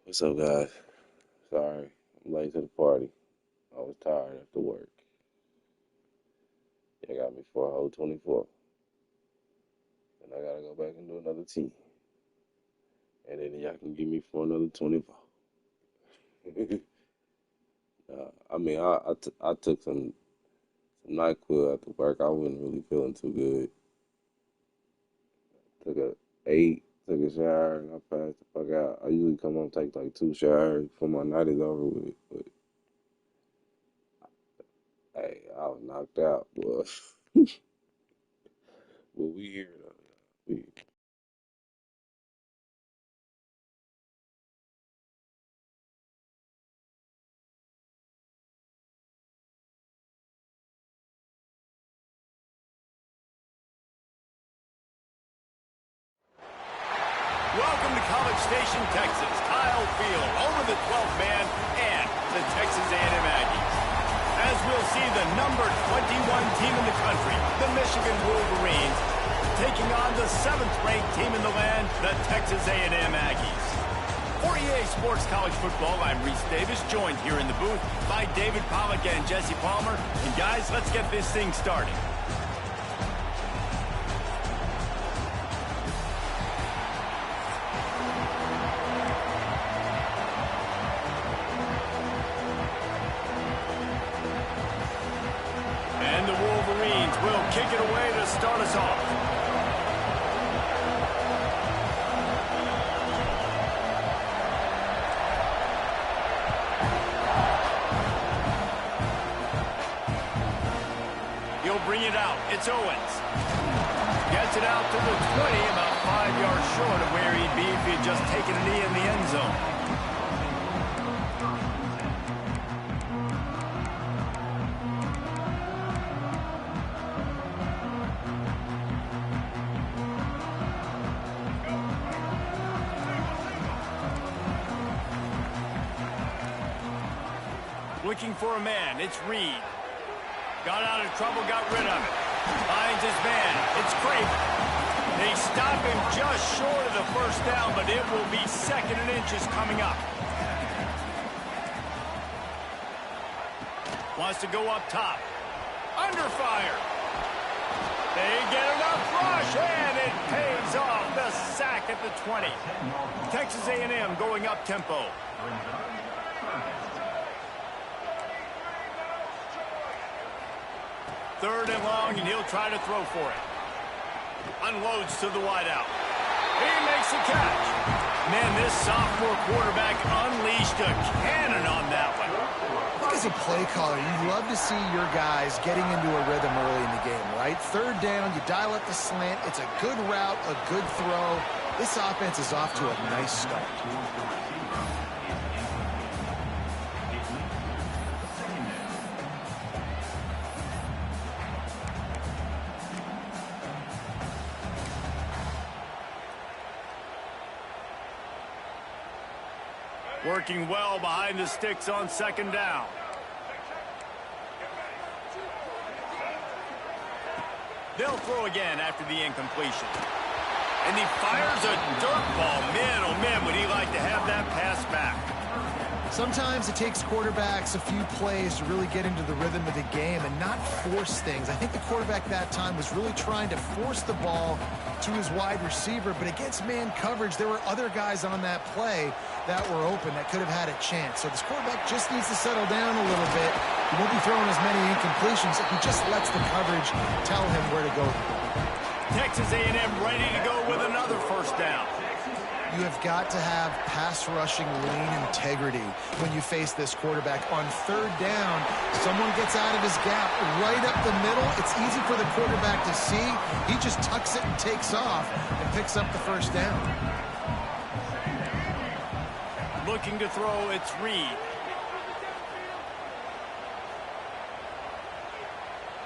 What's up, guys? Sorry, I'm late to the party. I was tired after work. They got me for a whole 24. And I gotta go back and do another 10. And then y'all can give me for another 24. I took some NyQuil after work. I wasn't really feeling too good. Took a 8, took a shower, and I passed the fuck out. I usually come home, take like 2 showers before my night is over with. But hey, I was knocked out, boy. But we here though. We Welcome to College Station, Texas. Kyle Field, over the 12th man, and the Texas A&M Aggies. As we'll see, the number 21 team in the country, the Michigan Wolverines, taking on the 7th-ranked team in the land, the Texas A&M Aggies. For EA Sports College Football, I'm Reese Davis, joined here in the booth by David Pollack and Jesse Palmer. And guys, let's get this thing started. And the Wolverines will kick it away to start us off. He'll bring it out. It's Owens. Gets it out to the 20, about 5 yards short of where he'd be if he had just taken a knee in the end zone. Looking for a man. It's Reed. Got out of trouble, got rid of it. Finds his man. It's Craven. They stop him just short of the first down, but it will be 2nd and inches coming up. Wants to go up top. Under fire. They get enough rush, and it pays off. The sack at the 20. Texas A&M going up tempo. Third and long, and he'll try to throw for it. Unloads to the wideout. He makes the catch. Man, this sophomore quarterback unleashed a cannon on that one. I think as a play caller, you love to see your guys getting into a rhythm early in the game, right? Third down, you dial up the slant. It's a good route, a good throw. This offense is off to a nice start. Working well behind the sticks on 2nd down. They'll throw again after the incompletion. And he fires a dirt ball. Man, oh man, would he like to have that pass back. Sometimes it takes quarterbacks a few plays to really get into the rhythm of the game and not force things. I think the quarterback that time was really trying to force the ball to his wide receiver, but against man coverage, there were other guys on that play that were open that could have had a chance. So this quarterback just needs to settle down a little bit. He won't be throwing as many incompletions if he just lets the coverage tell him where to go. Texas A&M ready to go with another 1st down. You have got to have pass rushing lane integrity when you face this quarterback. On 3rd down, someone gets out of his gap right up the middle. It's easy for the quarterback to see. He just tucks it and takes off and picks up the 1st down. Looking to throw, it's Reed.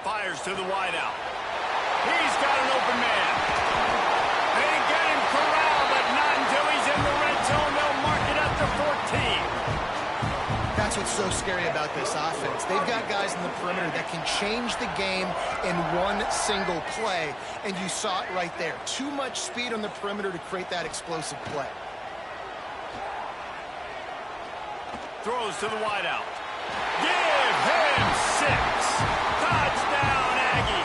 Fires to the wideout. He's got an open man. They get him corralled, but not until he's in the red zone. They'll mark it up to 14. That's what's so scary about this offense. They've got guys in the perimeter that can change the game in one single play, and you saw it right there. Too much speed on the perimeter to create that explosive play. throws to the wideout. Give him 6. Touchdown, Aggie.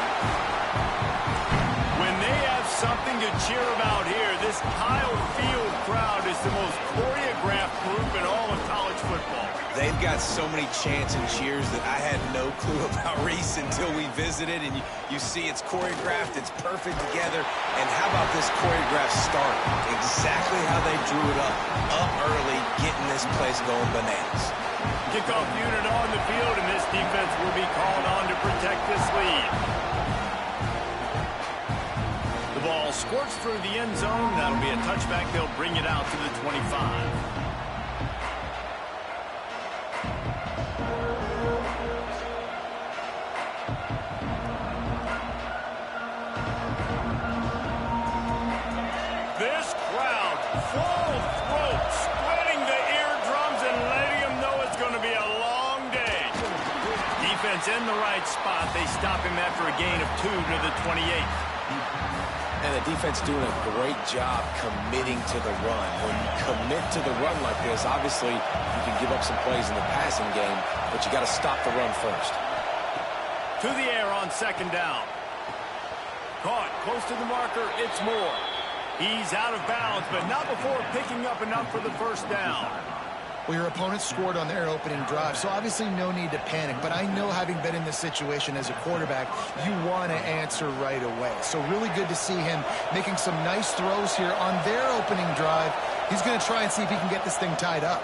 When they have something to cheer about here, this Kyle Field crowd is the most choreographed group in all of college football. They've got so many chants and cheers that I had no clue about Reese until we visited. And you see it's choreographed, it's perfect together. And how about this choreographed start? Exactly how they drew it up early, getting this place going bananas. Kickoff unit on the field, and this defense will be called on to protect this lead. The ball squirts through the end zone. That'll be a touchback. They'll bring it out to the 25. This crowd, full throat, spreading the eardrums and letting them know it's going to be a long day. Defense in the right spot. They stop him after a gain of 2 to the 28. And the defense doing a great job committing to the run. When you commit to the run like this, obviously you can give up some plays in the passing game, but you got to stop the run first. To the air on 2nd down. Caught close to the marker. It's Moore. He's out of bounds, but not before picking up enough for the 1st down. Well, your opponent scored on their opening drive, so obviously no need to panic. But I know, having been in this situation as a quarterback, you want to answer right away. So really good to see him making some nice throws here on their opening drive. He's going to try and see if he can get this thing tied up.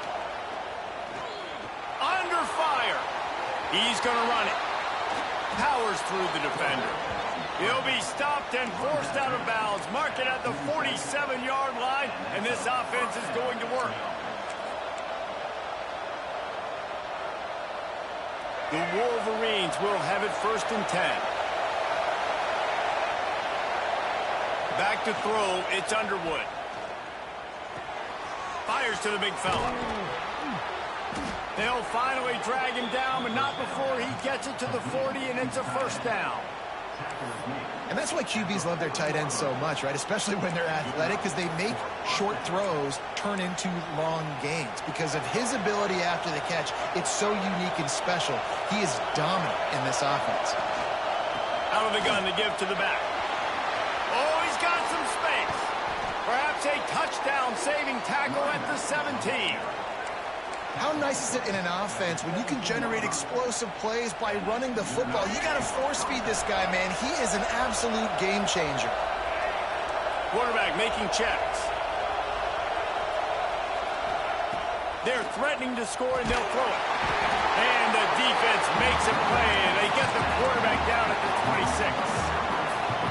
Under fire. He's going to run it. Powers through the defender. He'll be stopped and forced out of bounds. Mark it at the 47-yard line, and this offense is going to work. The Wolverines will have it 1st and 10. Back to throw, it's Underwood. Fires to the big fella. They'll finally drag him down, but not before he gets it to the 40, and it's a 1st down. And that's why QBs love their tight ends so much, right? Especially when they're athletic, because they make short throws turn into long gains. Because of his ability after the catch, it's so unique and special. He is dominant in this offense. Out of the gun to give to the back. Oh, he's got some space. Perhaps a touchdown-saving tackle at the 17. How nice is it in an offense when you can generate explosive plays by running the football? You got to force-feed this guy, man. He is an absolute game changer. Quarterback making checks. They're threatening to score, and they'll throw it. And the defense makes a play, and they get the quarterback down at the 26.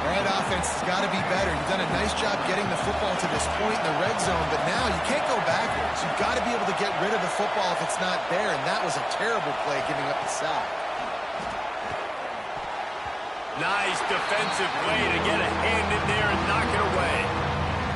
All right, offense has got to be better. You've done a nice job getting the football to this point in the red zone, but now you can't go backwards. You've got to be able to get rid of the football if it's not there, and that was a terrible play, giving up the sack. Nice defensive play to get a hand in there and knock it away.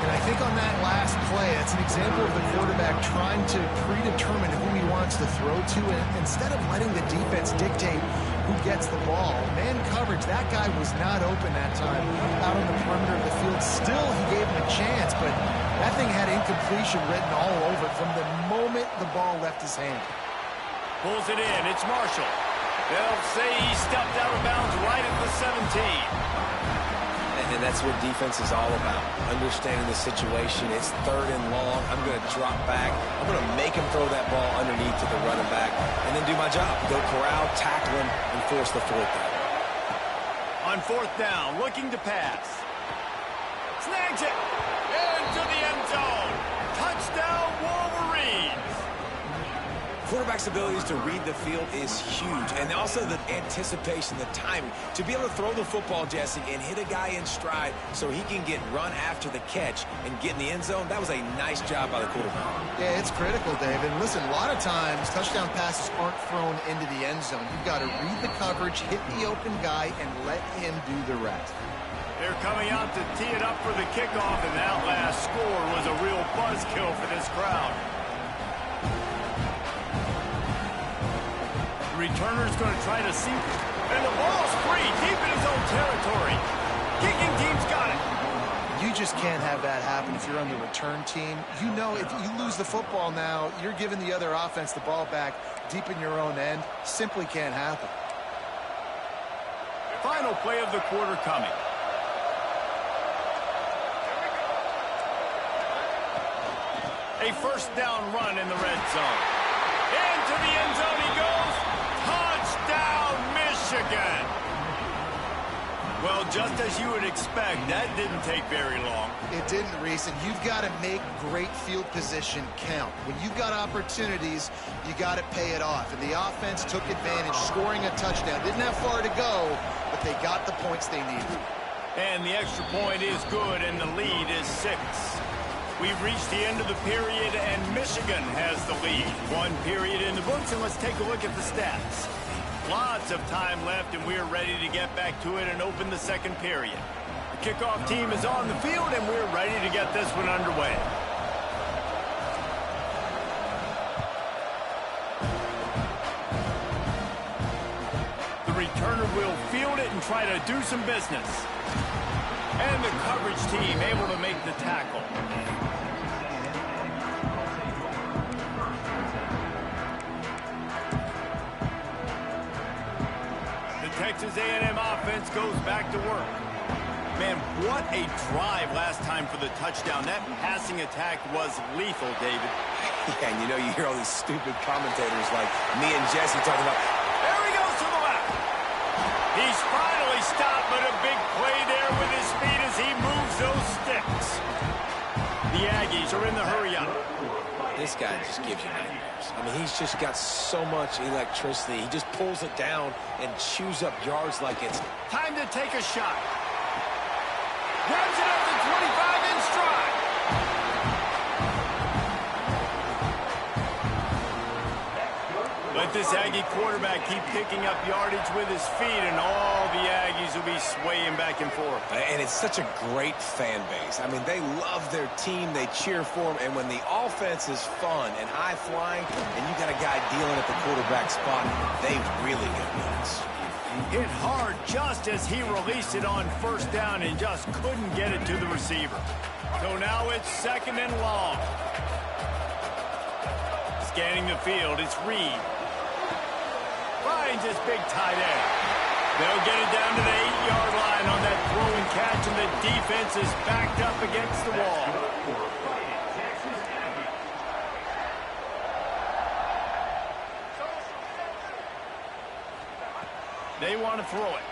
And I think on that last play, it's an example of the quarterback trying to predetermine who he wants to throw to, and instead of letting the defense dictate who gets the ball. Man coverage, that guy was not open that time out on the perimeter of the field. Still, he gave him a chance, but that thing had incompletion written all over it from the moment the ball left his hand. Pulls it in. It's Marshall. They'll say he stepped out of bounds right at the 17. And that's what defense is all about. Understanding the situation. It's 3rd and long. I'm going to drop back. I'm going to make him throw that ball underneath to the running back and then do my job. Go corral, tackle him, and force the 4th down. On 4th down, looking to pass. Snags it. Into the end zone. Touchdown, Wolverines. Quarterback's abilities to read the field is huge, and also the anticipation, the timing. To be able to throw the football, Jesse, and hit a guy in stride so he can get run after the catch and get in the end zone, that was a nice job by the quarterback. Yeah, it's critical, David. Listen, a lot of times touchdown passes aren't thrown into the end zone. You've got to read the coverage, hit the open guy, and let him do the rest. They're coming out to tee it up for the kickoff, and that last score was a real buzzkill for this crowd. Returner's going to try to sink it. And the ball's free, deep in his own territory. Kicking team's got it. You just can't have that happen if you're on the return team. You know, if you lose the football now, you're giving the other offense the ball back deep in your own end. Simply can't happen. Final play of the quarter coming. A first down run in the red zone. Into the end zone he goes. Touchdown, Michigan. Well, just as you would expect, that didn't take very long. It didn't, Reese, and you've got to make great field position count. When you've got opportunities, you got to pay it off. And the offense took advantage, scoring a touchdown. Didn't have far to go, but they got the points they needed. And the extra point is good, and the lead is 6. We've reached the end of the period, and Michigan has the lead. 1 period in the books, and let's take a look at the stats. Lots of time left, and we're ready to get back to it and open the second period. The kickoff team is on the field, and we're ready to get this one underway. The returner will field it and try to do some business. And the coverage team able to make the tackle. Texas A&M offense goes back to work. Man, what a drive last time for the touchdown. That passing attack was lethal, David. Yeah, and you know, you hear all these stupid commentators like me and Jesse talking about, there he goes to the left. He's finally stopped, but a big play there with his speed as he moves those sticks. The Aggies are in the hurry-up. this guy just gives you nightmares. I mean, he's just got so much electricity. He just pulls it down and chews up yards like it's time to take a shot. Grabs it up to 25 in stride. Let this Aggie quarterback keep picking up yardage with his feet, and all the Aggies will be swaying back and forth. And it's such a great fan base. I mean, they love their team. They cheer for them. And when the offense is fun and high-flying, and you got a guy dealing at the quarterback spot, they really get nuts. Hit hard just as he released it on first down and just couldn't get it to the receiver. So now it's second and long. Scanning the field, it's Reed. Finds his big tight end. They'll get it down to the 8-yard line on that throw and catch, and the defense is backed up against the wall. They want to throw it.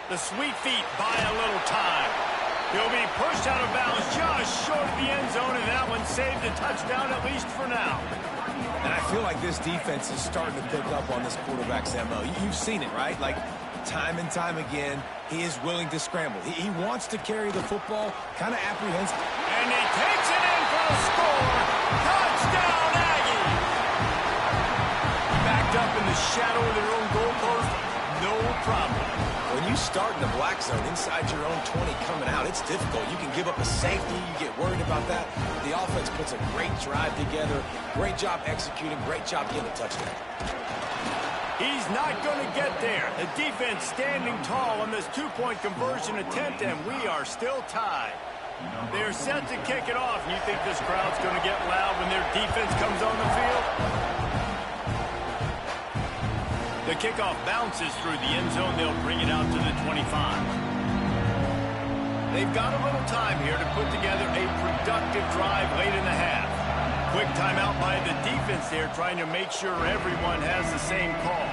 The sweet feet buy a little time. He'll be pushed out of bounds just short of the end zone, and that one saved a touchdown, at least for now. And I feel like this defense is starting to pick up on this quarterback's MO. You've seen it, right? Like, time and time again, he is willing to scramble. He wants to carry the football, kind of apprehensive. And he takes it in for a score. Touchdown, Aggie! Backed up in the shadow of their own goalpost, no problem. When you start in the black zone inside your own 20 coming out, it's difficult. You can give up a safety. You get worried about that. The offense puts a great drive together. Great job executing. Great job getting a touchdown. He's not going to get there. The defense standing tall on this two-point conversion attempt, and we are still tied. They're set to kick it off. You think this crowd's going to get loud when their defense comes on the field? The kickoff bounces through the end zone. They'll bring it out to the 25. They've got a little time here to put together a productive drive late in the half. Quick timeout by the defense there, trying to make sure everyone has the same call.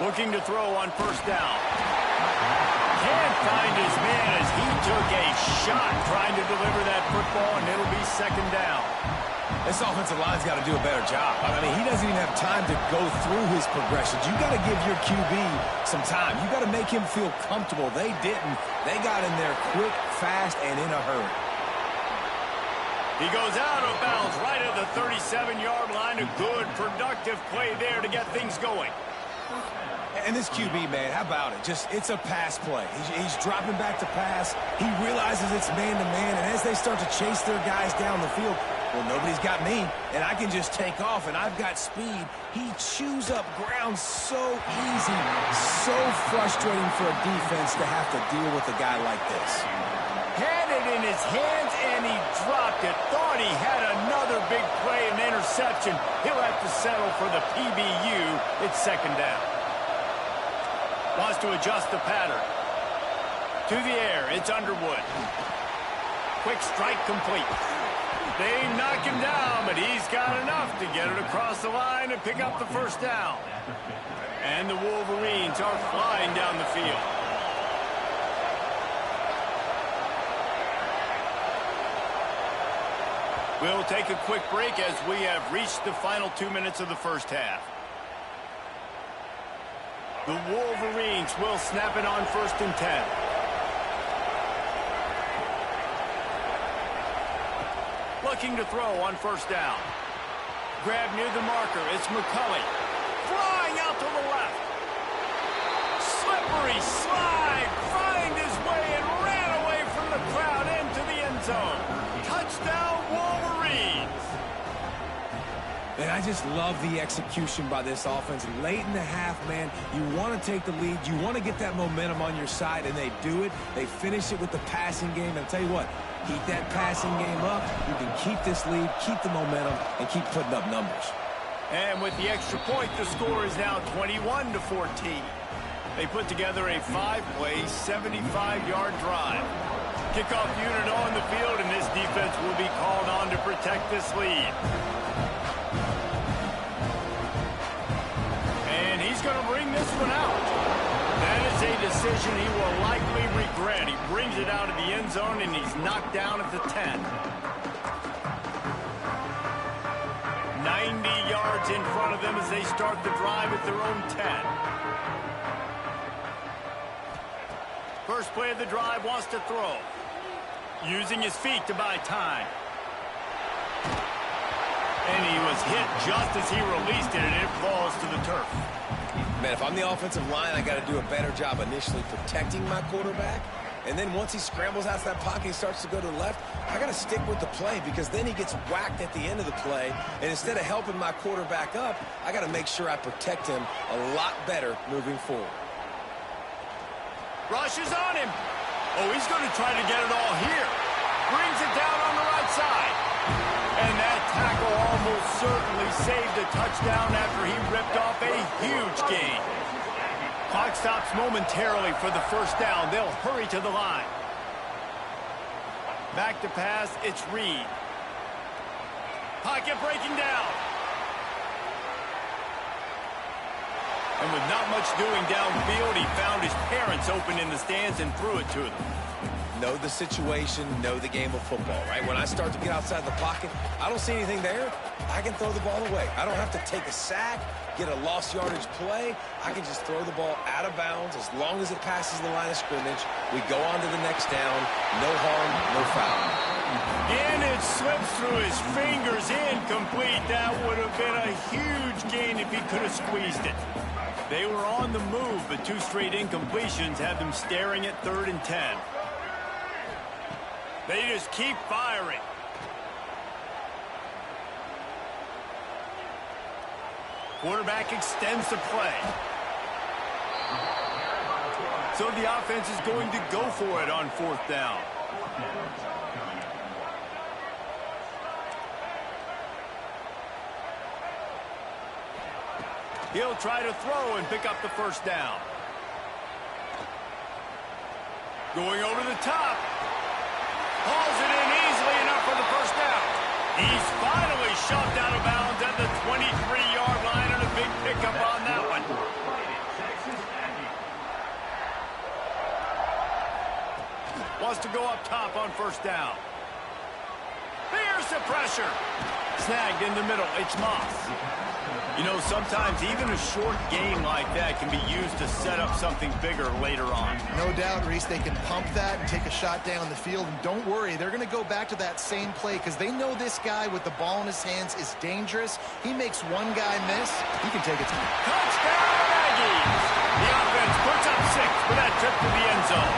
Looking to throw on first down. Can't find his man as he took a shot trying to deliver that football, and it'll be second down. This offensive line's got to do a better job. I mean, he doesn't even have time to go through his progressions. You got to give your QB some time. You got to make him feel comfortable. They didn't. They got in there quick, fast, and in a hurry. He goes out of bounds right at the 37-yard line. A good, productive play there to get things going. And this QB, man, how about it? It's a pass play. He's dropping back to pass. He realizes it's man-to-man, and as they start to chase their guys down the field, Well, nobody's got me, and I can just take off, and I've got speed. He chews up ground so easy. So frustrating for a defense to have to deal with a guy like this. Had it in his hands, and he dropped it. Thought he had another big play and interception. He'll have to settle for the PBU. It's second down. Wants to adjust the pattern. To the air, it's Underwood. Quick strike complete. They knock him down, but he's got enough to get it across the line and pick up the first down. And the Wolverines are flying down the field. We'll take a quick break as we have reached the final 2 minutes of the first half. The Wolverines will snap it on 1st and 10. Looking to throw on 1st down. Grab near the marker. It's McCulley. Flying out to the left. Slippery slide. Find his way and ran away from the crowd into the end zone. Touchdown, Wolverines. And I just love the execution by this offense. Late in the half, man, you want to take the lead. You want to get that momentum on your side, and they do it. They finish it with the passing game. And I'll tell you what, keep that passing game up. You can keep this lead, keep the momentum, and keep putting up numbers. And with the extra point, the score is now 21-14. They put together a 5-play, 75-yard drive. Kickoff unit on the field, and this defense will be called on to protect this lead. And he's going to bring this one out. That is a decision he will likely regret. He brings it out of the end zone, and he's knocked down at the 10. 90 yards in front of them as they start the drive at their own 10. First play of the drive, wants to throw. Using his feet to buy time. And he was hit just as he released it, and it falls to the turf. Man, if I'm the offensive line, I got to do a better job initially protecting my quarterback. And then once he scrambles out of that pocket, he starts to go to the left, I got to stick with the play because then he gets whacked at the end of the play. And instead of helping my quarterback up, I got to make sure I protect him a lot better moving forward. Rush is on him. Oh, he's going to try to get it all here. Brings it down on the right side. And that tackle almost certainly saved a touchdown after he ripped off a huge gain. Clock stops momentarily for the first down. They'll hurry to the line. Back to pass, it's Reed. Pocket breaking down. And with not much doing downfield, he found his parents open in the stands and threw it to them. Know the situation, know the game of football, right? When I start to get outside the pocket, I don't see anything there, I can throw the ball away. I don't have to take a sack, get a lost yardage play. I can just throw the ball out of bounds as long as it passes the line of scrimmage. We go on to the next down. No harm, no foul. And it slips through his fingers, incomplete. That would have been a huge gain if he could have squeezed it. They were on the move, but 2 straight incompletions had them staring at 3rd and 10. They just keep firing. Quarterback extends the play. So the offense is going to go for it on 4th down. He'll try to throw and pick up the first down. Going over the top. Hauls it in easily enough for the first down. He's finally shoved out of bounds at the 23-yard line, and a big pickup on that one. Wants to go up top on 1st down. Here's the pressure. Snagged in the middle. It's Moss. You know, sometimes even a short game like that can be used to set up something bigger later on. No doubt, Reese, they can pump that and take a shot down the field. And don't worry, they're going to go back to that same play because they know this guy with the ball in his hands is dangerous. He makes one guy miss, he can take it to him. Touchdown, Aggies! The offense puts up 6 for that trip to the end zone.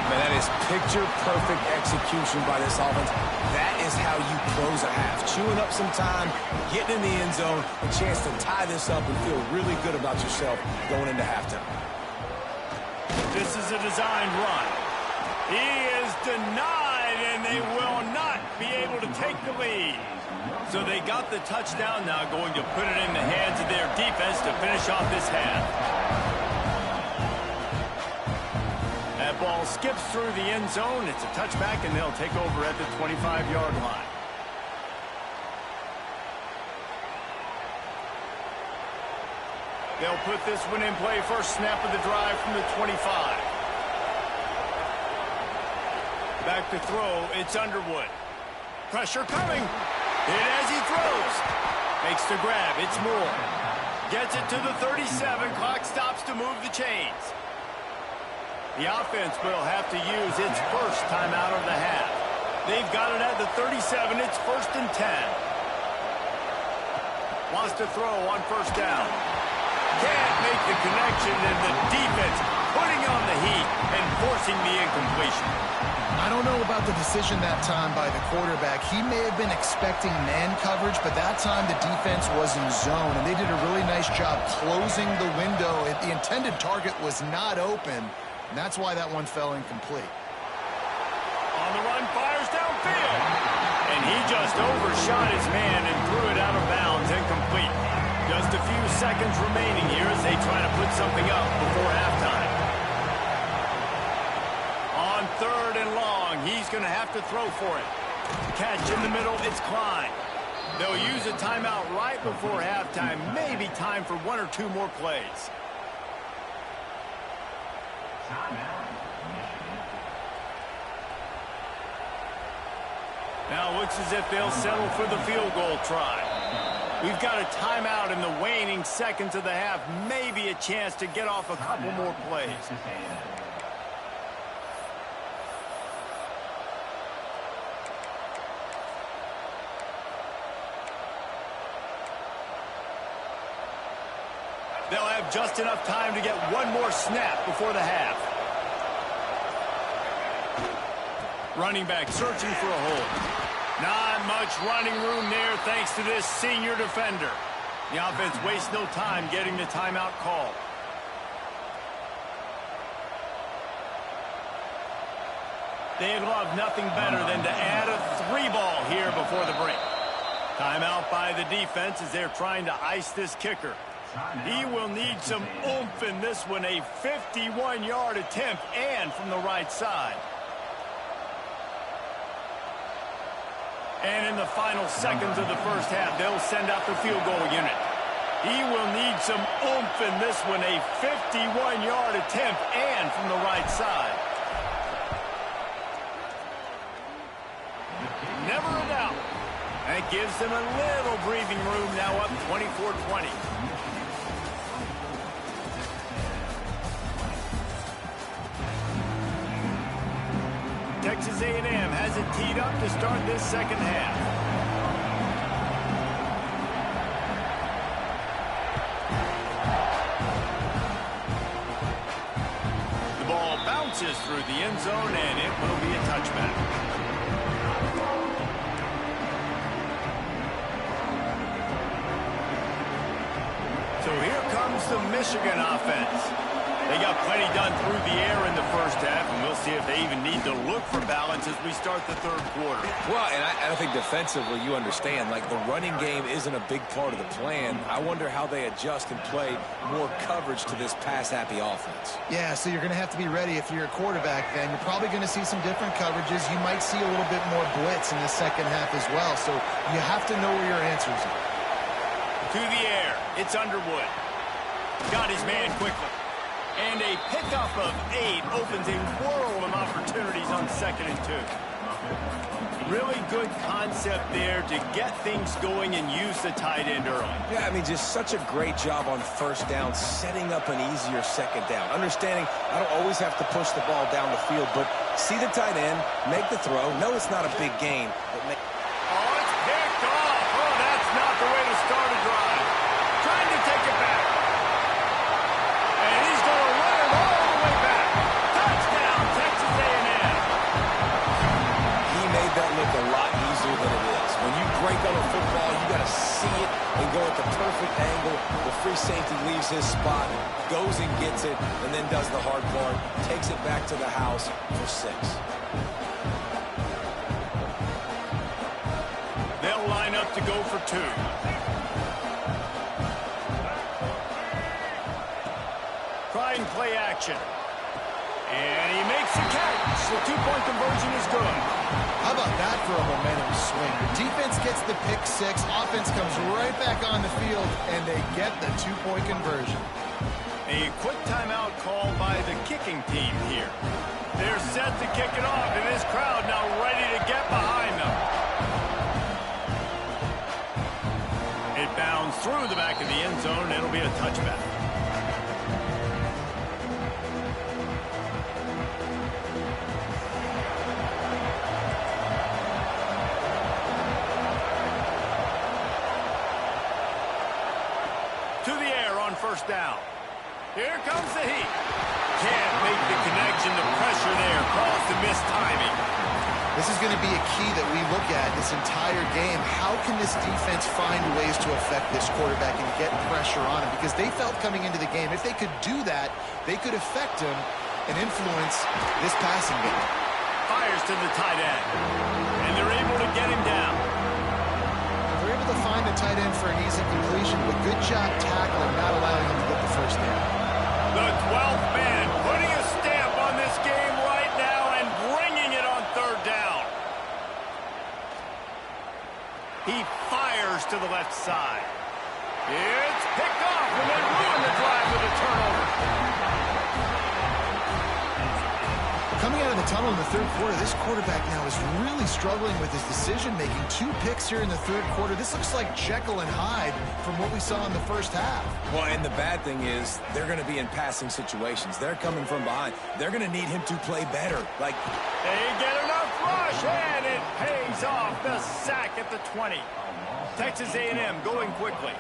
Man, that is Picture-perfect execution by this offense. That is how you close a half. Chewing up some time, getting in the end zone, a chance to tie this up and feel really good about yourself going into halftime. This is a designed run. He is denied, and they will not be able to take the lead. So they got the touchdown now, going to put it in the hands of their defense to finish off this half. That ball skips through the end zone. It's a touchback, and they'll take over at the 25-yard line. They'll put this one in play. First snap of the drive from the 25. Back to throw. It's Underwood. Pressure coming. Hit as he throws. Makes the grab. It's Moore. Gets it to the 37. Clock stops to move the chains. The offense will have to use its first timeout of the half. They've got it at the 37. It's 1st and 10. Wants to throw on first down. Can't make the connection, and the defense putting on the heat and forcing the incompletion. I don't know about the decision that time by the quarterback. He may have been expecting man coverage, but that time the defense was in zone, and they did a really nice job closing the window. The intended target was not open. And that's why that one fell incomplete. On the run, fires downfield. And he just overshot his man and threw it out of bounds, incomplete. Just a few seconds remaining here as they try to put something up before halftime. On 3rd and long, he's going to have to throw for it. Catch in the middle, it's Klein. They'll use a timeout right before halftime. Maybe time for 1 or 2 more plays. Now looks as if they'll settle for the field goal try. We've got a timeout in the waning seconds of the half. Maybe a chance to get off a couple more plays. They'll have just enough time to get one more snap before the half. Running back searching for a hole. Not much running room there thanks to this senior defender. The offense wastes no time getting the timeout call. They'd love nothing better than to add a 3-ball here before the break. Timeout by the defense as they're trying to ice this kicker. He will need some oomph in this one, a 51-yard attempt and from the right side. And in the final seconds of the first half, they'll send out the field goal unit. He will need some oomph in this one, a 51-yard attempt and from the right side. Never a doubt. That gives them a little breathing room now up 24-20. Texas A&M has it teed up to start this second half. The ball bounces through the end zone, and it will be a touchback. So here comes the Michigan offense. They got plenty done through the air in the first half, and we'll see if they even need to look for balance as we start the third quarter. Well, and I think defensively, you understand, like the running game isn't a big part of the plan. I wonder how they adjust and play more coverage to this pass-happy offense. Yeah, so you're going to have to be ready if you're a quarterback then. You're probably going to see some different coverages. You might see a little bit more blitz in the second half as well, so you have to know where your answers are. To the air, it's Underwood. Got his man quickly. And a pickup of 8 opens a world of opportunities on 2nd and 2. Really good concept there to get things going and use the tight end early. Yeah, I mean, just such a great job on first down, setting up an easier second down. Understanding I don't always have to push the ball down the field, but see the tight end, make the throw. No, it's not a big gain, but make... Oh, it's picked off. Oh, that's not the way to start a drive. Trying to take it back. And he's going to run it all the way back. Touchdown, Texas A&M. free safety leaves his spot, goes and gets it, and then does the hard part, takes it back to the house for 6. They'll line up to go for 2. Try and play action. And he makes the catch. The 2-point conversion is good. How about that for a momentum swing? The defense gets the pick 6. Offense comes right back on the field, and they get the 2-point conversion. A quick timeout call by the kicking team here. They're set to kick it off, and this crowd now ready to get behind them. It bounds through the back of the end zone, and it'll be a touchback. To the air on first down. Here comes the heat. Can't make the connection. The pressure there caused the missed timing. This is going to be a key that we look at this entire game. How can this defense find ways to affect this quarterback and get pressure on him? Because they felt coming into the game, if they could do that, they could affect him and influence this passing game. Fires to the tight end. And they're able to get him down. They're able to find the tight end for an easy completion, but good job tackling, not allowing him to get the first down. The 12th man putting a stamp on this game right now and bringing it on third down. He fires to the left side. It's picked off and then ruined the drive with a turnover. Coming out of the tunnel in the third quarter, this quarterback now is really struggling with his decision-making. 2 picks here in the third quarter. This looks like Jekyll and Hyde from what we saw in the first half. Well, and the bad thing is they're going to be in passing situations. They're coming from behind. They're going to need him to play better. Like, they get enough rush, and it pays off. The sack at the 20. Texas A&M going quickly.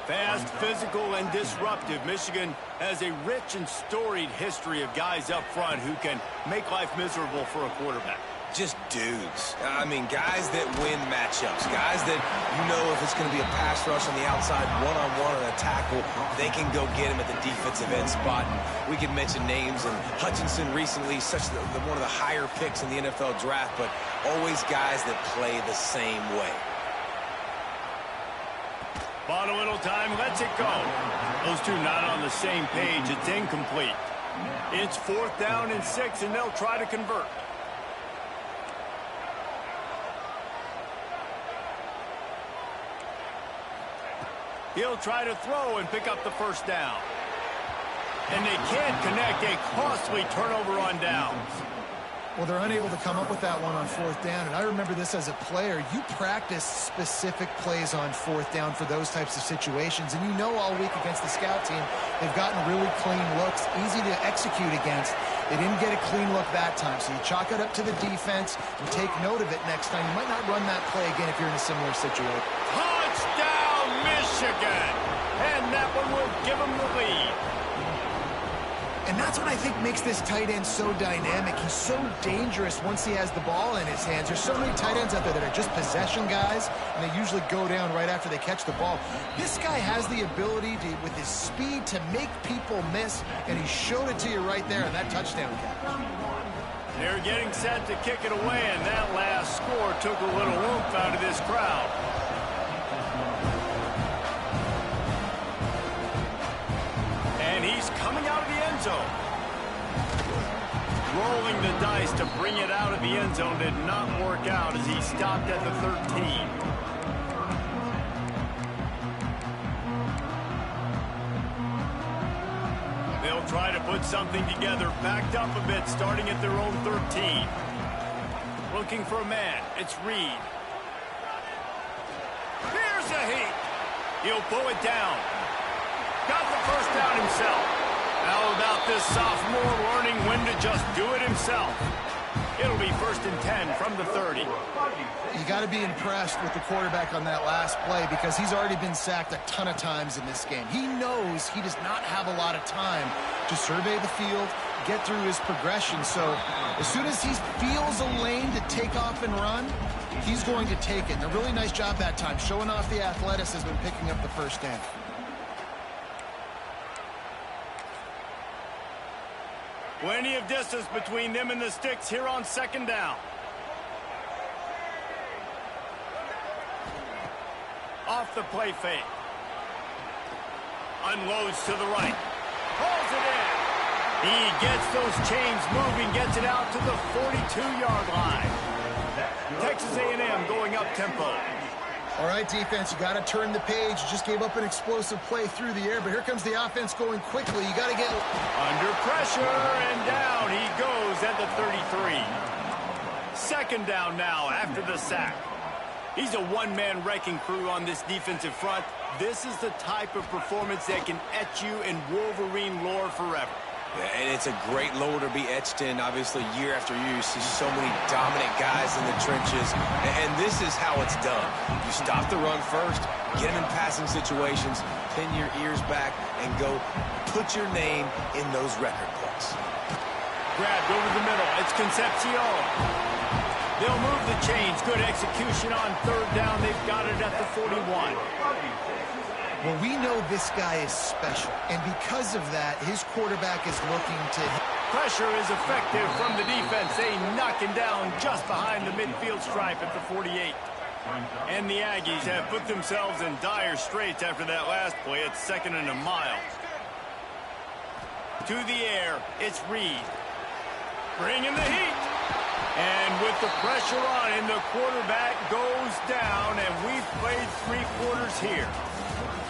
Fast, physical, and disruptive. Michigan has a rich and storied history of guys up front who can make life miserable for a quarterback. Just dudes. I mean, guys that win matchups. Guys that, you know, if it's going to be a pass rush on the outside, one-on-one on a tackle, they can go get him at the defensive end spot. And we can mention names, and Hutchinson recently, one of the higher picks in the NFL draft, but always guys that play the same way. Bought a little time, lets it go. Those two not on the same page. It's incomplete. It's 4th down and 6, and they'll try to convert. He'll try to throw and pick up the first down. And they can't connect. A costly turnover on downs. Well, they're unable to come up with that one on 4th down, and I remember this as a player. You practice specific plays on 4th down for those types of situations, and you know all week against the scout team, they've gotten really clean looks, easy to execute against. They didn't get a clean look that time, so you chalk it up to the defense and take note of it next time. You might not run that play again if you're in a similar situation. Touchdown, Michigan! And that one will give them the lead. And that's what I think makes this tight end so dynamic. He's so dangerous once he has the ball in his hands. There's so many tight ends out there that are just possession guys, and they usually go down right after they catch the ball. This guy has the ability to, with his speed, to make people miss, and he showed it to you right there in that touchdown catch. They're getting set to kick it away, and that last score took a little oomph out of this crowd. And he's coming out of the end zone. Rolling the dice to bring it out of the end zone did not work out as he stopped at the 13. They'll try to put something together, backed up a bit, starting at their own 13. Looking for a man. It's Reed. Here's a heat. He'll pull it down. Got the first down himself. How about this sophomore learning when to just do it himself? It'll be 1st and 10 from the 30. You got to be impressed with the quarterback on that last play because he's already been sacked a ton of times in this game. He knows he does not have a lot of time to survey the field, get through his progression. So as soon as he feels a lane to take off and run, he's going to take it. And a really nice job that time, showing off the athleticism and picking up the first down. Plenty of distance between them and the sticks here on second down. Off the play fake. Unloads to the right. Pulls it in. He gets those chains moving, gets it out to the 42-yard line. Texas A&M going up tempo. All right, defense, you got to turn the page. You just gave up an explosive play through the air, but here comes the offense going quickly. You got to get under pressure, and down he goes at the 33. Second down now after the sack. He's a one-man wrecking crew on this defensive front. This is the type of performance that can etch you in Wolverine lore forever. Yeah, and it's a great lore to be etched in. Obviously, year after year, you see so many dominant guys in the trenches, and this is how it's done. You stop the run first, get them in passing situations, pin your ears back, and go put your name in those record books. Grabbed over the middle. It's Concepcion. They'll move the chains. Good execution on third down. They've got it at the 41. Well, we know this guy is special, and because of that, his quarterback is looking to hit. Pressure is effective from the defense. They knock him down just behind the midfield stripe at the 48. And the Aggies have put themselves in dire straits after that last play. It's second and a mile. To the air, it's Reed. Bringing the heat. And with the pressure on him, the quarterback goes down, and we've played three quarters here.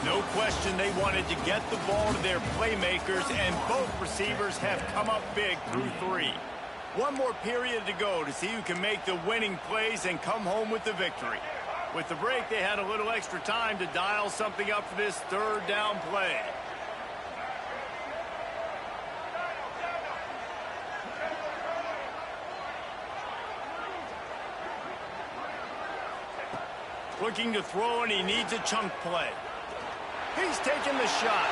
No question they wanted to get the ball to their playmakers, and both receivers have come up big through three. One more period to go to see who can make the winning plays and come home with the victory. With the break, they had a little extra time to dial something up for this third down play. Looking to throw, and he needs a chunk play. He's taking the shot.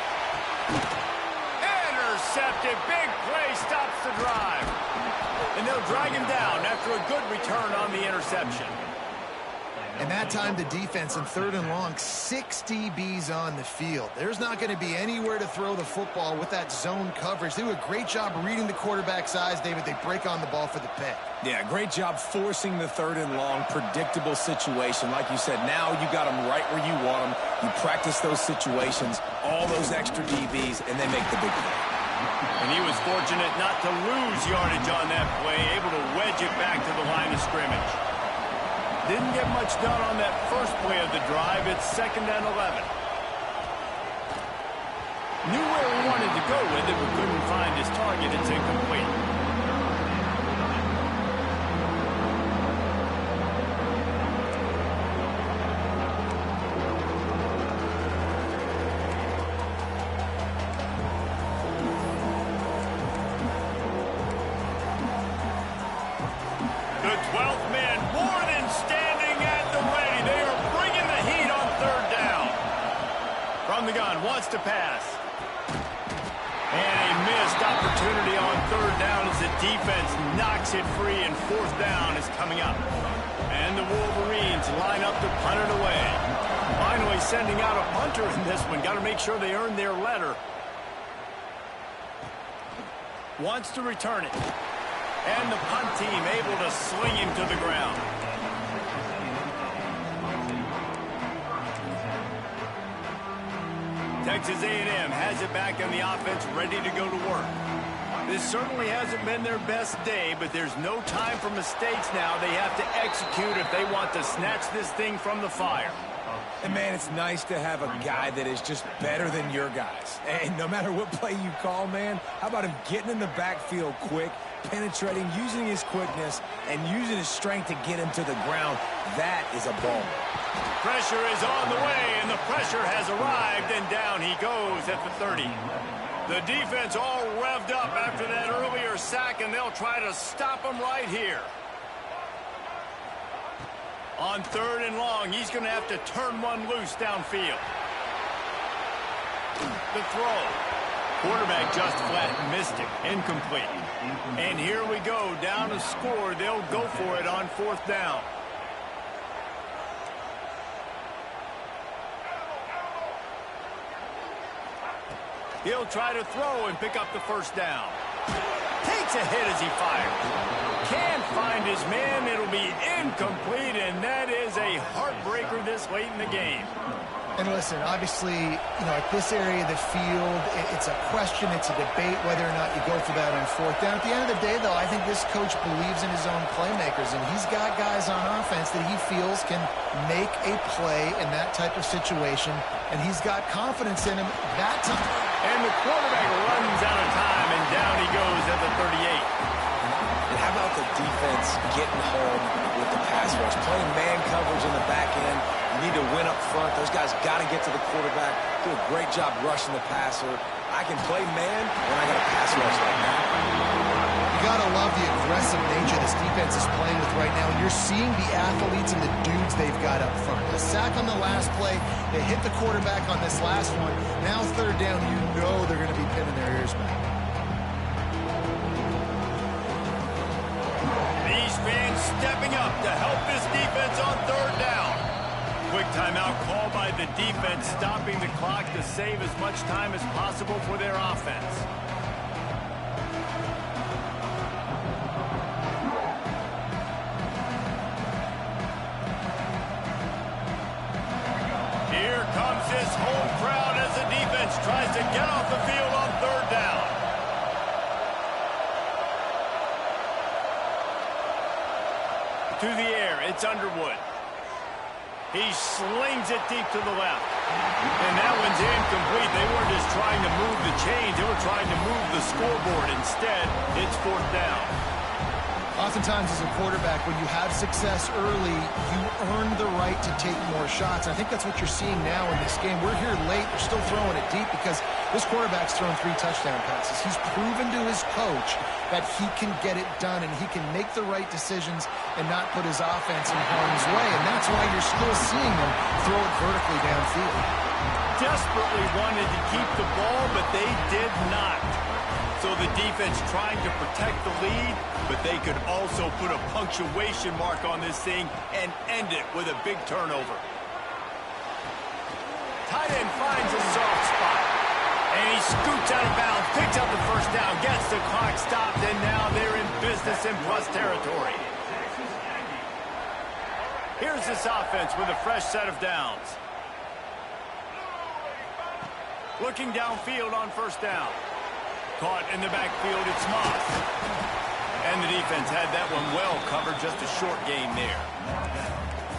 Intercepted. Big play stops the drive. And they'll drag him down after a good return on the interception. And that time the defense in third and long, 6 DBs on the field. There's not going to be anywhere to throw the football with that zone coverage. They do a great job reading the quarterback's eyes, David. They break on the ball for the pick. Yeah, great job forcing the third and long, predictable situation. Like you said, now you got them right where you want them. You practice those situations, all those extra DBs, and they make the big play. And he was fortunate not to lose yardage on that play, able to wedge it back to the line of scrimmage. Didn't get much done on that first play of the drive. It's second and 11. Knew where he wanted to go with it, but couldn't find his target. It's incomplete. The 12th man, more than standing at the ready. They are bringing the heat on third down. From the gun, wants to pass. And a missed opportunity on third down as the defense knocks it free, and fourth down is coming up. And the Wolverines line up to punt it away. Finally sending out a punter in this one. Got to make sure they earn their letter. Wants to return it. And the punt team able to sling him to the ground. Texas A&M has it back on the offense, ready to go to work. This certainly hasn't been their best day, but there's no time for mistakes now. They have to execute if they want to snatch this thing from the fire. And, man, it's nice to have a guy that is just better than your guys. And no matter what play you call, man, how about him getting in the backfield quick, penetrating, using his quickness, and using his strength to get him to the ground? That is a ball. Pressure is on the way, and the pressure has arrived, and down he goes at the 30. The defense all revved up after that earlier sack, and they'll try to stop him right here. On third and long, he's going to have to turn one loose downfield. The throw. Quarterback just flat missed it. Incomplete. And here we go. Down to score. They'll go for it on fourth down. He'll try to throw and pick up the first down. takes a hit as he fires. Can't find his man. It'll be incomplete, and that is a heartbreaker this late in the game. And listen, obviously, at this area of the field, it's a question, it's a debate whether or not you go for that on fourth down. At the end of the day, though, I think this coach believes in his own playmakers, and he's got guys on offense that he feels can make a play in that type of situation, and he's got confidence in him that time. And the quarterback runs out of time, and down he goes at the 38. And how about the defense getting home with the pass rush, playing man coverage in the back end? You need to win up front. Those guys got to get to the quarterback. Do a great job rushing the passer. I can play man, and I got a pass rush like that. You got to love the aggressive nature this defense is playing with right now, and you're seeing the athletes and the dudes they've got up front. A sack on the last play. They hit the quarterback on this last one. Now third down, you know they're going to be pinning their ears back. These fans stepping up to help this defense on third down. Quick timeout called by the defense, stopping the clock to save as much time as possible for their offense. Here comes this home crowd as the defense tries to get off the field on third down. To the air, it's Underwood. He slings it deep to the left. And that one's incomplete. They weren't just trying to move the chains. They were trying to move the scoreboard. Instead, it's fourth down. Oftentimes as a quarterback, when you have success early, you earn the right to take more shots. I think that's what you're seeing now in this game. We're here late. They're still throwing it deep because this quarterback's thrown 3 touchdown passes. He's proven to his coach that he can get it done and he can make the right decisions and not put his offense in harm's way. And that's why you're still seeing them throw it vertically downfield. Desperately wanted to keep the ball, but they did not. So the defense trying to protect the lead, but they could also put a punctuation mark on this thing and end it with a big turnover. Tight end finds a soft spot. And he scoots out of bounds, picks up the first down, gets the clock stopped, and now they're in business in plus territory. Here's this offense with a fresh set of downs. Looking downfield on first down. Caught in the backfield, it's Moss. And the defense had that one well covered, just a short gain there.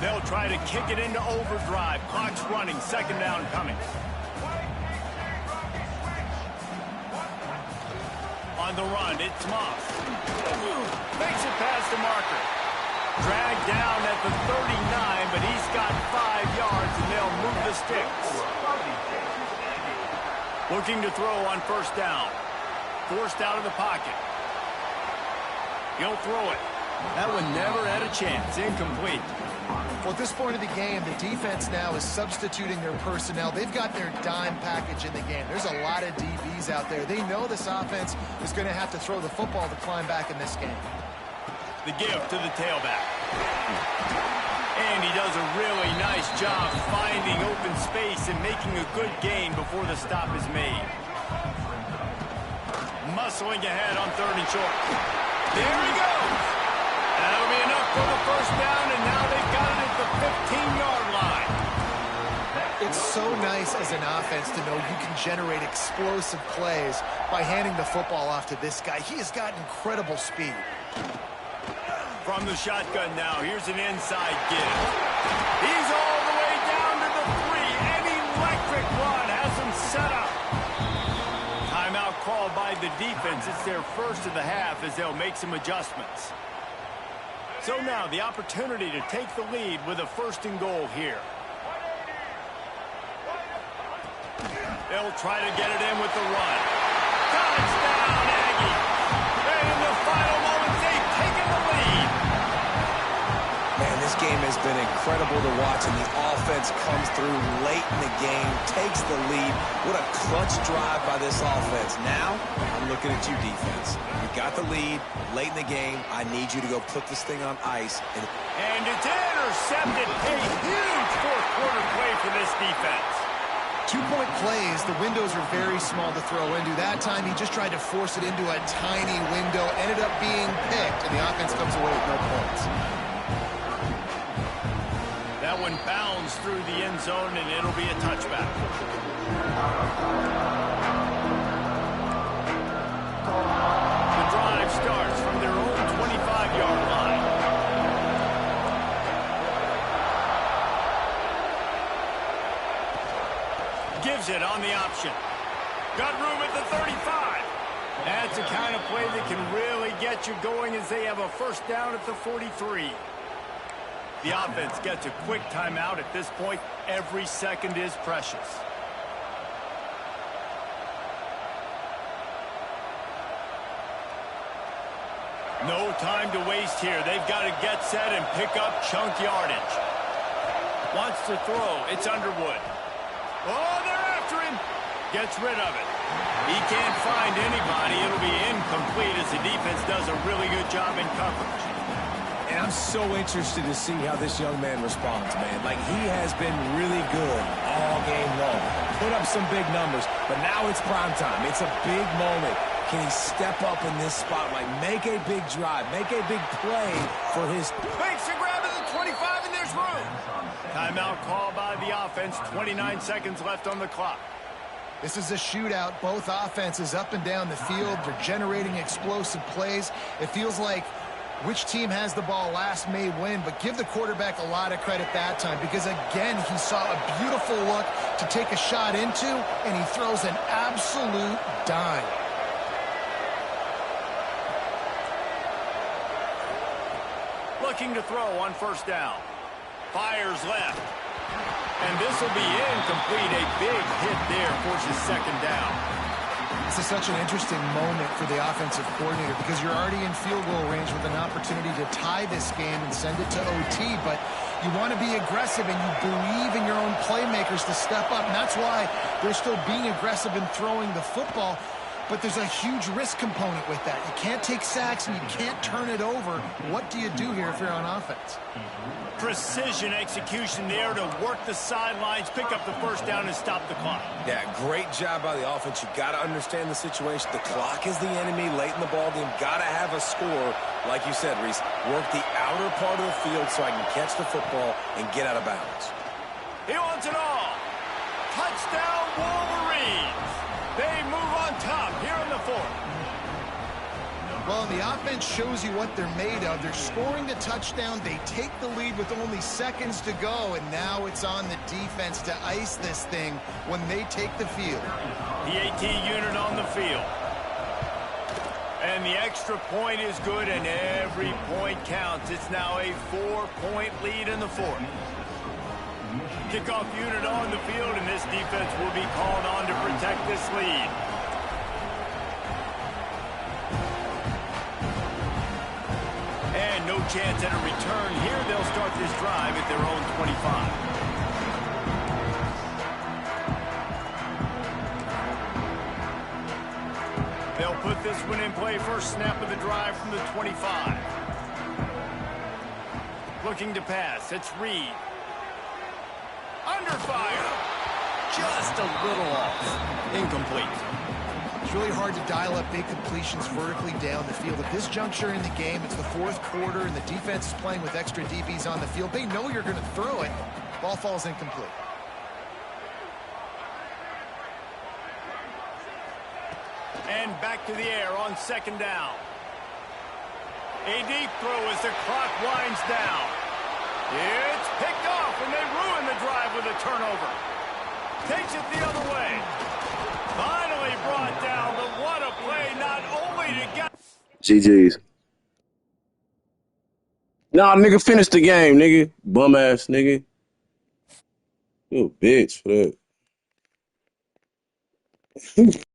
They'll try to kick it into overdrive. Clock's running, second down coming. On the run, it's Moss. Makes it past the marker. Dragged down at the 39, but he's got 5 yards, and they'll move the sticks. Looking to throw on first down. Forced out of the pocket. He'll throw it. That one never had a chance. Incomplete. Well, at this point of the game, the defense now is substituting their personnel. They've got their dime package in the game. There's a lot of DBs out there. They know this offense is going to have to throw the football to climb back in this game. The give to the tailback. And he does a really nice job finding open space and making a good gain before the stop is made. Muscling ahead on third and short. There he goes. That'll be enough for the first down, and now they've got it at the 15-yard line. It's so nice as an offense to know you can generate explosive plays by handing the football off to this guy. He has got incredible speed. From the shotgun now, here's an inside give. He's all the way down to the 3. An electric run has him set up. Timeout called by the defense. It's their first of the half as they'll make some adjustments. So now the opportunity to take the lead with a first and goal here. They'll try to get it in with the run. Touchdown, Aggie! And in the final moments, they've taken the lead. Man, this game has been incredible to watch, and the offense comes through late in the game, takes the lead. What a clutch drive by this offense. Now, I'm looking at you, defense. You got the lead late in the game. I need you to go put this thing on ice. And it's intercepted. A huge fourth quarter play for this defense. 2-point plays, the windows are very small to throw into. That time, he just tried to force it into a tiny window, ended up being picked, and the offense comes away with no points. That one bounds through the end zone, and it'll be a touchback. The drive starts from their own 25-yard line. Gives it on the option. Got room at the 35. That's the kind of play that can really get you going as they have a first down at the 43. The offense gets a quick timeout at this point. Every second is precious. No time to waste here. They've got to get set and pick up chunk yardage. Wants to throw. It's Underwood. Oh, they're after him. Gets rid of it. He can't find anybody. It'll be incomplete as the defense does a really good job in coverage. And I'm so interested to see how this young man responds, man. Like, he has been really good all game long. Put up some big numbers, but now it's prime time. It's a big moment. Can he step up in this spot? Like, make a big drive, make a big play for his... Makes a grab at the 25, and there's room. Timeout call by the offense. 29 seconds left on the clock. This is a shootout. Both offenses up and down the field. They're generating explosive plays. It feels like which team has the ball last may win, but give the quarterback a lot of credit that time because, again, he saw a beautiful look to take a shot into, and he throws an absolute dime. Looking to throw on first down. Fires left. And this will be incomplete. A big hit there forces second down. This is such an interesting moment for the offensive coordinator because you're already in field goal range with an opportunity to tie this game and send it to OT, but you want to be aggressive and you believe in your own playmakers to step up, and that's why they're still being aggressive in throwing the football. But there's a huge risk component with that. You can't take sacks and you can't turn it over. What do you do here if you're on offense? Precision execution there to work the sidelines, pick up the first down, and stop the clock. Yeah, great job by the offense. You got to understand the situation. The clock is the enemy late in the ball game. Got to have a score. Like you said, Reese, work the outer part of the field so I can catch the football and get out of bounds. He wants it all. Touchdown, Wolverines. They move on top here in the fourth. Well, the offense shows you what they're made of. They're scoring the touchdown. They take the lead with only seconds to go, and now it's on the defense to ice this thing when they take the field. The AT unit on the field. And the extra point is good, and every point counts. It's now a 4-point lead in the fourth. Kickoff unit on the field, and this defense will be called on to protect this lead. And no chance at a return here. They'll start this drive at their own 25. They'll put this one in play. First snap of the drive from the 25. Looking to pass. It's Reed. Under fire. Just a little off. Incomplete. It's really hard to dial up big completions vertically down the field. At this juncture in the game, it's the fourth quarter, and the defense is playing with extra DBs on the field. They know you're going to throw it. Ball falls incomplete. And back to the air on second down. A deep throw as the clock winds down. It's picked off, and they ruin the drive with a turnover. Takes it the other way. Finally brought down, but what a play, not only to get... GG's. Nah, nigga, finish the game, nigga. Bum ass nigga. You a bitch for that.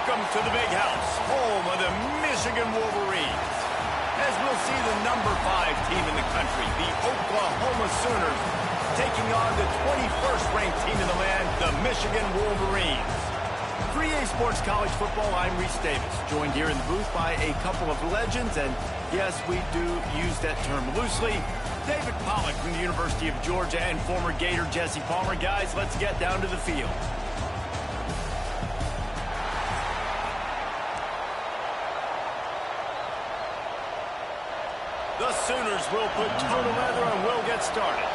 Welcome to the big house, home of the Michigan Wolverines. As we'll see the number 5 team in the country, the Oklahoma Sooners, taking on the 21st ranked team in the land, the Michigan Wolverines. 3A Sports College Football, I'm Reese Davis, joined here in the booth by a couple of legends, and yes, we do use that term loosely. David Pollack from the University of Georgia and former Gator Jesse Palmer. Guys, let's get down to the field. The Sooners will put toe to leather and will get started.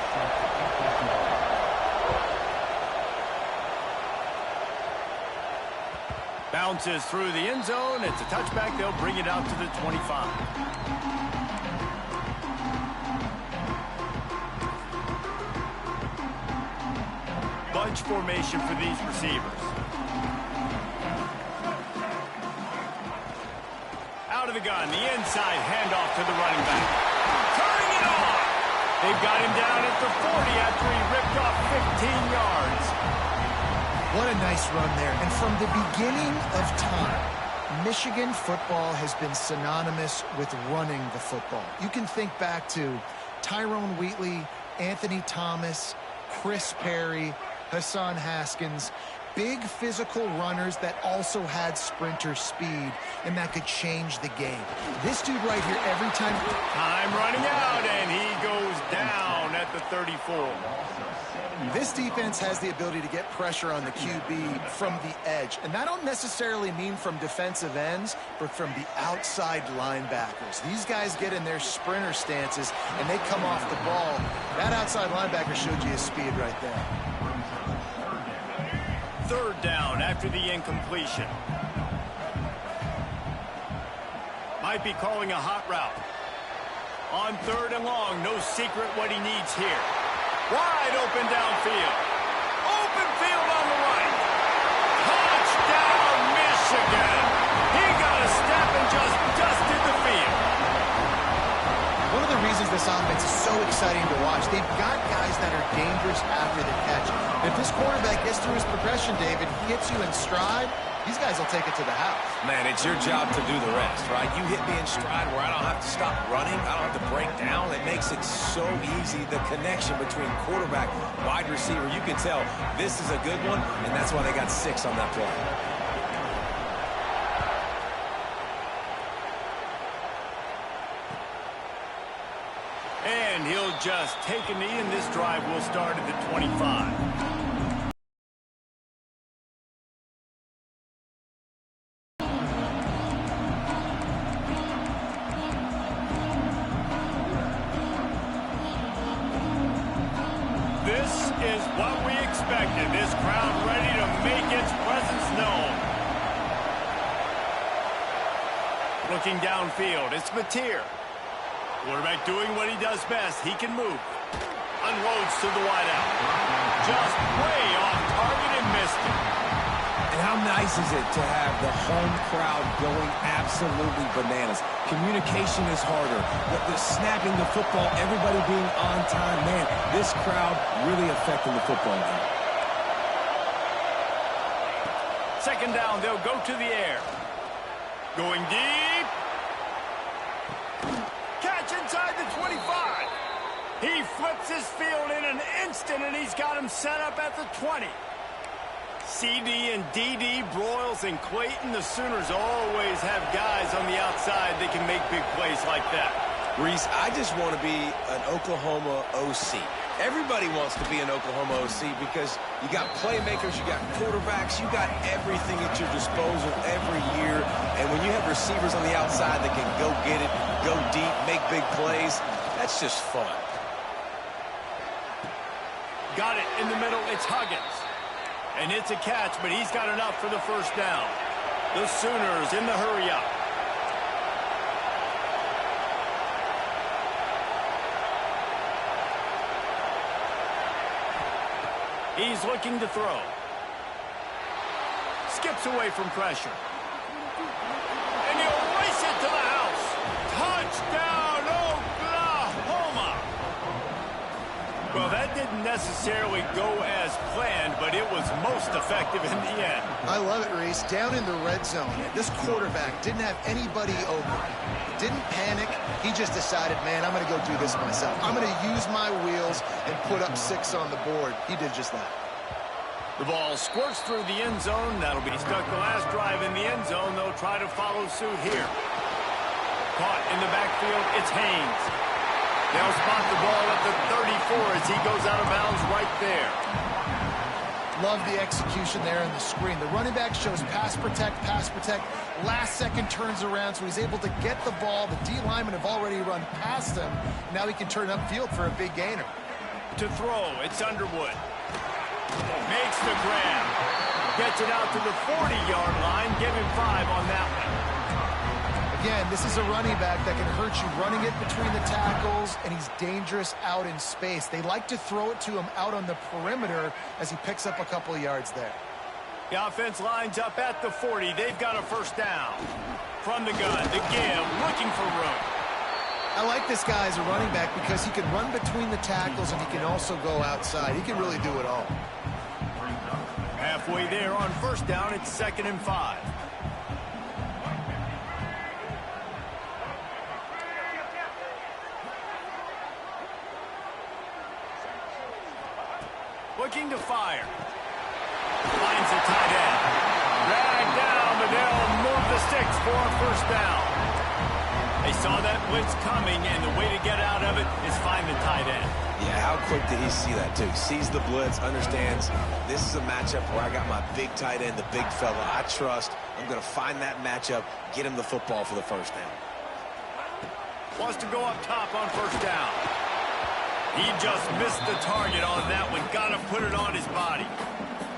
Bounces through the end zone. It's a touchback. They'll bring it out to the 25. Bunch formation for these receivers. Out of the gun, the inside handoff to the running back. Turning it on! They've got him down at the 40 after he ripped off 15 yards. What a nice run there. And from the beginning of time, Michigan football has been synonymous with running the football. You can think back to Tyrone Wheatley, Anthony Thomas, Chris Perry, Hassan Haskins. Big physical runners that also had sprinter speed and that could change the game. This dude right here, every time... Time running out, and he goes down at the 34. This defense has the ability to get pressure on the QB from the edge. And that don't necessarily mean from defensive ends, but from the outside linebackers. These guys get in their sprinter stances, and they come off the ball. That outside linebacker showed you his speed right there. Third down after the incompletion. Might be calling a hot route. On third and long, no secret what he needs here. Wide open downfield. Open field on the right. Touchdown, Michigan. He got a step and just dusted the field. One of the reasons this offense is so exciting to watch, they've got guys that are dangerous after the catch. If this quarterback gets through his progression, David, he hits you in stride, these guys will take it to the house. Man, it's your job to do the rest, right? You hit me in stride where I don't have to stop running. I don't have to break down. It makes it so easy, the connection between quarterback, wide receiver. You can tell this is a good one, and that's why they got 6 on that play. And he'll just take a knee, and this drive will start at the 25. This is what we expected. This crowd ready to make its presence known. Looking downfield, it's Mateer. Quarterback doing what he does best. He can move. Unloads to the wideout. Just way off target and missed it. And how nice is it to have the home crowd going absolutely bananas? Communication is harder. The snapping the football, everybody being on time. Man, this crowd really affecting the football game. Second down, they'll go to the air. Going deep. Catch inside the 25. He flips his field in an instant, and he's got him set up at the 20. CD and DD, Broyles and Clayton, the Sooners always have guys on the outside that can make big plays like that. Reese, I just want to be an Oklahoma OC. Everybody wants to be an Oklahoma OC because you got playmakers, you got quarterbacks, you got everything at your disposal every year. And when you have receivers on the outside that can go get it, go deep, make big plays, that's just fun. Got it in the middle. It's Huggins. And it's a catch, but he's got enough for the first down. The Sooners in the hurry-up. He's looking to throw. Skips away from pressure. And he'll race it to the house. Touchdown, Oklahoma! Well, that didn't necessarily go as planned, but it was most effective in the end. I love it, Reese. Down in the red zone, this quarterback didn't have anybody open. Didn't panic. He just decided, man, I'm going to go do this myself. I'm going to use my wheels and put up 6 on the board. He did just that. The ball squirts through the end zone. That'll be stuck the last drive in the end zone. They'll try to follow suit here. Caught in the backfield, it's Haynes. They'll spot the ball at the 34 as he goes out of bounds right there. Love the execution there on the screen. The running back shows pass protect, last second turns around, so he's able to get the ball. The D linemen have already run past him. Now he can turn upfield for a big gainer. To throw, it's Underwood. Makes the grab. Gets it out to the 40-yard line. Give him 5 on that one. Again, this is a running back that can hurt you running it between the tackles, and he's dangerous out in space. They like to throw it to him out on the perimeter as he picks up a couple of yards there. The offense lines up at the 40. They've got a first down. From the gun, the give, looking for room. I like this guy as a running back because he can run between the tackles and he can also go outside. He can really do it all. Halfway there on first down, it's 2nd and 5. Looking to fire. Finds the tight end. Dragged down, but they'll move the sticks for a first down. They saw that blitz coming, and the way to get out of it is find the tight end. Yeah, how quick did he see that, too? Sees the blitz, understands this is a matchup where I got my big tight end, the big fella I trust. I'm going to find that matchup, get him the football for the first down. Wants to go up top on first down. He just missed the target on that one. Got to put it on his body.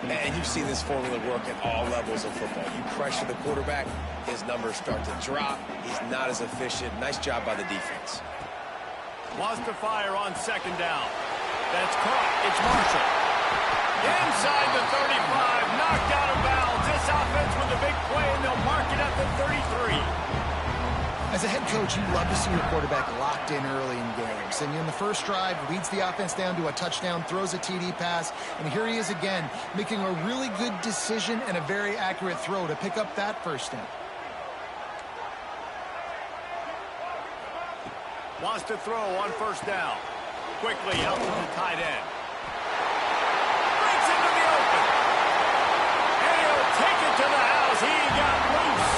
And you've seen this formula work at all levels of football. You pressure the quarterback, his numbers start to drop. He's not as efficient. Nice job by the defense. Wants to fire on 2nd down. That's caught. It's Marshall. Inside the 35, knocked out of bounds. This offense with a big play, and they'll mark it at the 33. As a head coach, you love to see your quarterback locked in early in games. And in the first drive, leads the offense down to a touchdown, throws a TD pass, and here he is again, making a really good decision and a very accurate throw to pick up that first down. Wants to throw on first down. Quickly out to the tight end. Breaks into the open. And he'll take it to the house. He got loose.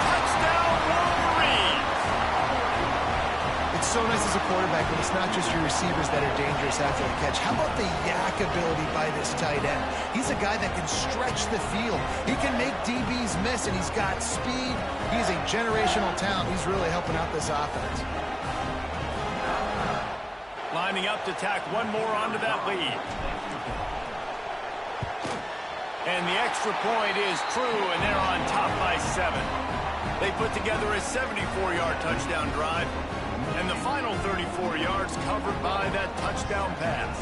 Touchdown, Wolverines. It's so nice as a quarterback when it's not just your receivers that are dangerous after the catch. How about the yak ability by this tight end? He's a guy that can stretch the field. He can make DBs miss, and he's got speed. He's a generational talent. He's really helping out this offense. Lining up to tack one more onto that lead. And the extra point is true, and they're on top by 7. They put together a 74-yard touchdown drive, and the final 34 yards covered by that touchdown pass.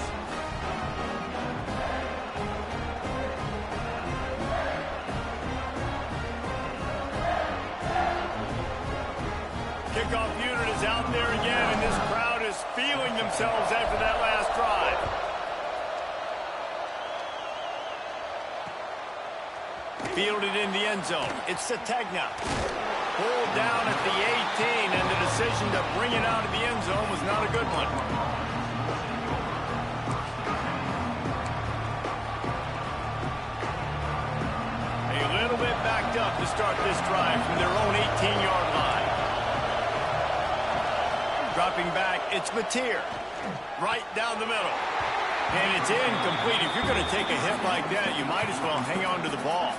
Kickoff unit is out there again, and this crowd is feeling themselves after that last drive. Fielded in the end zone. It's Sategna. Pulled down at the 18, and the decision to bring it out of the end zone was not a good one. A little bit backed up to start this drive from their own 18-yard line. Dropping back, it's Mateer. Right down the middle. And it's incomplete. If you're going to take a hit like that, you might as well hang on to the ball.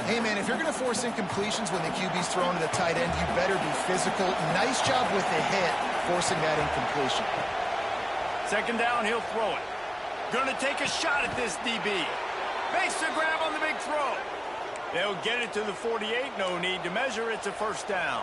Hey, man, if you're going to force incompletions when the QB's throwing to the tight end, you better be physical. Nice job with the hit, forcing that incompletion. 2nd down, he'll throw it. Going to take a shot at this DB. Makes the grab on the big throw. They'll get it to the 48. No need to measure. It's a first down.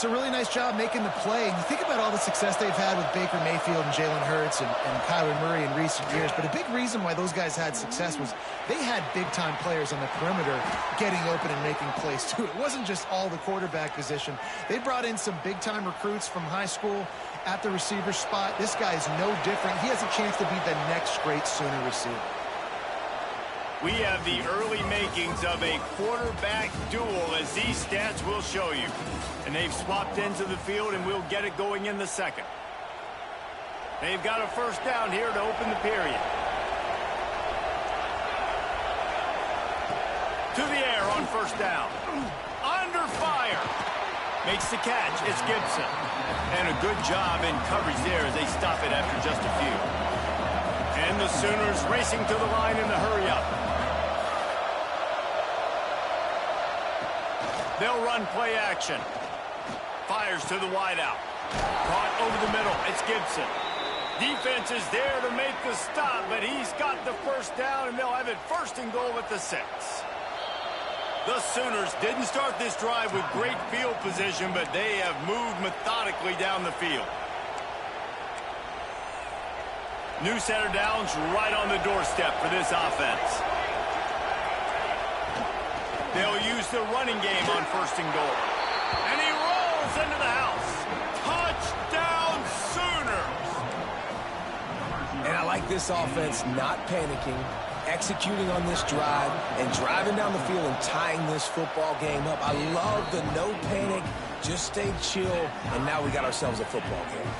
it's a really nice job making the play. And you think about all the success they've had with Baker Mayfield and Jalen Hurts and Kyler Murray in recent years, but a big reason why those guys had success was they had big-time players on the perimeter getting open and making plays, too. It wasn't just all the quarterback position. They brought in some big-time recruits from high school at the receiver spot. This guy is no different. He has a chance to be the next great Sooner receiver. We have the early makings of a quarterback duel, as these stats will show you. And they've swapped into the field, and we'll get it going in the second. They've got a first down here to open the period. To the air on first down. Under fire. Makes the catch. It's Gibson. And a good job in coverage there as they stop it after just a few. And the Sooners racing to the line in the hurry-up. They'll run play action. Fires to the wideout. Caught over the middle. It's Gibson. Defense is there to make the stop, but he's got the first down, and they'll have it first and goal at the 6. The Sooners didn't start this drive with great field position, but they have moved methodically down the field. New set of downs right on the doorstep for this offense. They'll use the running game on first and goal. And he rolls into the house. Touchdown, Sooners! And I like this offense not panicking, executing on this drive, and driving down the field and tying this football game up. I love the no panic, just stay chill, and now we got ourselves a football game.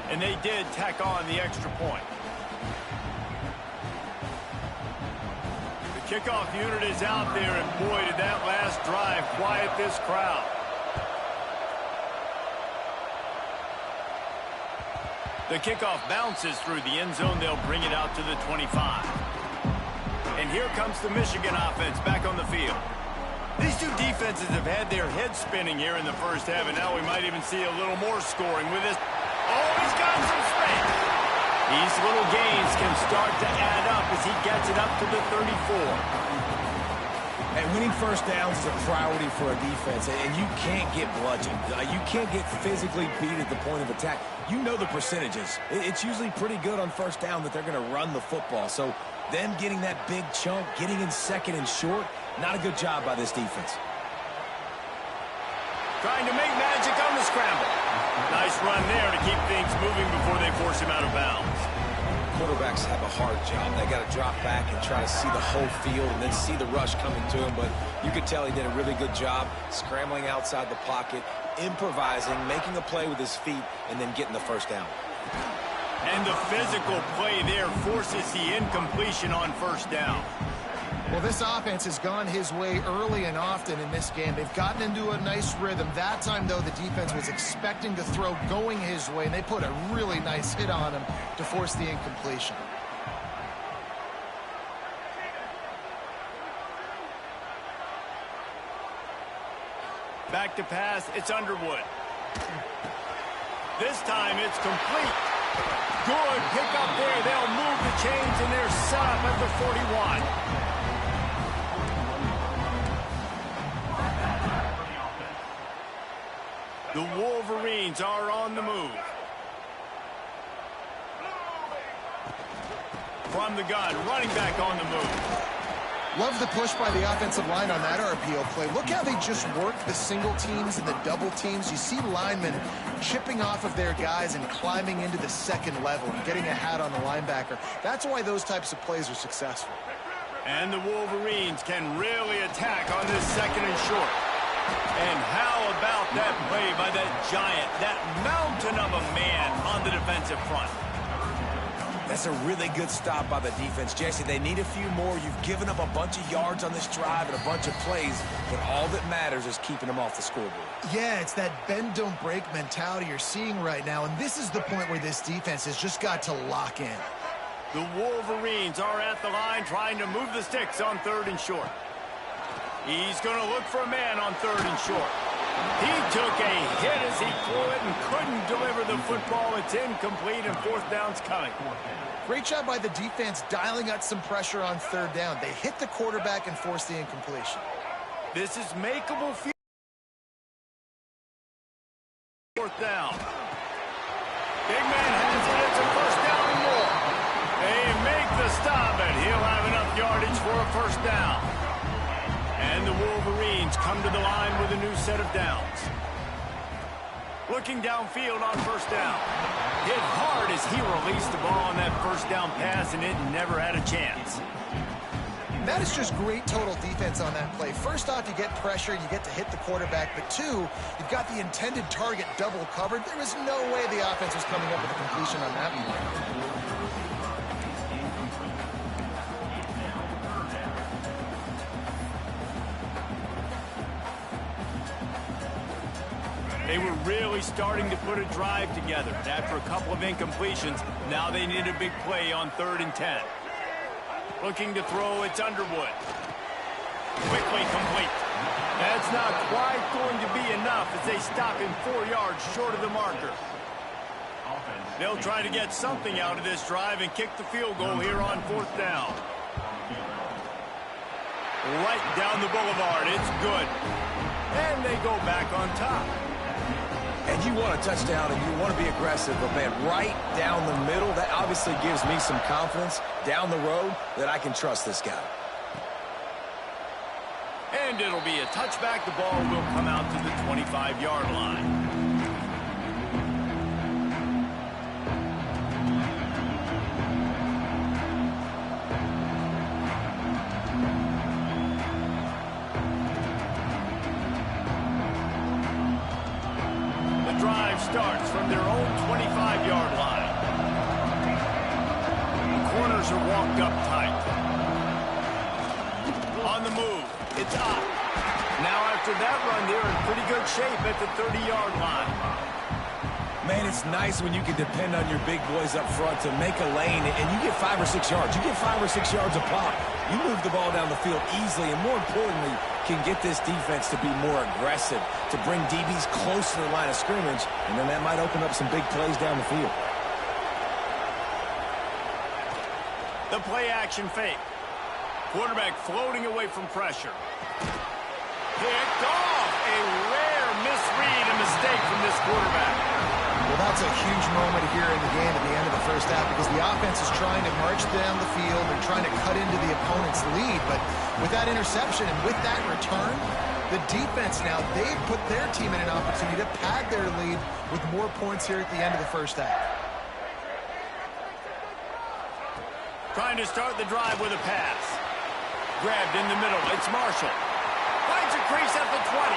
And they did tack on the extra point. Kickoff unit is out there, and boy, did that last drive quiet this crowd. The kickoff bounces through the end zone. They'll bring it out to the 25. And here comes the Michigan offense back on the field. These two defenses have had their heads spinning here in the first half, and now we might even see a little more scoring with this. Oh, he's got some space. These little gains can start to add up as he gets it up to the 34. And winning first downs is a priority for a defense, and you can't get bludgeoned. You can't get physically beat at the point of attack. You know the percentages. It's usually pretty good on first down that they're going to run the football. So them getting that big chunk, getting in second and short, not a good job by this defense. Trying to make magic on the scramble. Nice run there to keep things moving before they force him out of bounds. Quarterbacks have a hard job. They got to drop back and try to see the whole field and then see the rush coming to him. But you could tell he did a really good job scrambling outside the pocket, improvising, making a play with his feet, and then getting the first down. And the physical play there forces the incompletion on first down. Well, this offense has gone his way early and often in this game. They've gotten into a nice rhythm. That time, though, the defense was expecting to throw going his way, and they put a really nice hit on him to force the incompletion. Back to pass, it's Underwood. This time, it's complete. Good pick up there. They'll move the chains, and they're set up at the 41. The Wolverines are on the move. From the gun, running back on the move. Love the push by the offensive line on that RPO play. Look how they just work the single teams and the double teams. You see linemen chipping off of their guys and climbing into the second level and getting a hat on the linebacker. That's why those types of plays are successful. And the Wolverines can really attack on this second and short. And how about that play by that giant, that mountain of a man on the defensive front? That's a really good stop by the defense. Jesse, they need a few more. You've given up a bunch of yards on this drive and a bunch of plays, but all that matters is keeping them off the scoreboard. Yeah, it's that bend, don't break mentality you're seeing right now, and this is the point where this defense has just got to lock in. The Wolverines are at the line trying to move the sticks on third and short. He's going to look for a man on third and short. He took a hit as he threw it and couldn't deliver the football. It's incomplete, and fourth down's coming. Great job by the defense dialing out some pressure on third down. They hit the quarterback and forced the incompletion. This is makeable field. first down. And the Wolverines come to the line with a new set of downs. Looking downfield on first down. Hit hard as he released the ball on that first down pass, and it never had a chance. That is just great total defense on that play. First off, you get pressure and you get to hit the quarterback, but two, you've got the intended target double covered. There was no way the offense was coming up with a completion on that one. They were really starting to put a drive together. After a couple of incompletions, now they need a big play on 3rd and 10. Looking to throw, it's Underwood. Quickly complete. That's not quite going to be enough as they stop him 4 yards short of the marker. They'll try to get something out of this drive and kick the field goal here on 4th down. Right down the boulevard, it's good. And they go back on top. And you want a touchdown and you want to be aggressive, but man, right down the middle, that obviously gives me some confidence down the road that I can trust this guy. And it'll be a touchback. The ball will come out to the 25-yard line. Starts from their own 25-yard line. The corners are walked up tight. On the move, it's up. Now after that run, they're in pretty good shape at the 30-yard line. Man, it's nice when you can depend on your big boys up front to make a lane, and you get 5 or 6 yards. You get 5 or 6 yards a pop. You move the ball down the field easily, and more importantly, can get this defense to be more aggressive, to bring DBs close to the line of scrimmage, and then that might open up some big plays down the field. The play-action fake. Quarterback floating away from pressure. Picked off. A rare misread and mistake from this quarterback. Well, that's a huge moment here in the game at the end of the first half because the offense is trying to march down the field. They're trying to cut into the opponent's lead. But with that interception and with that return, the defense now, they've put their team in an opportunity to pad their lead with more points here at the end of the first half. Trying to start the drive with a pass. Grabbed in the middle. It's Marshall. Finds a crease at the 20.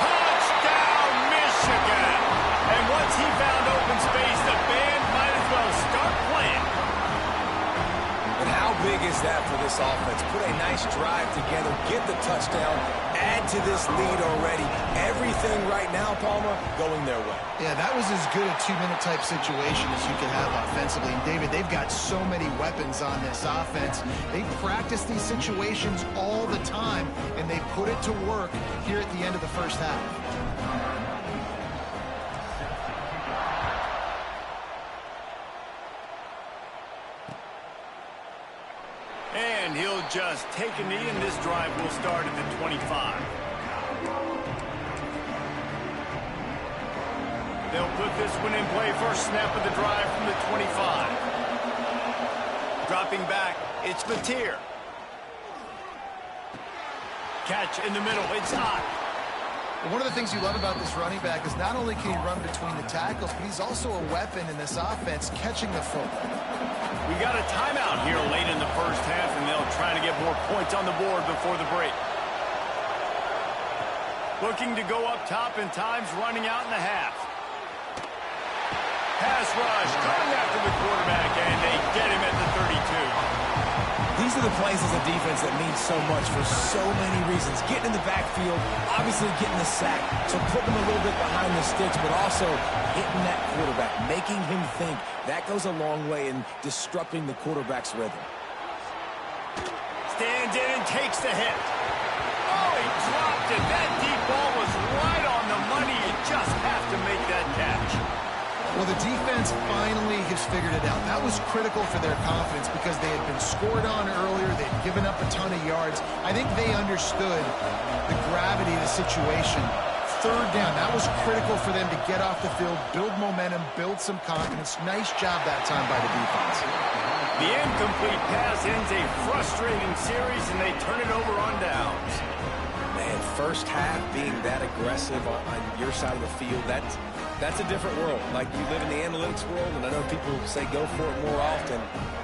Touchdown, Michigan! And once he found open space, the band might as well start playing. But how big is that for this offense? Put a nice drive together, get the touchdown, add to this lead already. Everything right now, Palmer, going their way. Yeah, that was as good a 2-minute type situation as you could have offensively. And David, they've got so many weapons on this offense. They practice these situations all the time, and they put it to work here at the end of the first half. And he'll just take a knee, and this drive will start at the 25. They'll put this one in play. First snap of the drive from the 25. Dropping back, it's Mateer. Catch in the middle, it's hot. One of the things you love about this running back is not only can he run between the tackles, but he's also a weapon in this offense, catching the football. We got a timeout here late in the first half, and they'll try to get more points on the board before the break. Looking to go up top, and time's running out in the half. Pass rush, coming after the quarterback, and they get him at the 32. These are the plays as a defense that mean so much for so many reasons. Getting in the backfield, obviously getting the sack, so putting them a little bit behind the sticks, but also hitting that quarterback, making him think. That goes a long way in disrupting the quarterback's rhythm. Stands in and takes the hit. Oh, he dropped it. That deep ball was right on the money. You just have to make that catch. Well, the defense finally has figured it out. That was critical for their confidence because they had been scored on earlier. They'd given up a ton of yards. I think they understood the gravity of the situation. Third down, that was critical for them to get off the field, build momentum, build some confidence. Nice job that time by the defense. The incomplete pass ends a frustrating series, and they turn it over on downs. Man, first half being that aggressive on your side of the field, that's a different world. Like, you live in the analytics world, and I know people say go for it more often.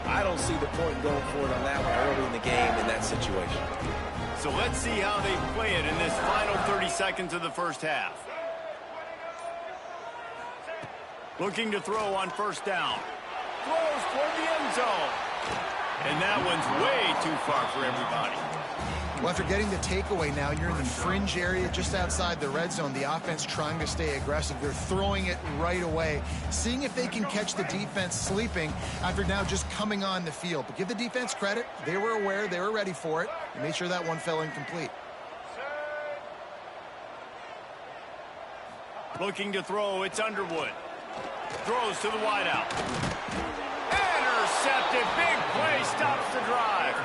I don't see the point in going for it on that one early in the game in that situation. So let's see how they play it in this final 30 seconds of the first half. Looking to throw on first down. Throws toward the end zone. And that one's way too far for everybody. Well, after getting the takeaway now, you're in the fringe area just outside the red zone. The offense trying to stay aggressive. They're throwing it right away, seeing if they can catch the defense sleeping after now just coming on the field. But give the defense credit. They were aware. They were ready for it. They made sure that one fell incomplete. Looking to throw, it's Underwood. Throws to the wideout. Intercepted. Big play stops the drive.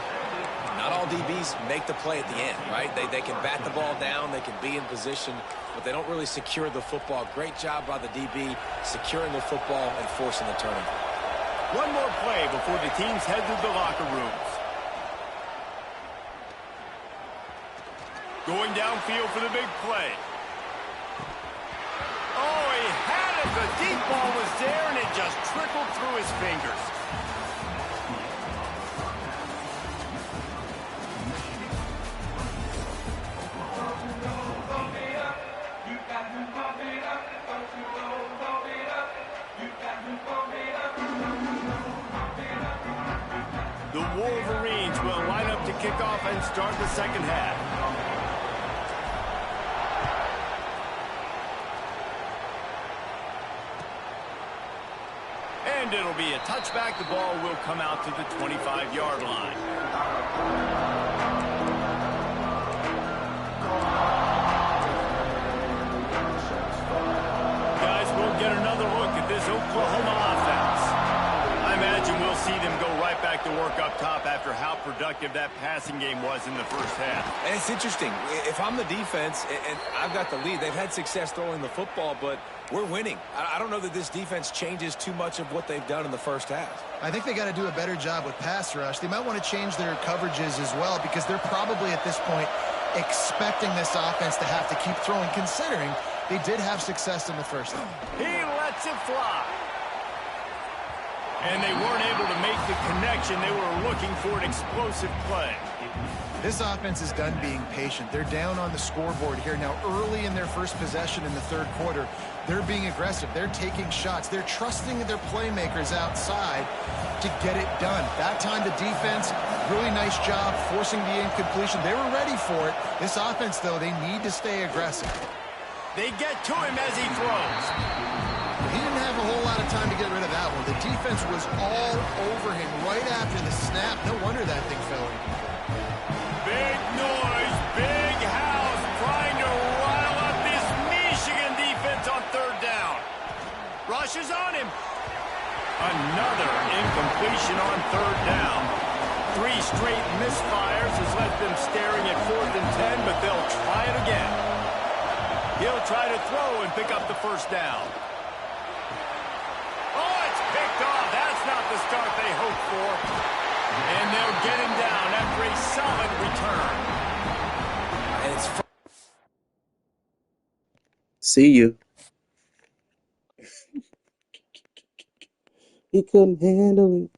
Not all DBs make the play at the end, right? They can bat the ball down, they can be in position, but they don't really secure the football. Great job by the DB securing the football and forcing the turnover. One more play before the teams head to the locker rooms. Going downfield for the big play. Oh, he had it. The deep ball was there, and it just trickled through his fingers. The Wolverines will line up to kick off and start the second half. And it'll be a touchback. The ball will come out to the 25-yard line. Guys, we'll get another look at this Oklahoma offense. I imagine we'll see them go right back to work up top after how productive that passing game was in the first half. And it's interesting. If I'm the defense and I've got the lead, they've had success throwing the football, but we're winning. I don't know that this defense changes too much of what they've done in the first half. I think they got to do a better job with pass rush. They might want to change their coverages as well, because they're probably at this point expecting this offense to have to keep throwing, considering they did have success in the first half. He lets it fly. And they weren't able to make the connection. They were looking for an explosive play. This offense is done being patient. They're down on the scoreboard here now early in their first possession in the third quarter. They're being aggressive. They're taking shots. They're trusting their playmakers outside to get it done. That time the defense, really nice job forcing the incompletion. They were ready for it. This offense, though, they need to stay aggressive. They get to him as he throws. He didn't have a whole lot of time to get rid of that one. The defense was all over him right after the snap. No wonder that thing fell incomplete. Big noise, big house, trying to rile up this Michigan defense on third down. Rushes on him. Another incompletion on third down. 3 straight misfires has left them staring at 4th and 10, but they'll try it again. He'll try to throw and pick up the first down. Oh, it's picked off. That's not the start they hoped for. And they'll get him down after a solid return. And it's See you. He couldn't handle it.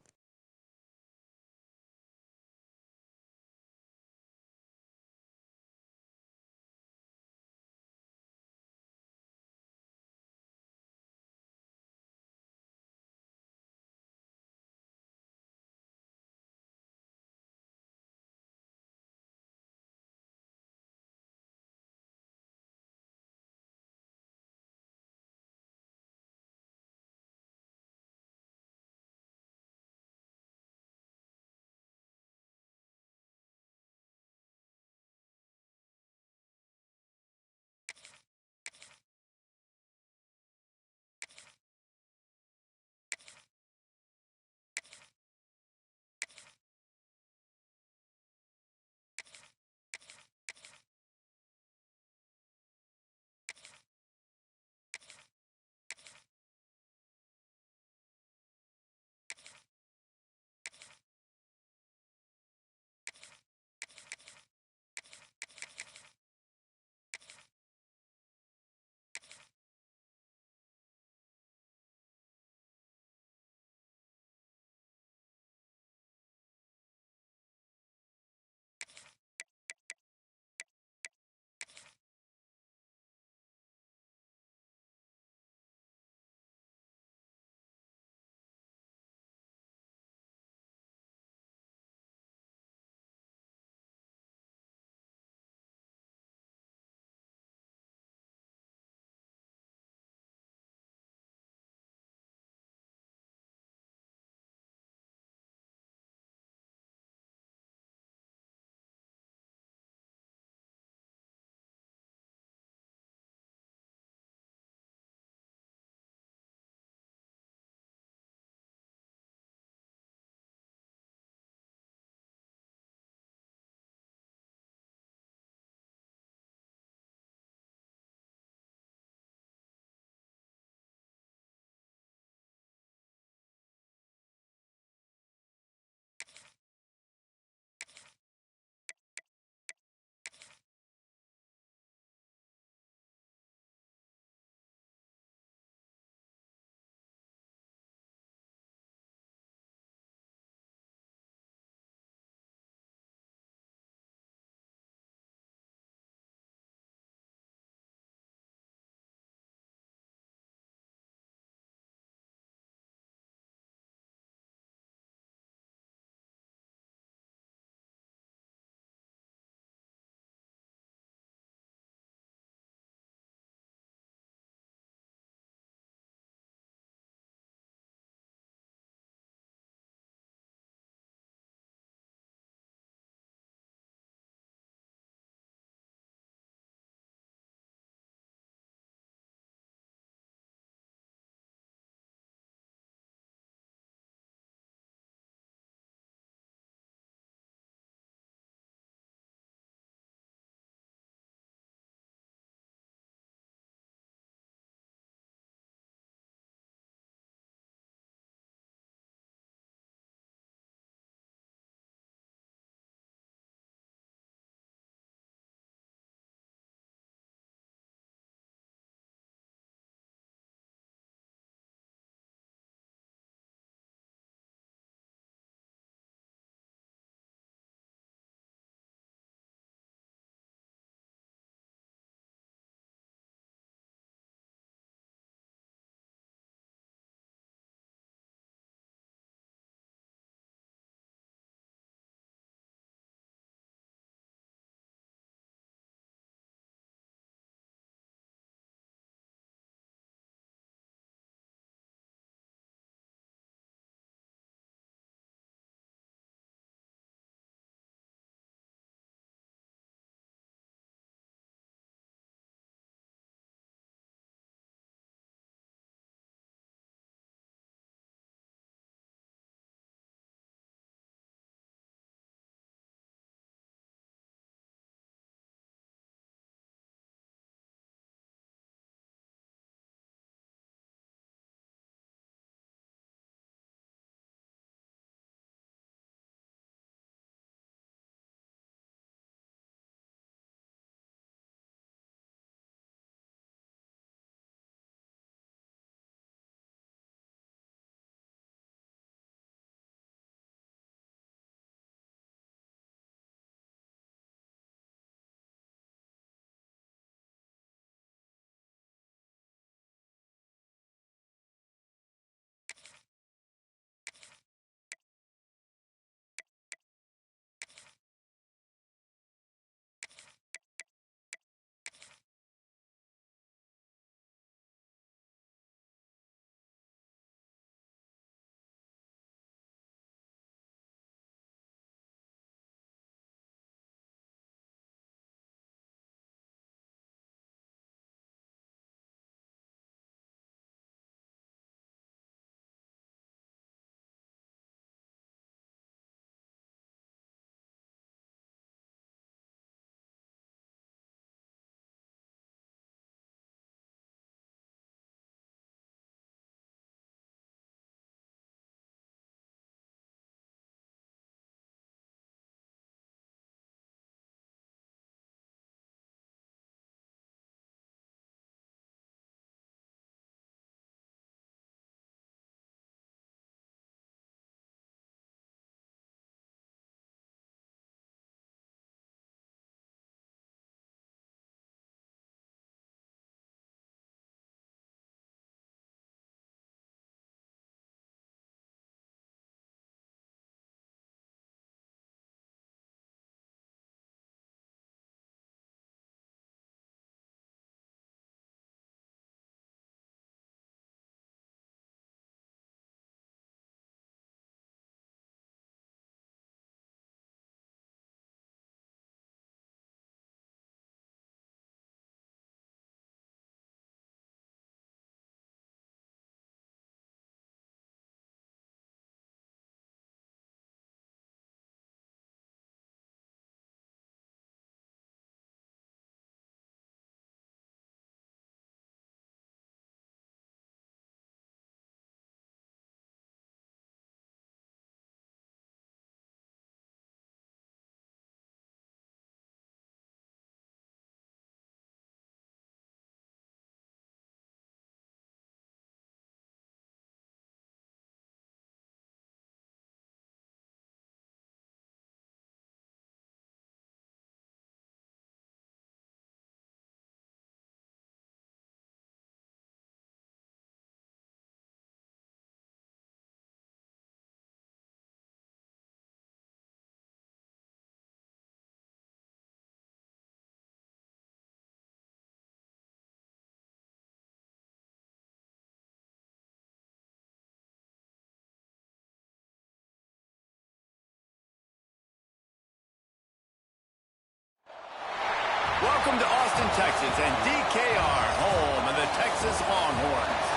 Welcome to Austin, Texas, and DKR, home of the Texas Longhorns.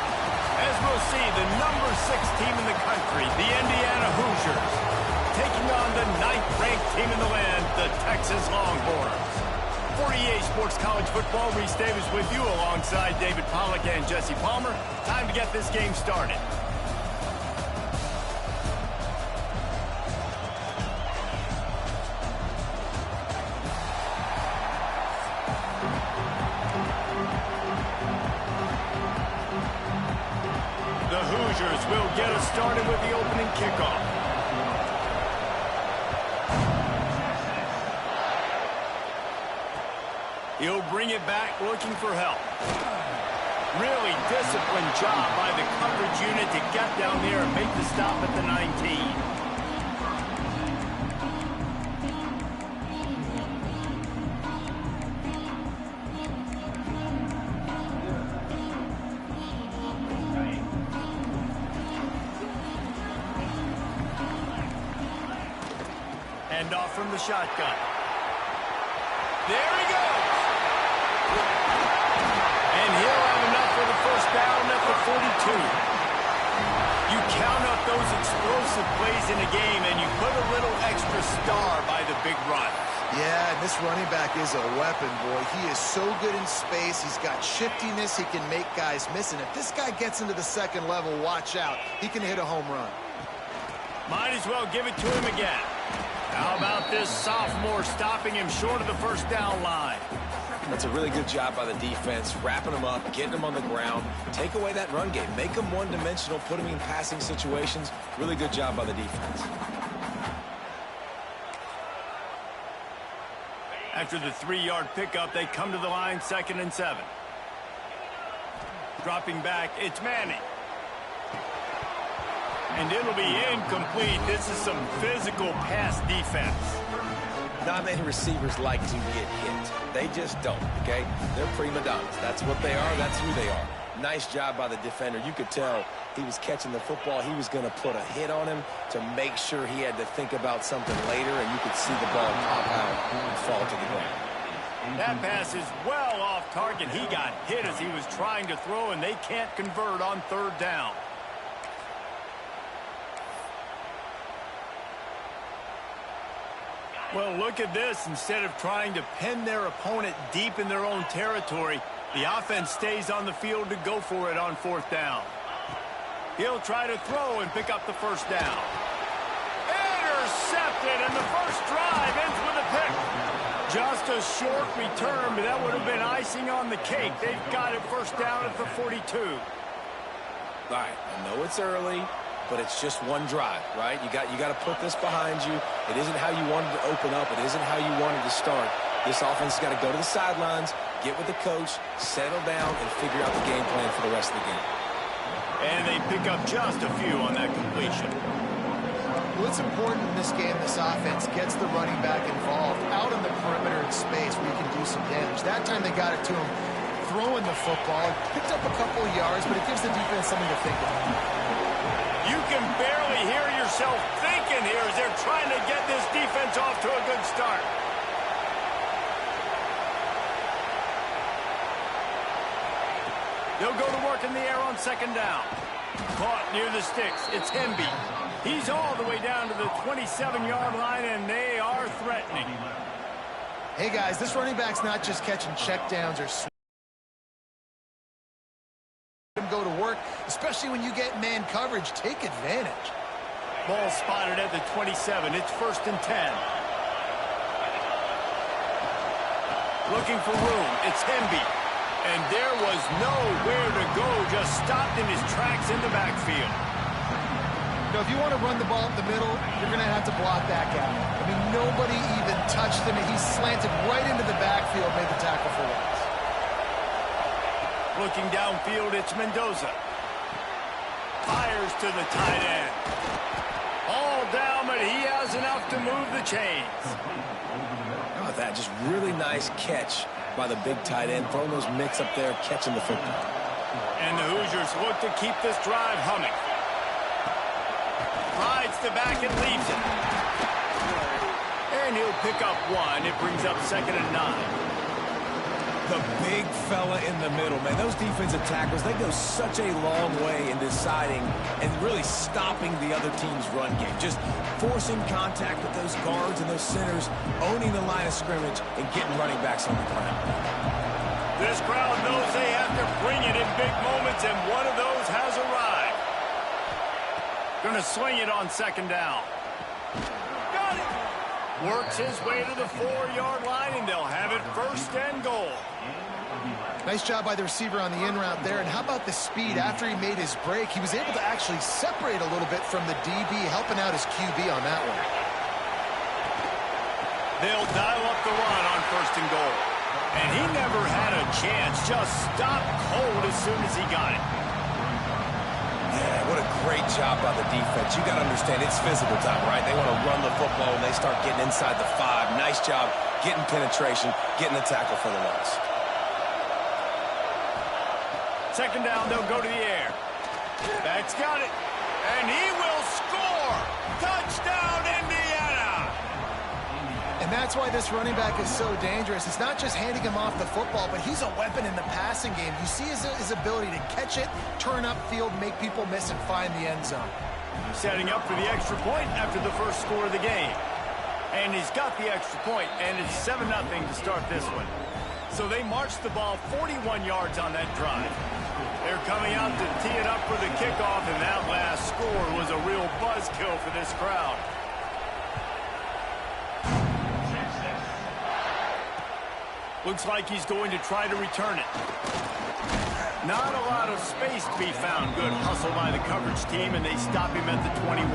As we'll see, the number 6 team in the country, the Indiana Hoosiers, taking on the 9th-ranked team in the land, the Texas Longhorns. For EA Sports College Football, Reese Davis with you alongside David Pollack and Jesse Palmer. Time to get this game started. The Hoosiers will get us started with the opening kickoff. He'll bring it back looking for help. Really disciplined job by the coverage unit to get down there and make the stop at the 19. Hand off from the shotgun. There he goes. And he'll have enough for the first down at the 42. You count up those explosive plays in a game, and you put a little extra star by the big run. Yeah, and this running back is a weapon, boy. He is so good in space. He's got shiftiness. He can make guys miss. And if this guy gets into the second level, watch out. He can hit a home run. Might as well give it to him again. How about this sophomore stopping him short of the first down line? That's a really good job by the defense, wrapping him up, getting him on the ground. Take away that run game. Make him one-dimensional, put him in passing situations. Really good job by the defense. After the 3-yard pickup, they come to the line, 2nd and 7. Dropping back, it's Manning. And it'll be incomplete. This is some physical pass defense. Not many receivers like to get hit. They just don't, okay? They're prima donnas. That's what they are. That's who they are. Nice job by the defender. You could tell he was catching the football. He was going to put a hit on him to make sure he had to think about something later, and you could see the ball pop out and fall to the ground. That pass is well off target. He got hit as he was trying to throw, and they can't convert on 3rd down. Well, look at this. Instead of trying to pin their opponent deep in their own territory, the offense stays on the field to go for it on 4th down. He'll try to throw and pick up the first down. Intercepted, and the first drive ends with a pick. Just a short return, but that would have been icing on the cake. They've got it 1st down at the 42. All right, I know it's early, but it's just one drive, right? You got to put this behind you. It isn't how you wanted to open up. It isn't how you wanted to start. This offense has got to go to the sidelines, get with the coach, settle down, and figure out the game plan for the rest of the game. And they pick up just a few on that completion. Well, it's important in this game this offense gets the running back involved out on the perimeter in space where you can do some damage. That time they got it to him throwing the football. Picked up a couple of yards, but it gives the defense something to think about. You can barely hear yourself thinking here as they're trying to get this defense off to a good start. They'll go to work in the air on 2nd down. Caught near the sticks. It's Hemby. He's all the way down to the 27-yard line, and they are threatening. Hey, guys, this running back's not just catching checkdowns or go to work, especially when you get man coverage. Take advantage. Ball spotted at the 27. It's 1st and 10. Looking for room. It's Hemby. And there was nowhere to go. Just stopped in his tracks in the backfield. You know, if you want to run the ball up the middle, you're going to have to block that guy. I mean, nobody even touched him, and he slanted right into the backfield, made the tackle for loss. Looking downfield, it's Mendoza. Fires to the tight end. All down, but he has enough to move the chains. How about that? Just really nice catch by the big tight end. Throwing those mitts up there, catching the football. And the Hoosiers look to keep this drive humming. Rides the back and leaves it. And he'll pick up 1. It brings up 2nd and 9. The big fella in the middle, man. Those defensive tackles, they go such a long way in deciding and really stopping the other team's run game. Just forcing contact with those guards and those centers, owning the line of scrimmage, and getting running backs on the ground. This crowd knows they have to bring it in big moments, and one of those has arrived. Gonna swing it on second down. Got it! Works his way to the 4-yard line, and they'll have it first and goal. Nice job by the receiver on the in route there. And how about the speed after he made his break? He was able to actually separate a little bit from the DB, helping out his QB on that one. They'll dial up the run on first and goal. And he never had a chance. Just stopped cold as soon as he got it. Yeah, what a great job by the defense. You got to understand, it's physical time, right? They want to run the football, and they start getting inside the 5. Nice job getting penetration, getting the tackle for the loss. Second down, they'll go to the air. That's got it. And he will score. Touchdown, Indiana. And that's why this running back is so dangerous. It's not just handing him off the football, but he's a weapon in the passing game. You see his ability to catch it, turn upfield, make people miss, and find the end zone. Setting up for the extra point after the first score of the game. And he's got the extra point, and it's 7-0 to start this one. So they marched the ball 41 yards on that drive. They're coming out to tee it up for the kickoff, and that last score was a real buzzkill for this crowd. Looks like he's going to try to return it. Not a lot of space to be found. Good hustle by the coverage team, and they stop him at the 21.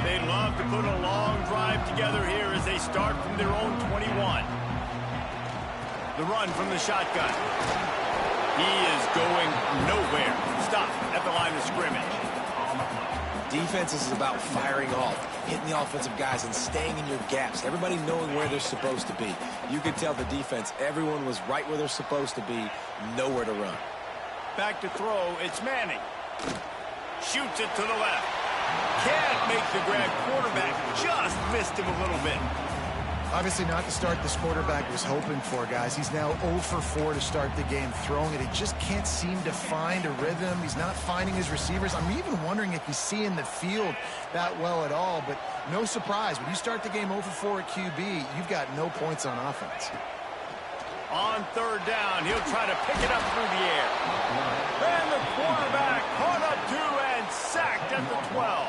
They'd love to put a long drive together here as they start from their own 21. The run from the shotgun. He is going nowhere. Stop at the line of scrimmage. Defense is about firing off, hitting the offensive guys, and staying in your gaps. Everybody knowing where they're supposed to be. You could tell the defense, everyone was right where they're supposed to be, nowhere to run. Back to throw, it's Manning. Shoots it to the left. Can't make the grab. Quarterback just missed him a little bit. Obviously not the start this quarterback was hoping for, guys. He's now 0 for 4 to start the game throwing it. He just can't seem to find a rhythm. He's not finding his receivers. I'm even wondering if he's seeing the field that well at all, but no surprise. When you start the game 0 for 4 at QB, you've got no points on offense. On third down, he'll try to pick it up through the air. And the quarterback caught up to and sacked at the 12.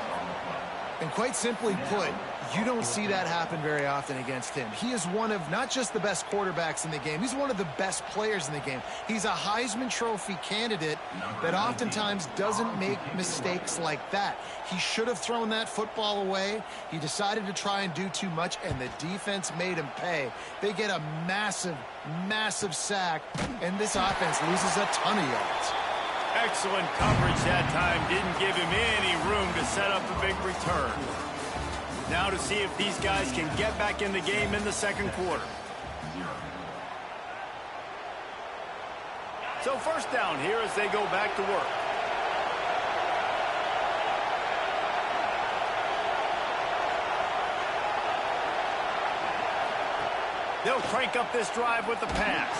And quite simply put, you don't see that happen very often against him. He is one of not just the best quarterbacks in the game, he's one of the best players in the game. He's a Heisman Trophy candidate that oftentimes doesn't make mistakes like that. He should have thrown that football away. He decided to try and do too much, and the defense made him pay. They get a massive, massive sack, and this offense loses a ton of yards. Excellent coverage that time. Didn't give him any room to set up a big return. Now to see if these guys can get back in the game in the second quarter. So first down here as they go back to work. They'll crank up this drive with the pass.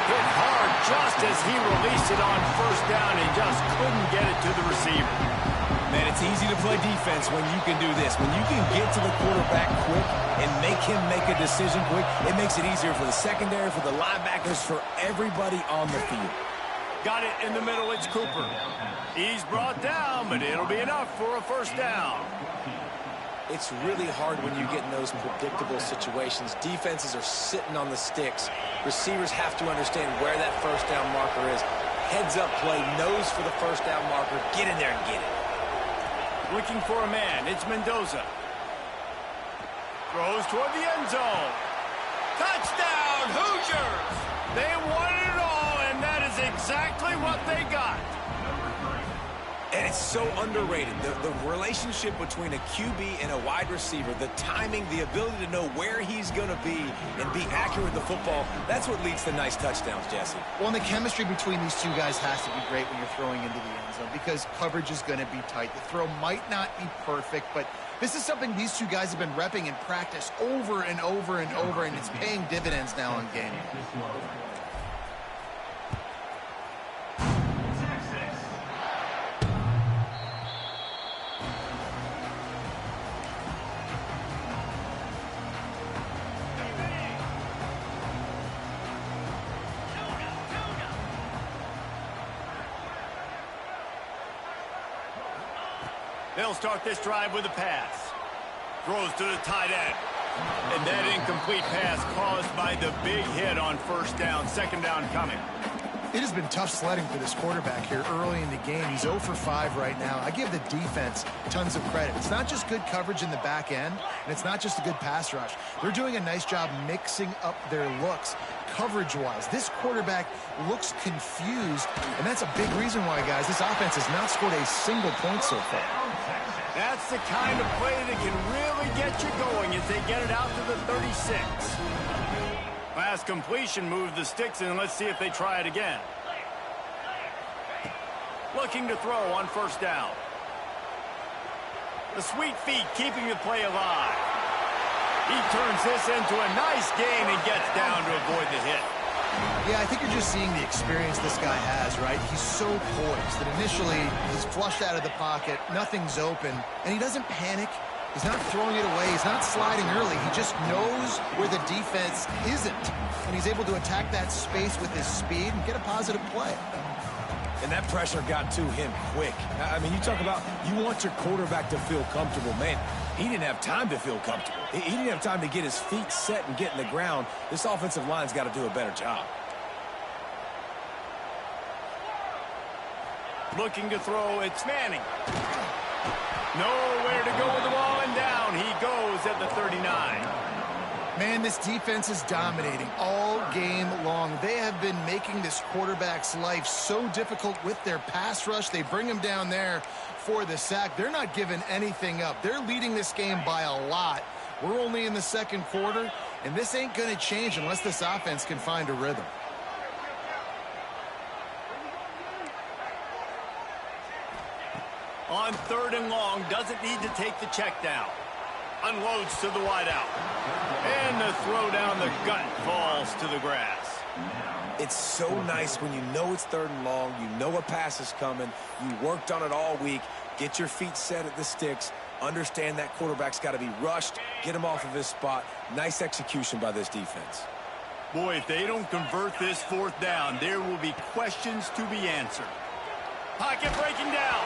Hit hard just as he released it on first down and just couldn't get it to the receiver. Man, it's easy to play defense when you can do this. When you can get to the quarterback quick and make him make a decision quick, it makes it easier for the secondary, for the linebackers, for everybody on the field. Got it in the middle, it's Cooper. He's brought down, but it'll be enough for a first down. It's really hard when you get in those predictable situations. Defenses are sitting on the sticks. Receivers have to understand where that first down marker is. Heads up play, nose for the first down marker. Get in there and get it. Looking for a man, it's Mendoza. Throws toward the end zone. Touchdown, Hoosiers! They wanted it all, and that is exactly what they got. And It's so underrated. The relationship between a QB and a wide receiver, the timing, the ability to know where he's going to be and be accurate with the football, that's what leads to nice touchdowns, Jesse. Well, and the chemistry between these two guys has to be great when you're throwing into the end zone because coverage is going to be tight. The throw might not be perfect, but this is something these two guys have been repping in practice over and over and over, and it's paying dividends now in game. They'll start this drive with a pass. Throws to the tight end. And that incomplete pass caused by the big hit on first down. Second down coming. It has been tough sledding for this quarterback here early in the game. He's 0 for 5 right now. I give the defense tons of credit. It's not just good coverage in the back end, and it's not just a good pass rush. They're doing a nice job mixing up their looks coverage-wise. This quarterback looks confused, and that's a big reason why, guys, this offense has not scored a single point so far. That's the kind of play that can really get you going as they get it out to the 36. Pass completion moves the sticks in. Let's see if they try it again. Looking to throw on first down. The sweet feet keeping the play alive. He turns this into a nice gain and gets down to avoid the hit. Yeah, I think you're just seeing the experience this guy has, right? He's so poised that initially he's flushed out of the pocket, nothing's open, and he doesn't panic. He's not throwing it away. He's not sliding early. He just knows where the defense isn't, and he's able to attack that space with his speed and get a positive play. And that pressure got to him quick. I mean, you talk about you want your quarterback to feel comfortable. Man, he didn't have time to feel comfortable. He didn't have time to get his feet set and get in the ground. This offensive line's got to do a better job. Looking to throw, it's Manning. Nowhere to go with the ball, and down he goes at the 39. Man, this defense is dominating all game long. They have been making this quarterback's life so difficult with their pass rush. They bring him down there for the sack. They're not giving anything up. They're leading this game by a lot. We're only in the second quarter, and this ain't going to change unless this offense can find a rhythm. On third and long, doesn't need to take the check down. Unloads to the wideout. And the throw down the gut falls to the grass. It's so nice when you know it's third and long, you know a pass is coming, you worked on it all week, get your feet set at the sticks, understand that quarterback's got to be rushed, get him off of his spot. Nice execution by this defense. Boy, if they don't convert this fourth down, there will be questions to be answered. Pocket breaking down.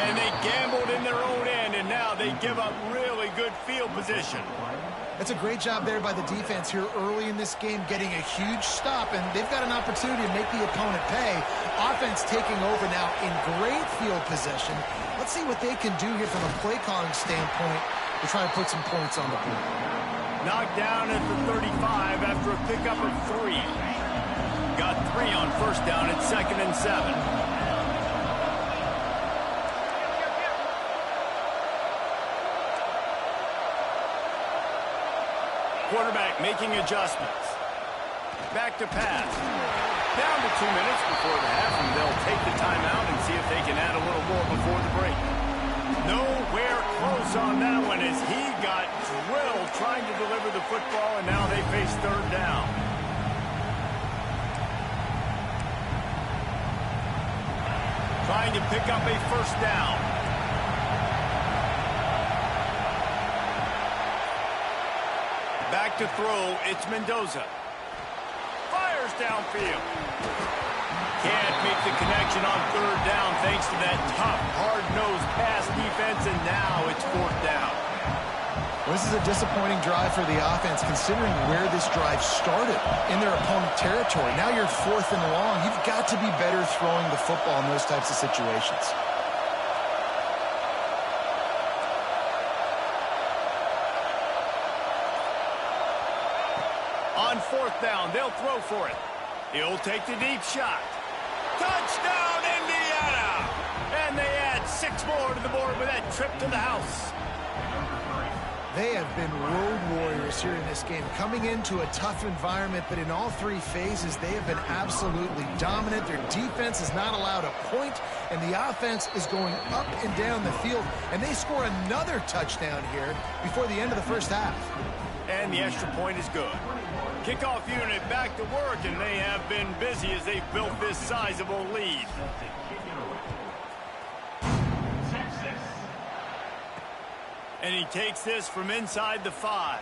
And they gambled in their own end, and now they give up really good field position. That's a great job there by the defense here early in this game, getting a huge stop, and they've got an opportunity to make the opponent pay. Offense taking over now in great field position. Let's see what they can do here from a play calling standpoint to try to put some points on the board. Knocked down at the 35 after a pickup of 3. Got 3 on first down at 2nd and 7. Quarterback making adjustments. Back to pass. Down to 2 minutes before the half, and they'll take the timeout and see if they can add a little more before the break. Nowhere close on that one as he got drilled trying to deliver the football, and now they face third down. Trying to pick up a first down. Back to throw, it's Mendoza. Fires downfield. Can't make the connection on third down thanks to that tough, hard-nosed pass defense, and now it's fourth down. Well, this is a disappointing drive for the offense considering where this drive started in their opponent territory. Now you're 4th and long. You've got to be better throwing the football in those types of situations. On fourth down, they'll throw for it. He'll take the deep shot. Touchdown, Indiana! And they add the board with that trip to the house. They have been road warriors here in this game, coming into a tough environment, but in all three phases, they have been absolutely dominant. Their defense is not allowed a point, and the offense is going up and down the field, and they score another touchdown here before the end of the first half. And the extra point is good. Kickoff unit back to work, and they have been busy as they've built this sizable lead. And he takes this from inside the 5.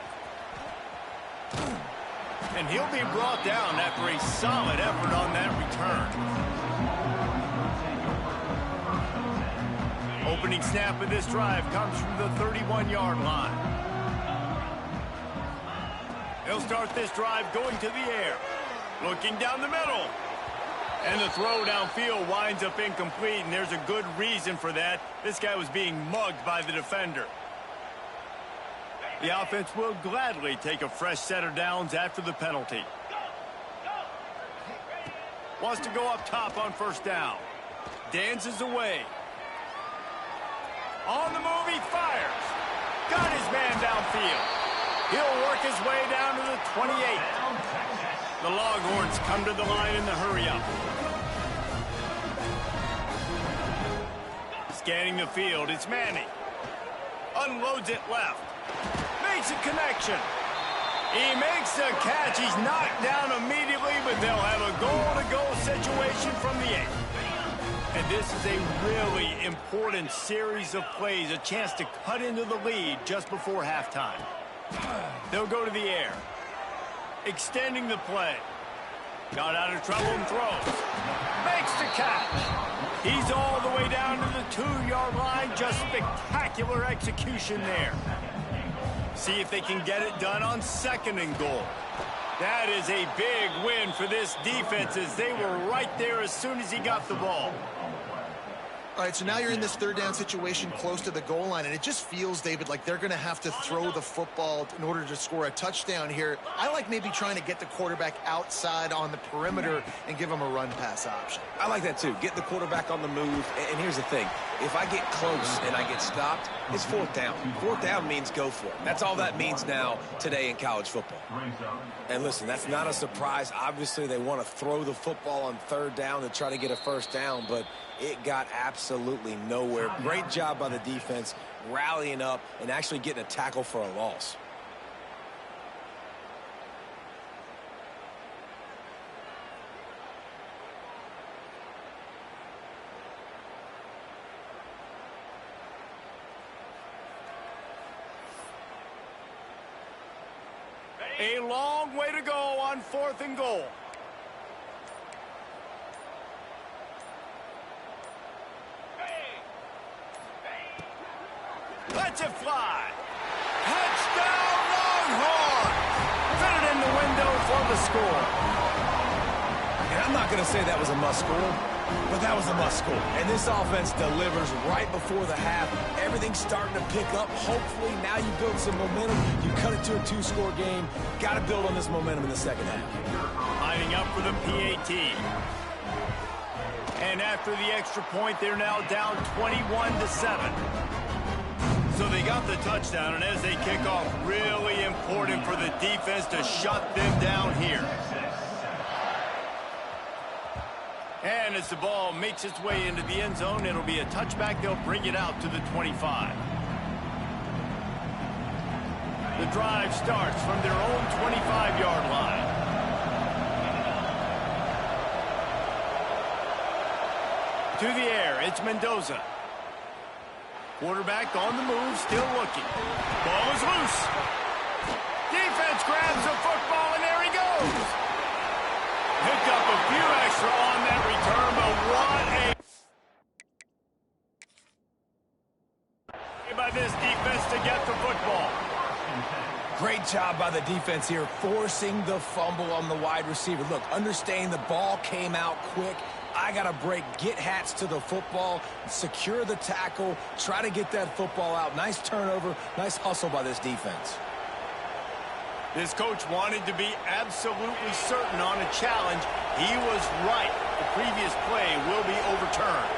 And he'll be brought down after a solid effort on that return. Opening snap of this drive comes from the 31-yard line. He'll start this drive going to the air. Looking down the middle. And the throw downfield winds up incomplete, and there's a good reason for that. This guy was being mugged by the defender. The offense will gladly take a fresh set of downs after the penalty. Wants to go up top on first down. Dances away. On the move, he fires. Got his man downfield. He'll work his way down to the 28. The Longhorns come to the line in the hurry-up. Scanning the field, it's Manning. Unloads it left. Makes a connection. He makes a catch. He's knocked down immediately, but they'll have a goal-to-go situation from the 8. And this is a really important series of plays, a chance to cut into the lead just before halftime. They'll go to the air. Extending the play. Got out of trouble and throws. Makes the catch. He's all the way down to the 2-yard line. Just spectacular execution there. See if they can get it done on 2nd and goal. That is a big win for this defense as they were right there as soon as he got the ball. All right, so now you're in this 3rd down situation close to the goal line, and it just feels, David, like they're going to have to throw the football in order to score a touchdown here. I like maybe trying to get the quarterback outside on the perimeter and give him a run-pass option. I like that, too. Get the quarterback on the move. And here's the thing. If I get close and I get stopped, it's 4th down. 4th down means go for it. That's all that means now today in college football. And listen, that's not a surprise. Obviously, they want to throw the football on 3rd down to try to get a 1st down, but it got absolutely nowhere. Great job by the defense rallying up and actually getting a tackle for a loss. A long way to go on 4th and goal. Lets it fly. Touchdown, Longhorn! Fit it in the window for the score. And I'm not going to say that was a must score, but that was a must score. And this offense delivers right before the half. Everything's starting to pick up. Hopefully now you build some momentum. You cut it to a 2-score game. Got to build on this momentum in the 2nd half. Lining up for the PAT. And after the extra point, they're now down 21-7. So they got the touchdown, and as they kick off, really important for the defense to shut them down here. And as the ball makes its way into the end zone, it'll be a touchback. They'll bring it out to the 25. The drive starts from their own 25-yard line. To the air, it's Mendoza. Quarterback on the move, still looking. Ball is loose. Defense grabs the football, and there he goes. Picked up a few extra on that return, but what a... by this defense to get the football. Great job by the defense here, forcing the fumble on the wide receiver. Look, understand the ball came out quick. I got to break, get Hats to the football, secure the tackle, try to get that football out. Nice turnover, nice hustle by this defense. This coach wanted to be absolutely certain on a challenge. He was right. The previous play will be overturned.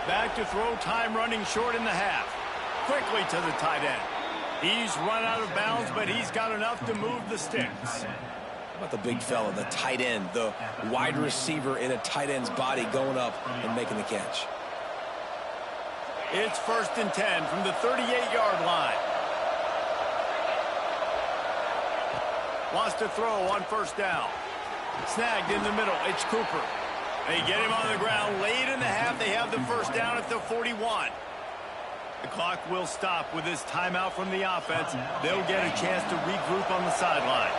Back to throw, time running short in the half. Quickly to the tight end. He's run out of bounds, but he's got enough to move the sticks. How about the big fella, the tight end, the wide receiver in a tight end's body going up and making the catch. It's 1st and 10 from the 38-yard line. Wants to throw on 1st down. Snagged in the middle. It's Cooper. They get him on the ground late in the half. They have the 1st down at the 41. The clock will stop with this timeout from the offense. They'll get a chance to regroup on the sideline.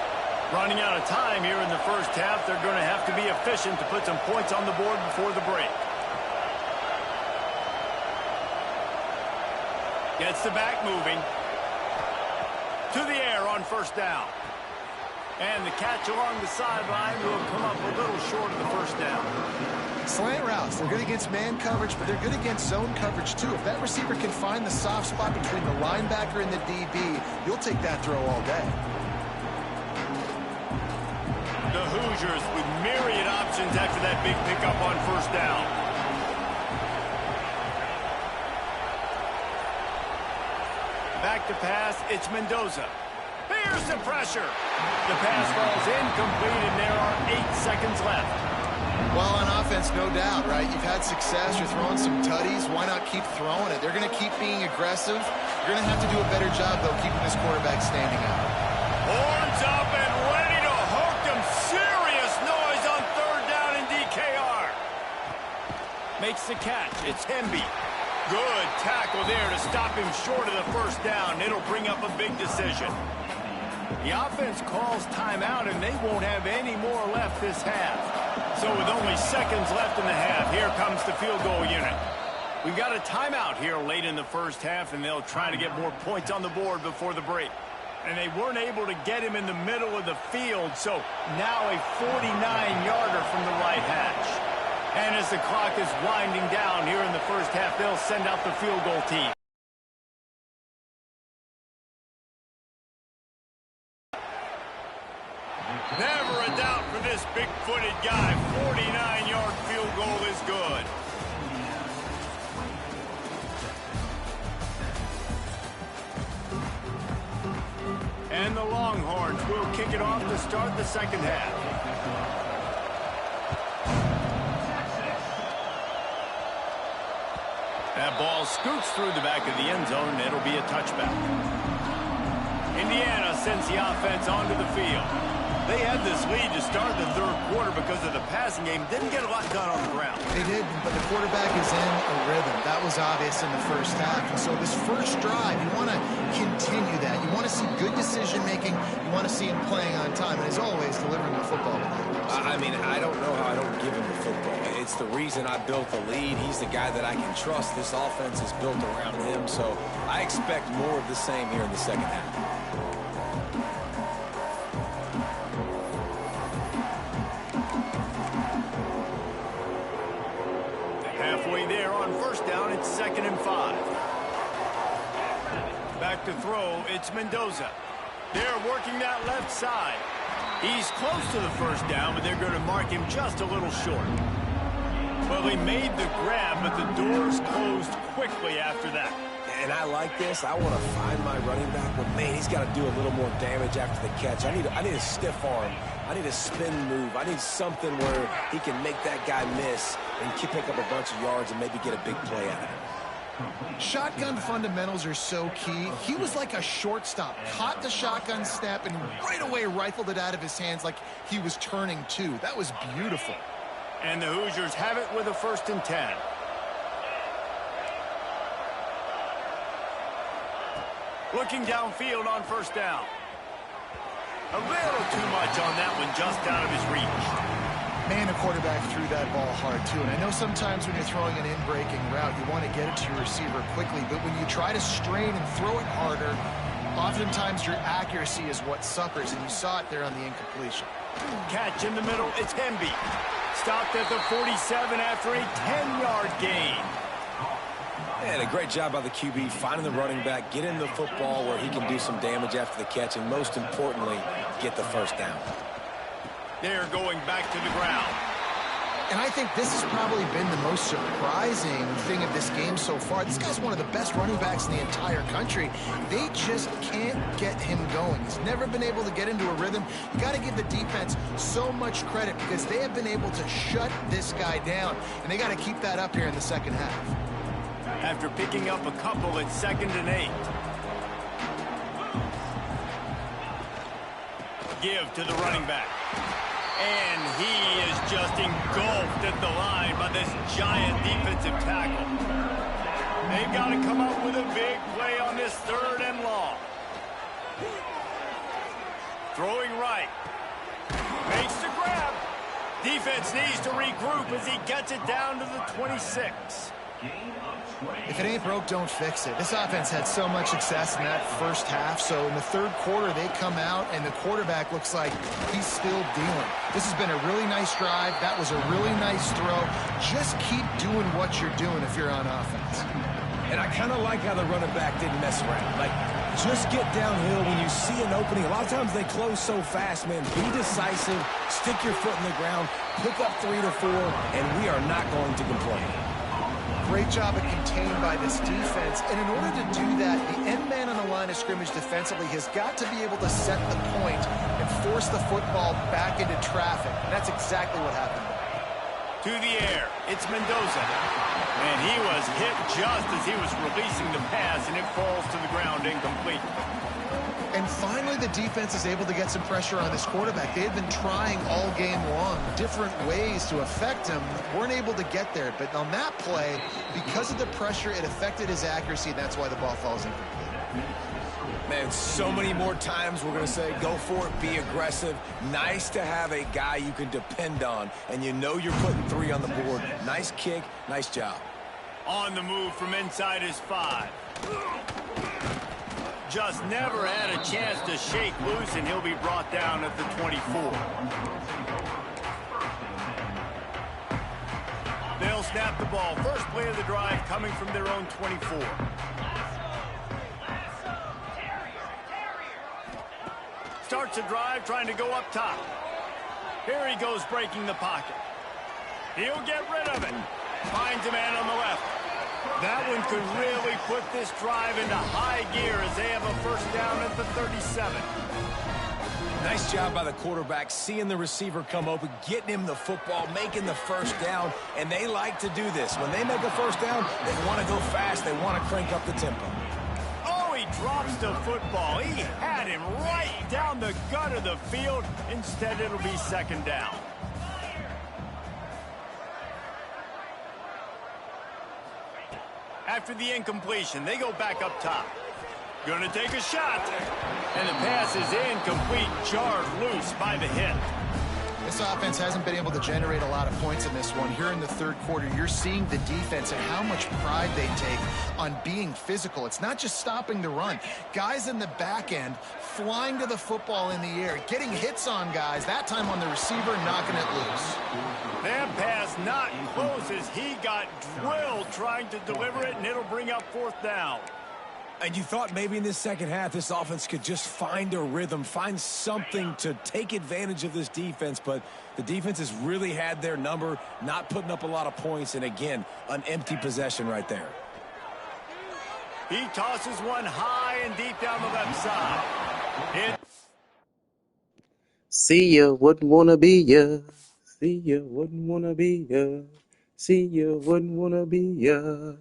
Running out of time here in the 1st half. They're going to have to be efficient to put some points on the board before the break. Gets the back moving. To the air on 1st down. And the catch along the sideline will come up a little short of the 1st down. Slant routes, they're good against man coverage, but they're good against zone coverage too. If that receiver can find the soft spot between the linebacker and the DB, you'll take that throw all day. The Hoosiers with myriad options after that big pickup on 1st down. Back to pass, it's Mendoza. Here's the pressure. The pass falls incomplete, and there are 8 seconds left. Well, on offense, no doubt, right? You've had success. You're throwing some tutties. Why not keep throwing it? They're going to keep being aggressive. You're going to have to do a better job, though, keeping this quarterback standing out. Horns up and ready to hook them. Serious noise on 3rd down in DKR. Makes the catch. It's Hemby. Good tackle there to stop him short of the 1st down. It'll bring up a big decision. The offense calls timeout, and they won't have any more left this half. So with only seconds left in the half, here comes the field goal unit. We've got a timeout here late in the 1st half, and they'll try to get more points on the board before the break. And they weren't able to get him in the middle of the field, so now a 49-yarder from the right hash. And as the clock is winding down here in the 1st half, they'll send out the field goal team. Never a doubt for this big-footed guy. 49-yard field goal is good. And the Longhorns will kick it off to start the 2nd half. That ball scoots through the back of the end zone, and it'll be a touchback. Indiana sends the offense onto the field. They had this lead to start the 3rd quarter because of the passing game. Didn't get a lot done on the ground. They did, but the quarterback is in a rhythm. That was obvious in the 1st half. And so this 1st drive, you want to continue that. You want to see good decision-making. You want to see him playing on time. And as always, delivering the football. I mean, I don't know how I don't give him the football. It's the reason I built the lead. He's the guy that I can trust. This offense is built around him. So I expect more of the same here in the 2nd half. There on 1st down, it's 2nd and 5. Back to throw, it's Mendoza. They're working that left side. He's close to the 1st down, but they're going to mark him just a little short. Well, he made the grab, but the doors closed quickly after that. And I like this. I want to find my running back, but man, he's got to do a little more damage after the catch. I need a stiff arm. I need a spin move. I need something where he can make that guy miss and pick up a bunch of yards and maybe get a big play out of it. Shotgun fundamentals are so key. He was like a shortstop, caught the shotgun snap and right away rifled it out of his hands like he was turning two. That was beautiful. And the Hoosiers have it with a 1st and 10. Looking downfield on 1st down. A little too much on that one, just out of his reach. Man, the quarterback threw that ball hard, too. And I know sometimes when you're throwing an in-breaking route, you want to get it to your receiver quickly. But when you try to strain and throw it harder, oftentimes your accuracy is what suffers. And you saw it there on the incompletion. Catch in the middle, it's Hemby. Stopped at the 47 after a 10-yard gain. And a great job by the QB finding the running back, getting the football where he can do some damage after the catch, and most importantly, get the 1st down. They're going back to the ground. And I think this has probably been the most surprising thing of this game so far. This guy's one of the best running backs in the entire country. They just can't get him going. He's never been able to get into a rhythm. You got to give the defense so much credit because they have been able to shut this guy down. And they got to keep that up here in the second half. After picking up a couple at 2nd and 8. Give to the running back. And he is just engulfed at the line by this giant defensive tackle. They've got to come up with a big play on this 3rd and long. Throwing right. Makes the grab. Defense needs to regroup as he gets it down to the 26. If it ain't broke, don't fix it. This offense had so much success in that first half, so in the 3rd quarter, they come out, and the quarterback looks like he's still dealing. This has been a really nice drive. That was a really nice throw. Just keep doing what you're doing if you're on offense. And I kind of like how the running back didn't mess around. Like, just get downhill when you see an opening. A lot of times they close so fast, man. Be decisive, stick your foot in the ground, pick up 3 to 4, and we are not going to complain. Great job of contained by this defense. And in order to do that, the end man on the line of scrimmage defensively has got to be able to set the point and force the football back into traffic. And that's exactly what happened. To the air, it's Mendoza. And he was hit just as he was releasing the pass, and it falls to the ground incomplete. And finally, the defense is able to get some pressure on this quarterback. They had been trying all game long different ways to affect him. Weren't able to get there. But on that play, because of the pressure, it affected his accuracy, and that's why the ball falls incomplete. Man, so many more times we're going to say, go for it, be aggressive. Nice to have a guy you can depend on, and you know you're putting 3 on the board. Nice kick, nice job. On the move from inside his 5. Just never had a chance to shake loose, and he'll be brought down at the 24. They'll snap the ball. First play of the drive coming from their own 24. Starts a drive trying to go up top. Here he goes breaking the pocket. He'll get rid of it. Finds a man on the left. That one could really put this drive into high gear as they have a first down at the 37. Nice job by the quarterback, seeing the receiver come open, getting him the football, making the first down, and they like to do this. When they make a first down, they want to go fast. They want to crank up the tempo. Oh, he drops the football. He had him right down the gut of the field. Instead, it'll be 2nd down. After the incompletion, they go back up top. Gonna take a shot. And the pass is incomplete, jarred loose by the hit. This offense hasn't been able to generate a lot of points in this one. Here in the 3rd quarter, you're seeing the defense and how much pride they take on being physical. It's not just stopping the run. Guys in the back end flying to the football in the air, getting hits on guys, that time on the receiver, knocking it loose. That pass not close as he got drilled trying to deliver it, and it'll bring up 4th down. And you thought maybe in this second half this offense could just find a rhythm, find something to take advantage of this defense, but the defense has really had their number, not putting up a lot of points, and again, an empty possession right there. He tosses one high and deep down the left side. See ya, wouldn't wanna be ya. See ya, wouldn't wanna be ya. See ya, wouldn't wanna be ya.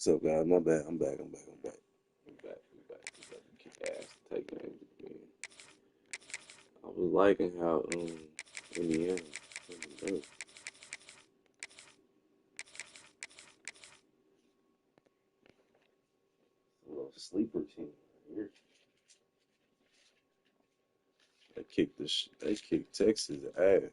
What's up, guys? My bad. I'm back. I'm back. Kick ass, take names again. I was liking how Indiana, a little sleeper team right here. They kicked Texas ass.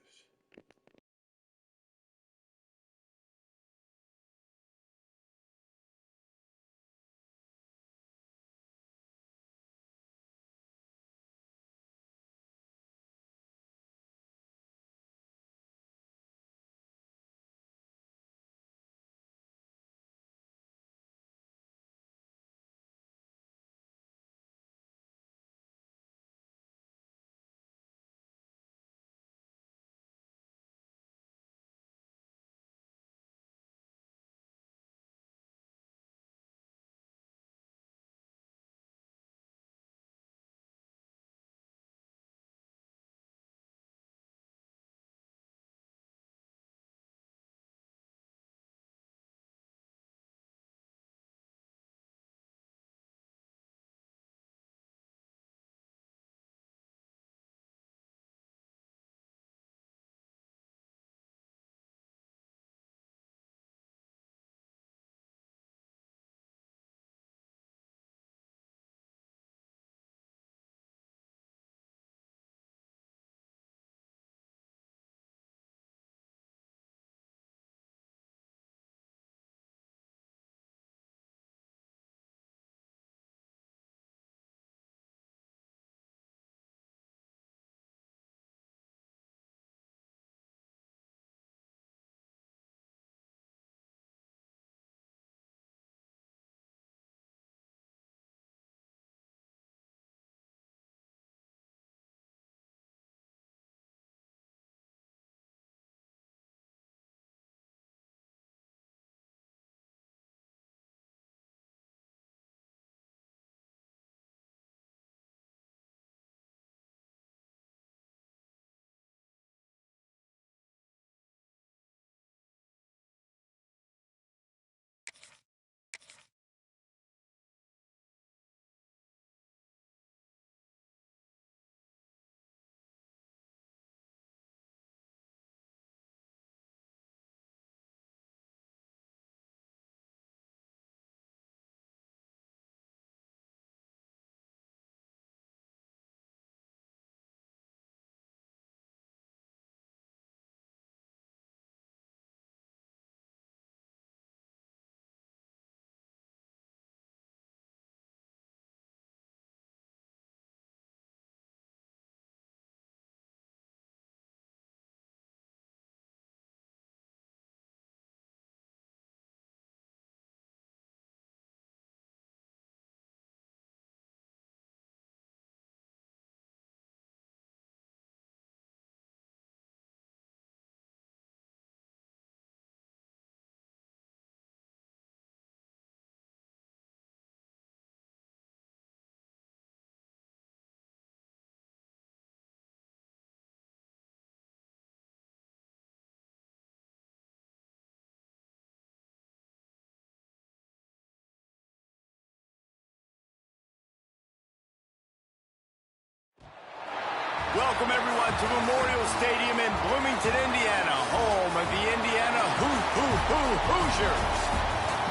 Welcome, everyone, to Memorial Stadium in Bloomington, Indiana, home of the Indiana Hoosiers.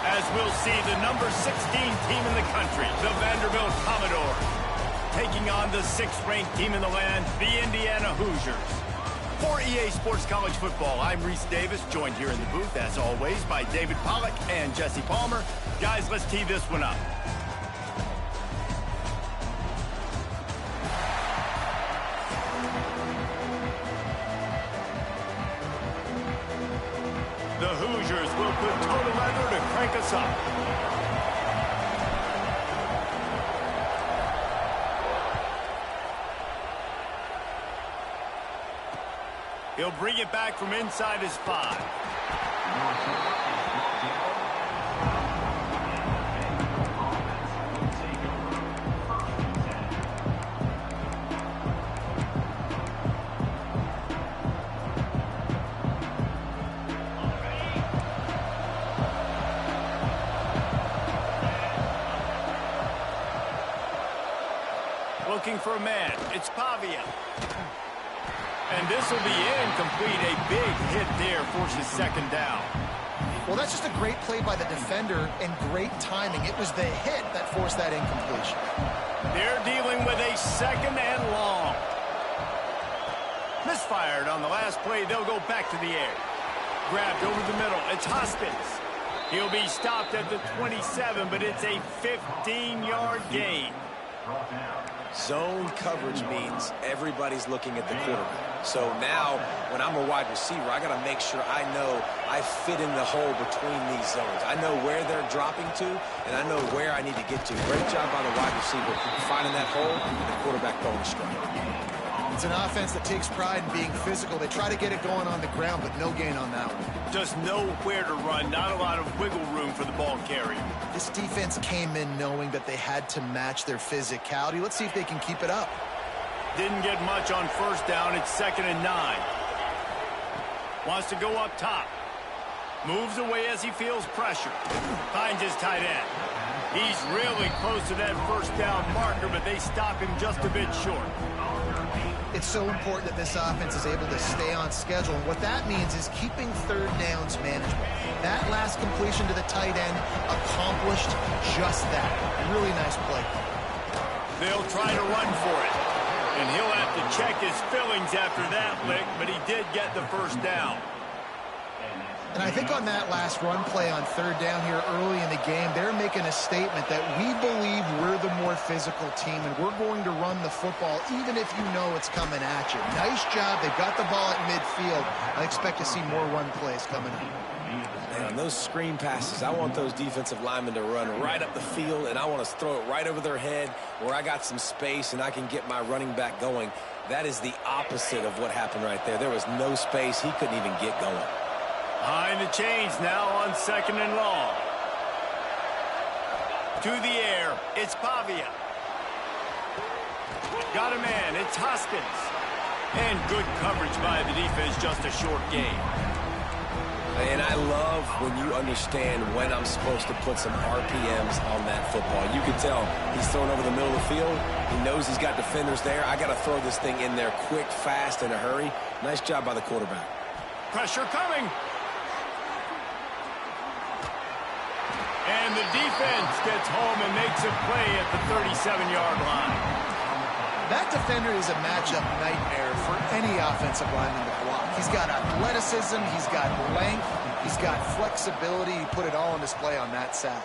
As we'll see the number 16 team in the country, the Vanderbilt Commodores, taking on the 6th-ranked team in the land, the Indiana Hoosiers. For EA Sports College Football, I'm Reese Davis, joined here in the booth, as always, by David Pollack and Jesse Palmer. Guys, let's tee this one up. The Hoosiers will put total leather to crank us up. He'll bring it back from inside his 5. looking for a man. It's Pavia. And this will be incomplete. A big hit there forces second down. Well, that's just a great play by the defender and great timing. It was the hit that forced that incompletion. They're dealing with a second and long. Misfired on the last play. They'll go back to the air. Grabbed over the middle. It's Hoskins. He'll be stopped at the 27, but it's a 15-yard gain. Zone coverage means everybody's looking at the quarterback. So now, when I'm a wide receiver, I got to make sure I know I fit in the hole between these zones. I know where they're dropping to, and I know where I need to get to. Great job by the wide receiver finding that hole and the quarterback going straight. It's an offense that takes pride in being physical. They try to get it going on the ground, but no gain on that one. Just nowhere to run. Not a lot of wiggle room for the ball carrier. This defense came in knowing that they had to match their physicality. Let's see if they can keep it up. Didn't get much on first down. It's 2nd and 9. Wants to go up top. Moves away as he feels pressure. Finds his tight end. He's really close to that first down marker, but they stop him just a bit short. It's so important that this offense is able to stay on schedule. And what that means is keeping third downs manageable. That last completion to the tight end accomplished just that. Really nice play. They'll try to run for it. And he'll have to check his fillings after that lick, but he did get the first down. And I think on that last run play on third down here early in the game, they're making a statement that we believe we're the more physical team and we're going to run the football even if you know it's coming at you. Nice job. They've got the ball at midfield. I expect to see more run plays coming up. Man, those screen passes, I want those defensive linemen to run right up the field, and I want to throw it right over their head where I got some space and I can get my running back going. That is the opposite of what happened right there. There was no space. He couldn't even get going. Behind the chains now on 2nd and long. To the air, it's Pavia. Got a man, it's Hoskins. And good coverage by the defense, just a short gain. And I love when you understand when I'm supposed to put some RPMs on that football. You can tell he's throwing over the middle of the field. He knows he's got defenders there. I got to throw this thing in there quick, fast, in a hurry. Nice job by the quarterback. Pressure coming. And the defense gets home and makes a play at the 37-yard line. That defender is a matchup nightmare for any offensive lineman to block. He's got athleticism, he's got length, he's got flexibility. He put it all on display on that sack.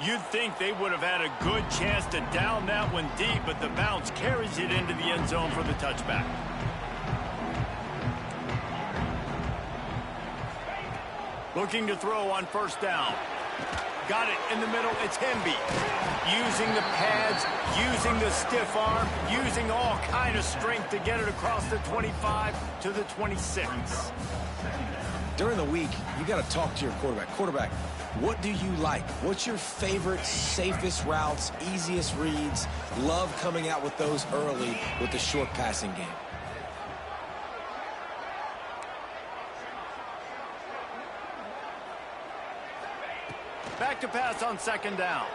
You'd think they would have had a good chance to down that one deep, but the bounce carries it into the end zone for the touchback. Looking to throw on first down. Got it in the middle. It's Hemby. Using the pads, using the stiff arm, using all kind of strength to get it across the 25 to the 26. During the week, you got to talk to your quarterback. Quarterback, what do you like? What's your favorite, safest routes, easiest reads? Love coming out with those early with the short passing game. Back to pass on 2nd down.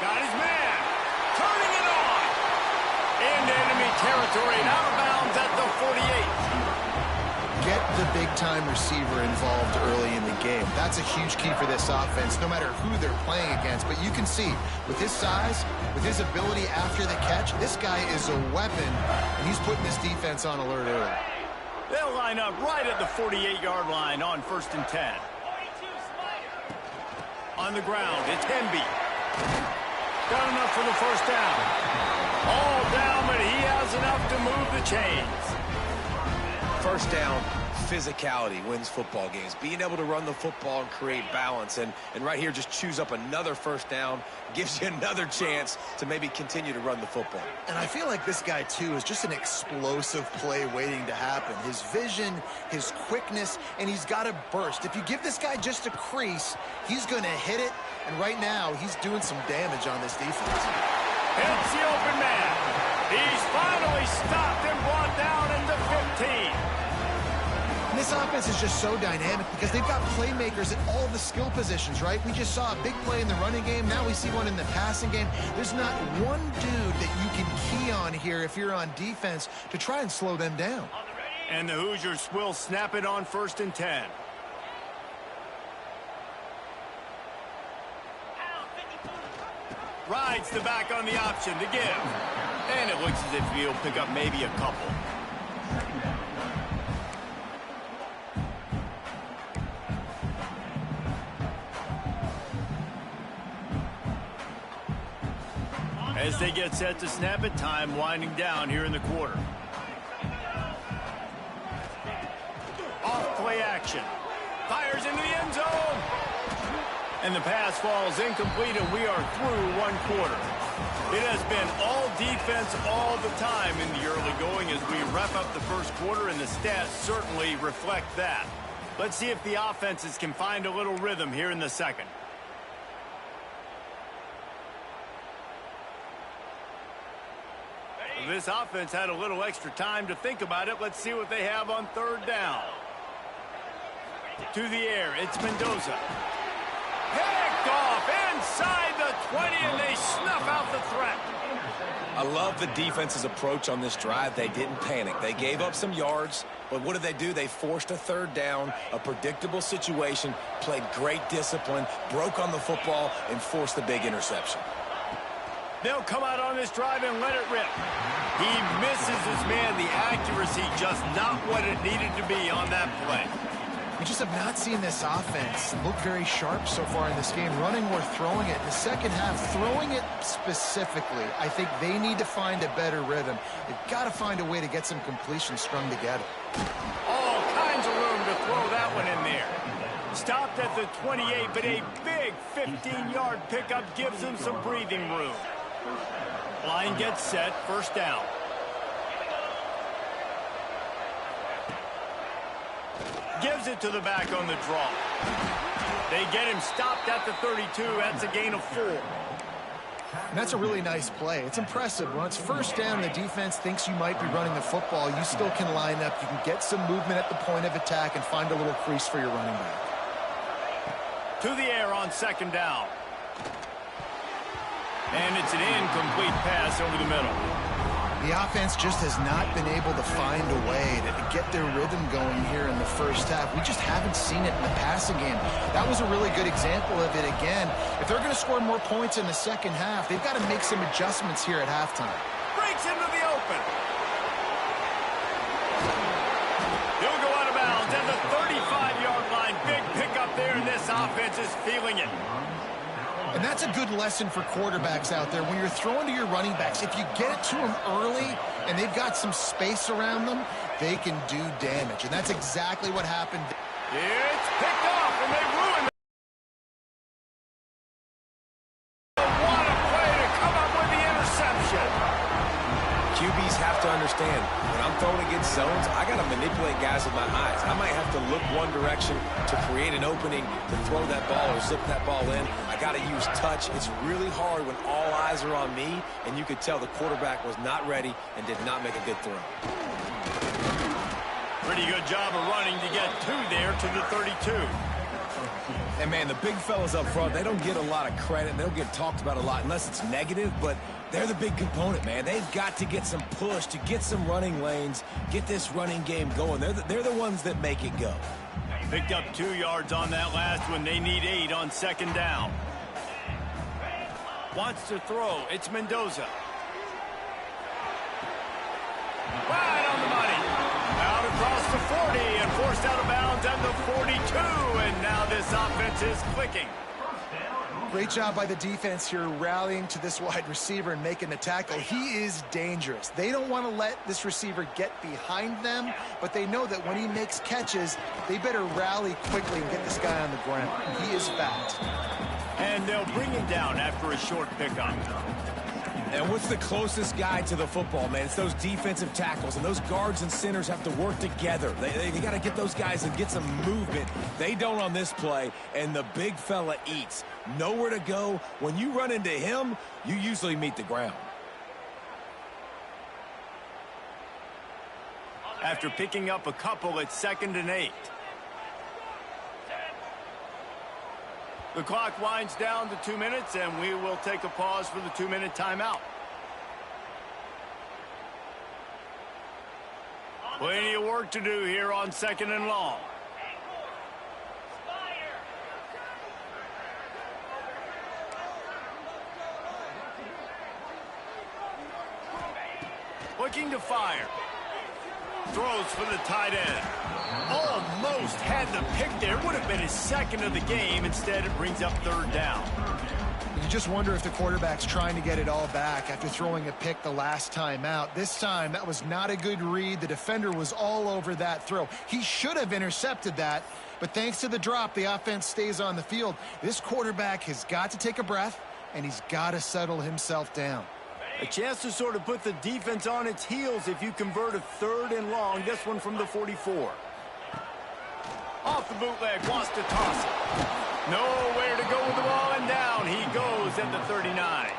Got his man. Turning it on. Into enemy territory and out of bounds at the 48. Get the big-time receiver involved early in the game. That's a huge key for this offense, no matter who they're playing against. But you can see, with his size, with his ability after the catch, this guy is a weapon, and he's putting this defense on alert early. They'll line up right at the 48-yard line on 1st and 10. On the ground, it's Hemby. Got enough for the first down. All down, but he has enough to move the chains. First down, physicality wins football games. Being able to run the football and create balance. And right here, just choose up another first down. Gives you another chance to maybe continue to run the football. And I feel like this guy, too, is just an explosive play waiting to happen. His vision, his quickness, and he's got a burst. If you give this guy just a crease, he's going to hit it. And right now, he's doing some damage on this defense. Hits the open man. He's finally stopped and brought down into 15. And this offense is just so dynamic because they've got playmakers at all the skill positions, right? We just saw a big play in the running game. Now we see one in the passing game. There's not one dude that you can key on here if you're on defense to try and slow them down. And the Hoosiers will snap it on 1st and 10. Rides the back on the option to give. And it looks as if he'll pick up maybe a couple. As they get set to snap it, time winding down here in the quarter. Off play action. Fires into the end zone. And the pass falls incomplete, and we are through 1 quarter. It has been all defense all the time in the early going as we wrap up the 1st quarter, and the stats certainly reflect that. Let's see if the offenses can find a little rhythm here in the 2nd. This offense had a little extra time to think about it. Let's see what they have on 3rd down. To the air, it's Mendoza. Picked off inside the 20, and they snuff out the threat. I love the defense's approach on this drive. They didn't panic. They gave up some yards, but what did they do? They forced a 3rd down, a predictable situation, played great discipline, broke on the football, and forced the big interception. They'll come out on this drive and let it rip. He misses his man. The accuracy just not what it needed to be on that play. We just have not seen this offense look very sharp so far in this game, running or throwing it. In the 2nd half, throwing it specifically, I think they need to find a better rhythm. They've got to find a way to get some completions strung together. All kinds of room to throw that one in there. Stopped at the 28, but a big 15-yard pickup gives him some breathing room. Line gets set, 1st down. Gives it to the back on the draw. They get him stopped at the 32. That's a gain of 4. And that's a really nice play. It's impressive. When it's 1st down, the defense thinks you might be running the football. You still can line up. You can get some movement at the point of attack and find a little crease for your running back. To the air on 2nd down. And it's an incomplete pass over the middle. The offense just has not been able to find a way to get their rhythm going here in the 1st half. We just haven't seen it in the passing game. That was a really good example of it again. If they're going to score more points in the 2nd half, they've got to make some adjustments here at halftime. Breaks into the open. He'll go out of bounds at the 35-yard line. Big pickup there, and this offense is feeling it. And that's a good lesson for quarterbacks out there. When you're throwing to your running backs, if you get it to them early and they've got some space around them, they can do damage. And that's exactly what happened. It's picked off, and they ruined it. What a play to come up with the interception. QBs have to understand, when I'm throwing against zones, I got to manipulate guys with my eyes. I might have to look one direction to create an opening to throw that ball or zip that ball in. I got to use touch. It's really hard when all eyes are on me, and you could tell the quarterback was not ready and did not make a good throw. Pretty good job of running to get there to the 32. And, man, the big fellas up front, they don't get a lot of credit. They don't get talked about a lot unless it's negative, but they're the big component, man. They've got to get some push, to get some running lanes, get this running game going. They're the ones that make it go. Picked up 2 yards on that last one. They need 8 on 2nd down. Wants to throw. It's Mendoza. Right on the money. Out across the 40 and forced out of bounds at the 42. And now this offense is clicking. Great job by the defense here rallying to this wide receiver and making the tackle. He is dangerous. They don't want to let this receiver get behind them, but they know that when he makes catches, they better rally quickly and get this guy on the ground. He is fast. And they'll bring him down after a short pickup. And what's the closest guy to the football, man? It's those defensive tackles, and those guards and centers have to work together. They got to get those guys and get some movement. They don't on this play, and the big fella eats. Nowhere to go. When you run into him, you usually meet the ground. after picking up a couple at 2nd and 8. The clock winds down to 2 minutes, and we will take a pause for the 2-minute timeout. Plenty of work to do here on 2nd and long. Looking to fire. Throws for the tight end. Almost had the pick there. Would have been his 2nd of the game. Instead, it brings up 3rd down. You just wonder if the quarterback's trying to get it all back after throwing a pick the last time out. This time, that was not a good read. The defender was all over that throw. He should have intercepted that, but thanks to the drop, the offense stays on the field. This quarterback has got to take a breath, and he's got to settle himself down. A chance to sort of put the defense on its heels if you convert a 3rd and long. This one from the 44. Off the bootleg, wants to toss it. Nowhere to go with the ball, and down he goes at the 39.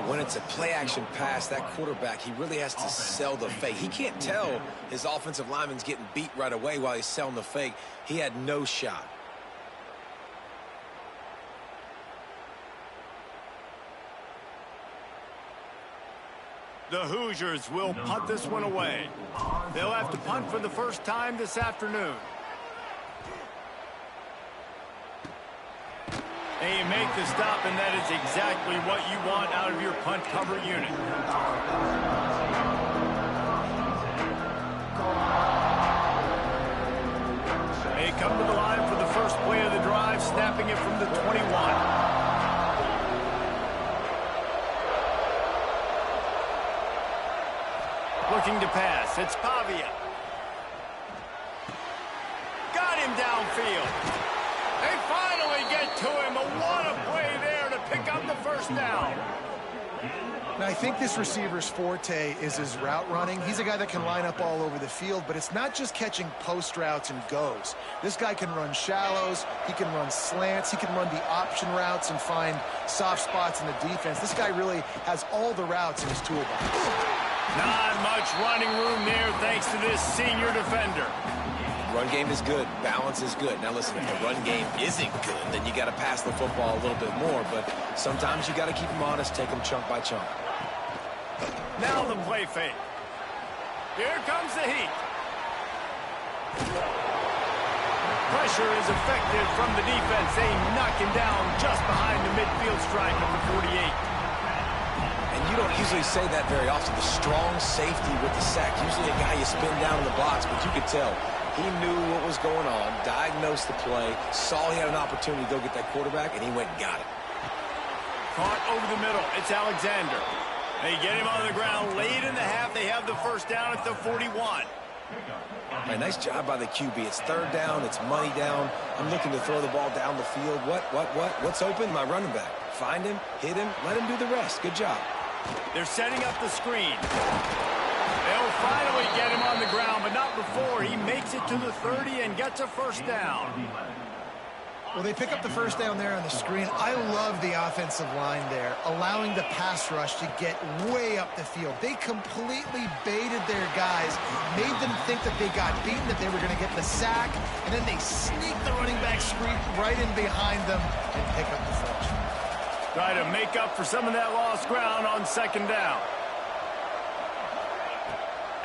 When it's a play-action pass, that quarterback, he really has to sell the fake. He can't tell his offensive lineman's getting beat right away while he's selling the fake. He had no shot. The Hoosiers will punt this one away. They'll have to punt for the first time this afternoon. They make the stop, and that is exactly what you want out of your punt cover unit. They come to the line for the first play of the drive, snapping it from the 21. Looking to pass. It's Pavia. Got him downfield. They finally get to him. What a play there to pick up the first down. Now, I think this receiver's forte is his route running. He's a guy that can line up all over the field, but it's not just catching post routes and goes. This guy can run shallows. He can run slants. He can run the option routes and find soft spots in the defense. This guy really has all the routes in his toolbox. Not much running room there thanks to this senior defender. Run game is good. Balance is good. Now listen, if the run game isn't good, then you got to pass the football a little bit more. But sometimes you got to keep them honest, take them chunk by chunk. Now the play fake. Here comes the heat. Pressure is effective from the defense. They knock him down just behind the midfield stripe of the 48. And you don't usually say that very often. The strong safety with the sack. Usually a guy you spin down in the box, but you could tell he knew what was going on, diagnosed the play, saw he had an opportunity to go get that quarterback, and he went and got it. Caught over the middle. It's Alexander. They get him on the ground late in the half. They have the first down at the 41. Hey, nice job by the QB. It's 3rd down. It's money down. I'm looking to throw the ball down the field. What's open? My running back. Find him, hit him, let him do the rest. Good job. They're setting up the screen. They'll finally get him on the ground, but not before he makes it to the 30 and gets a first down. Well, they pick up the first down there on the screen. I love the offensive line there, allowing the pass rush to get way up the field. They completely baited their guys, made them think that they got beaten, that they were going to get the sack, and then they sneak the running back screen right in behind them and pick up the first. Try to make up for some of that lost ground on 2nd down.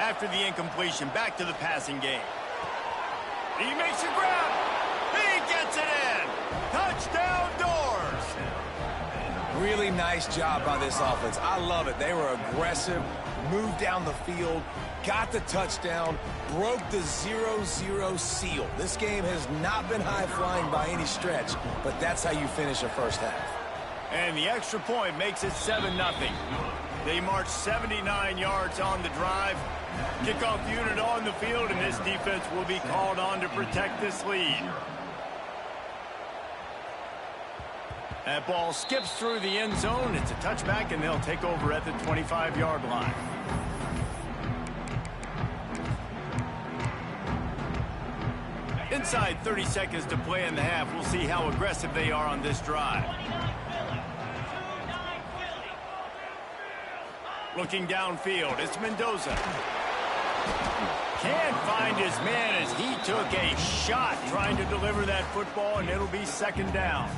After the incompletion, back to the passing game. He makes a grab. He gets it in. Touchdown Doors. Really nice job by this offense. I love it. They were aggressive, moved down the field, got the touchdown, broke the 0-0 seal. This game has not been high-flying by any stretch, but that's how you finish a first half. And the extra point makes it 7-0. They march 79 yards on the drive. Kickoff unit on the field, and this defense will be called on to protect this lead. That ball skips through the end zone. It's a touchback, and they'll take over at the 25-yard line. Inside 30 seconds to play in the half. We'll see how aggressive they are on this drive. Looking downfield, it's Mendoza. can't find his man as he took a shot trying to deliver that football, and it'll be second down.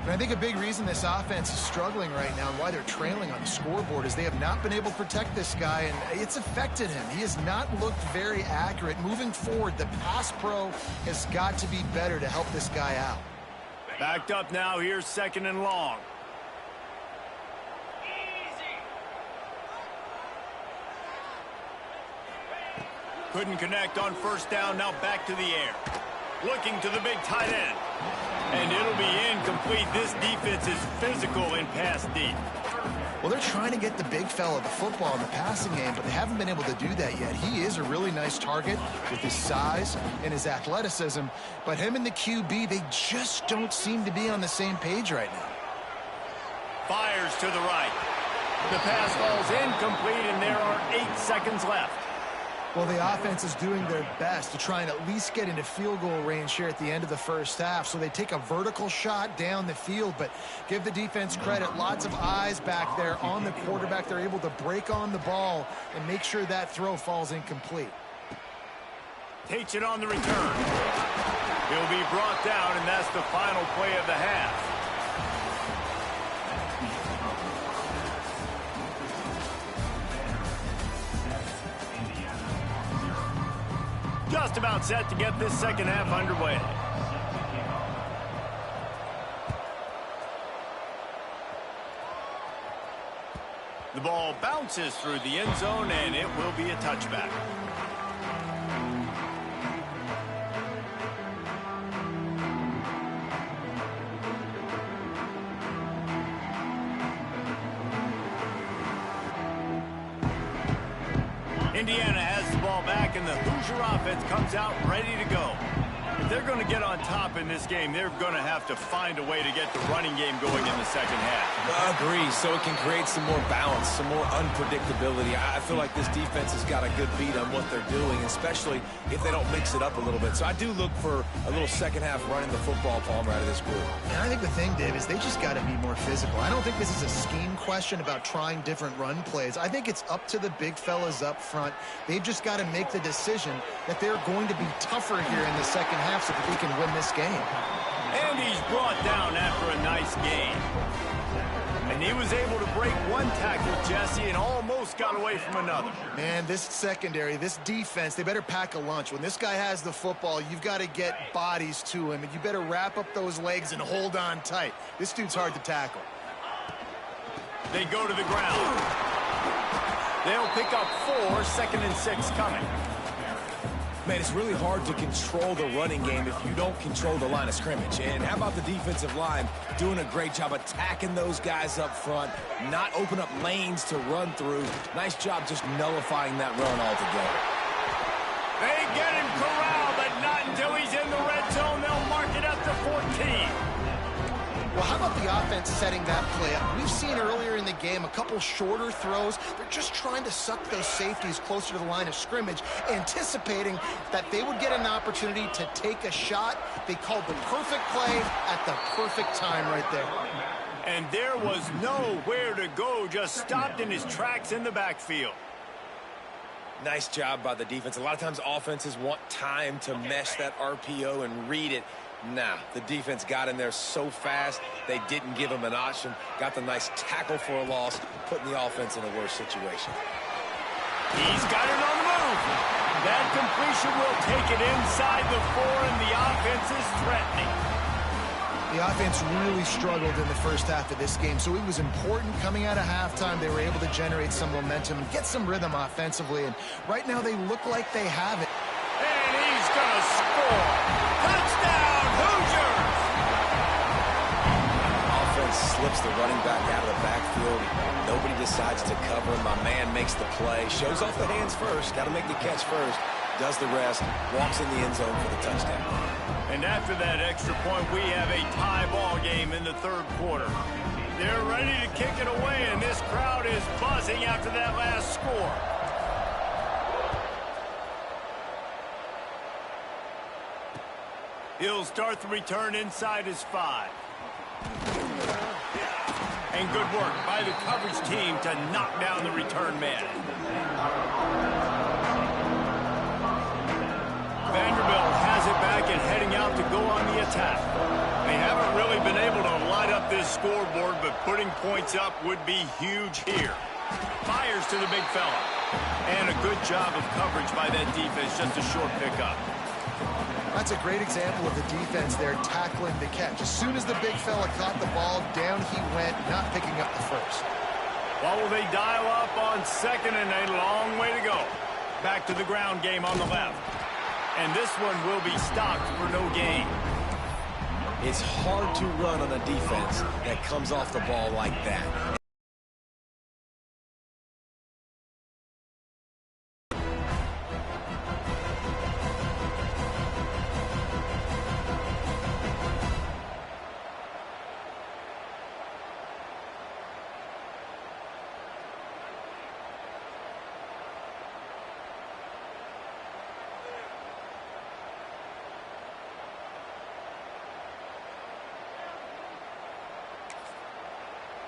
And I think a big reason this offense is struggling right now and why they're trailing on the scoreboard is they have not been able to protect this guy, and it's affected him. He has not looked very accurate. Moving forward, the pass pro has got to be better to help this guy out. Backed up now, here's second and long. Couldn't connect on first down, now back to the air. Looking to the big tight end. And it'll be incomplete. This defense is physical in pass deep. Well, they're trying to get the big fella the football in the passing game, but they haven't been able to do that yet. He is a really nice target with his size and his athleticism, but him and the QB, they just don't seem to be on the same page right now. Fires to the right. The pass falls incomplete, and there are 8 seconds left. Well, the offense is doing their best to try and at least get into field goal range here at the end of the first half. So they take a vertical shot down the field, but give the defense credit. Lots of eyes back there on the quarterback. They're able to break on the ball and make sure that throw falls incomplete. Takes it on the return. He'll be brought down, and that's the final play of the half. Just about set to get this second half underway. The ball bounces through the end zone, and it will be a touchback. Indiana has the ball back, and the Hoosier offense comes out ready to go. If they're going to get on top in this game, they're going to have to find a way to get the running game going in the second half. I agree, so it can create some more balance, some more unpredictability. I feel like this defense has got a good beat on what they're doing, especially if they don't mix it up a little bit. So I do look for a little second half running the football, Palmer, out of this group. And I think the thing, Dave, is they just got to be more physical. I don't think this is a scheme question about trying different run plays. I think it's up to the big fellas up front. They've just got to make the decision that they're going to be tougher here in the second half so that we can win this game. And he's brought down after a nice gain. And he was able to break one tackle, Jesse, and almost got away from another. Man, this secondary, this defense, they better pack a lunch. When this guy has the football, you've got to get bodies to him, and you better wrap up those legs and hold on tight. This dude's hard to tackle. They go to the ground. They'll pick up 4, 2nd and 6 coming. Man, it's really hard to control the running game if you don't control the line of scrimmage. And how about the defensive line doing a great job attacking those guys up front, not open up lanes to run through. Nice job just nullifying that run altogether. They get him corralled, but not until he's in the red zone. They'll mark it up to 14. Well, how about the offense setting that play up? We've seen earlier in the game a couple shorter throws. They're just trying to suck those safeties closer to the line of scrimmage, anticipating that they would get an opportunity to take a shot. They called the perfect play at the perfect time right there. And there was nowhere to go, just stopped in his tracks in the backfield. Nice job by the defense. A lot of times offenses want time to mesh that RPO and read it. Nah, the defense got in there so fast, they didn't give him an option. Got the nice tackle for a loss, putting the offense in a worse situation. He's got it on the move. That completion will take it inside the 4, and the offense is threatening. The offense really struggled in the first half of this game, so it was important coming out of halftime. They were able to generate some momentum and get some rhythm offensively, and right now they look like they have it. And he's going to score. Touchdown, Hoosiers! Offense slips the running back out of the backfield. Nobody decides to cover him. My man makes the play. Shows off the hands first. Got to make the catch first. Does the rest. Walks in the end zone for the touchdown. And after that extra point, we have a tie ball game in the third quarter. They're ready to kick it away, and this crowd is buzzing after that last score. He'll start the return inside his 5. And good work by the coverage team to knock down the return man. Vanderbilt has it back and heading out to go on the attack. They haven't really been able to light up this scoreboard, but putting points up would be huge here. Fires to the big fella. And a good job of coverage by that defense, just a short pickup. That's a great example of the defense there tackling the catch. As soon as the big fella caught the ball, down he went, not picking up the first. What will they dial up on second, and a long way to go. Back to the ground game on the left. And this one will be stopped for no gain. It's hard to run on a defense that comes off the ball like that.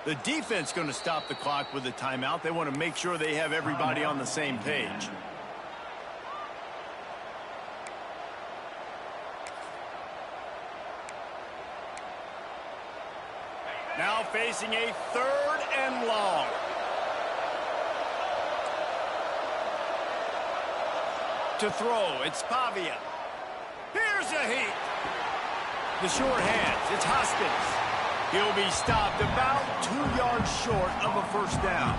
The defense going to stop the clock with a timeout. They want to make sure they have everybody on the same page. Now facing a 3rd and long. To throw, it's Pavia. Here's a heat. The short hands, it's Hoskins. He'll be stopped about 2 yards short of a first down.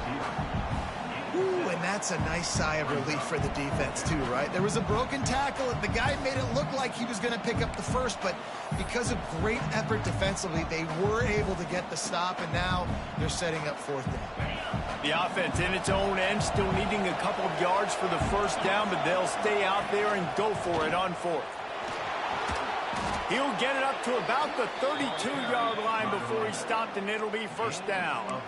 Ooh, and that's a nice sigh of relief for the defense too, right? There was a broken tackle, and the guy made it look like he was going to pick up the first, but because of great effort defensively, they were able to get the stop, and now they're setting up 4th down. The offense in its own end, still needing a couple of yards for the first down, but they'll stay out there and go for it on 4th. He'll get it up to about the 32-yard line before he's stopped, and it'll be first down.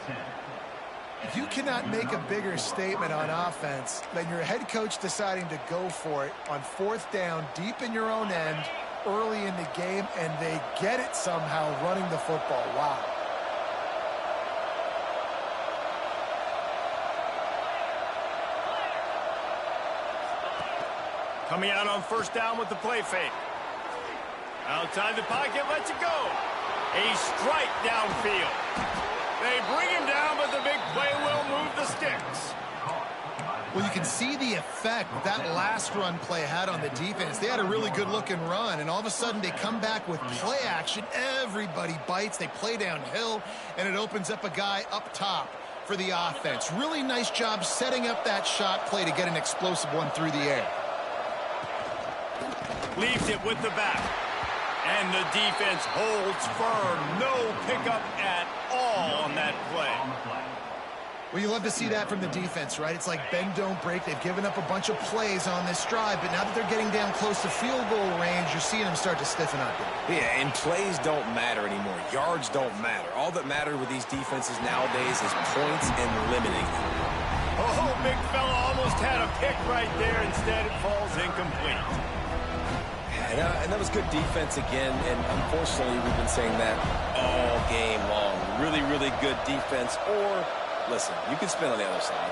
You cannot make a bigger statement on offense than your head coach deciding to go for it on 4th down, deep in your own end, early in the game, and they get it somehow running the football. Wow. Coming out on first down with the play fake. Outside the pocket, lets it go. A strike downfield. They bring him down, but the big play will move the sticks. Well, you can see the effect that last run play had on the defense. They had a really good-looking run, and all of a sudden they come back with play action. Everybody bites. They play downhill, and it opens up a guy up top for the offense. Really nice job setting up that shot play to get an explosive one through the air. Leaves it with the back. And the defense holds firm. No pickup at all on that play. Well, you love to see that from the defense, right? It's like bend, don't break. They've given up a bunch of plays on this drive, but now that they're getting down close to field goal range, you're seeing them start to stiffen up. Yeah, and plays don't matter anymore. Yards don't matter. All that matters with these defenses nowadays is points and limiting them. Oh, big fella almost had a pick right there. Instead, it falls incomplete. And that was good defense again, and unfortunately, we've been saying that all game long. Really, really good defense, or, listen, you can spin on the other side.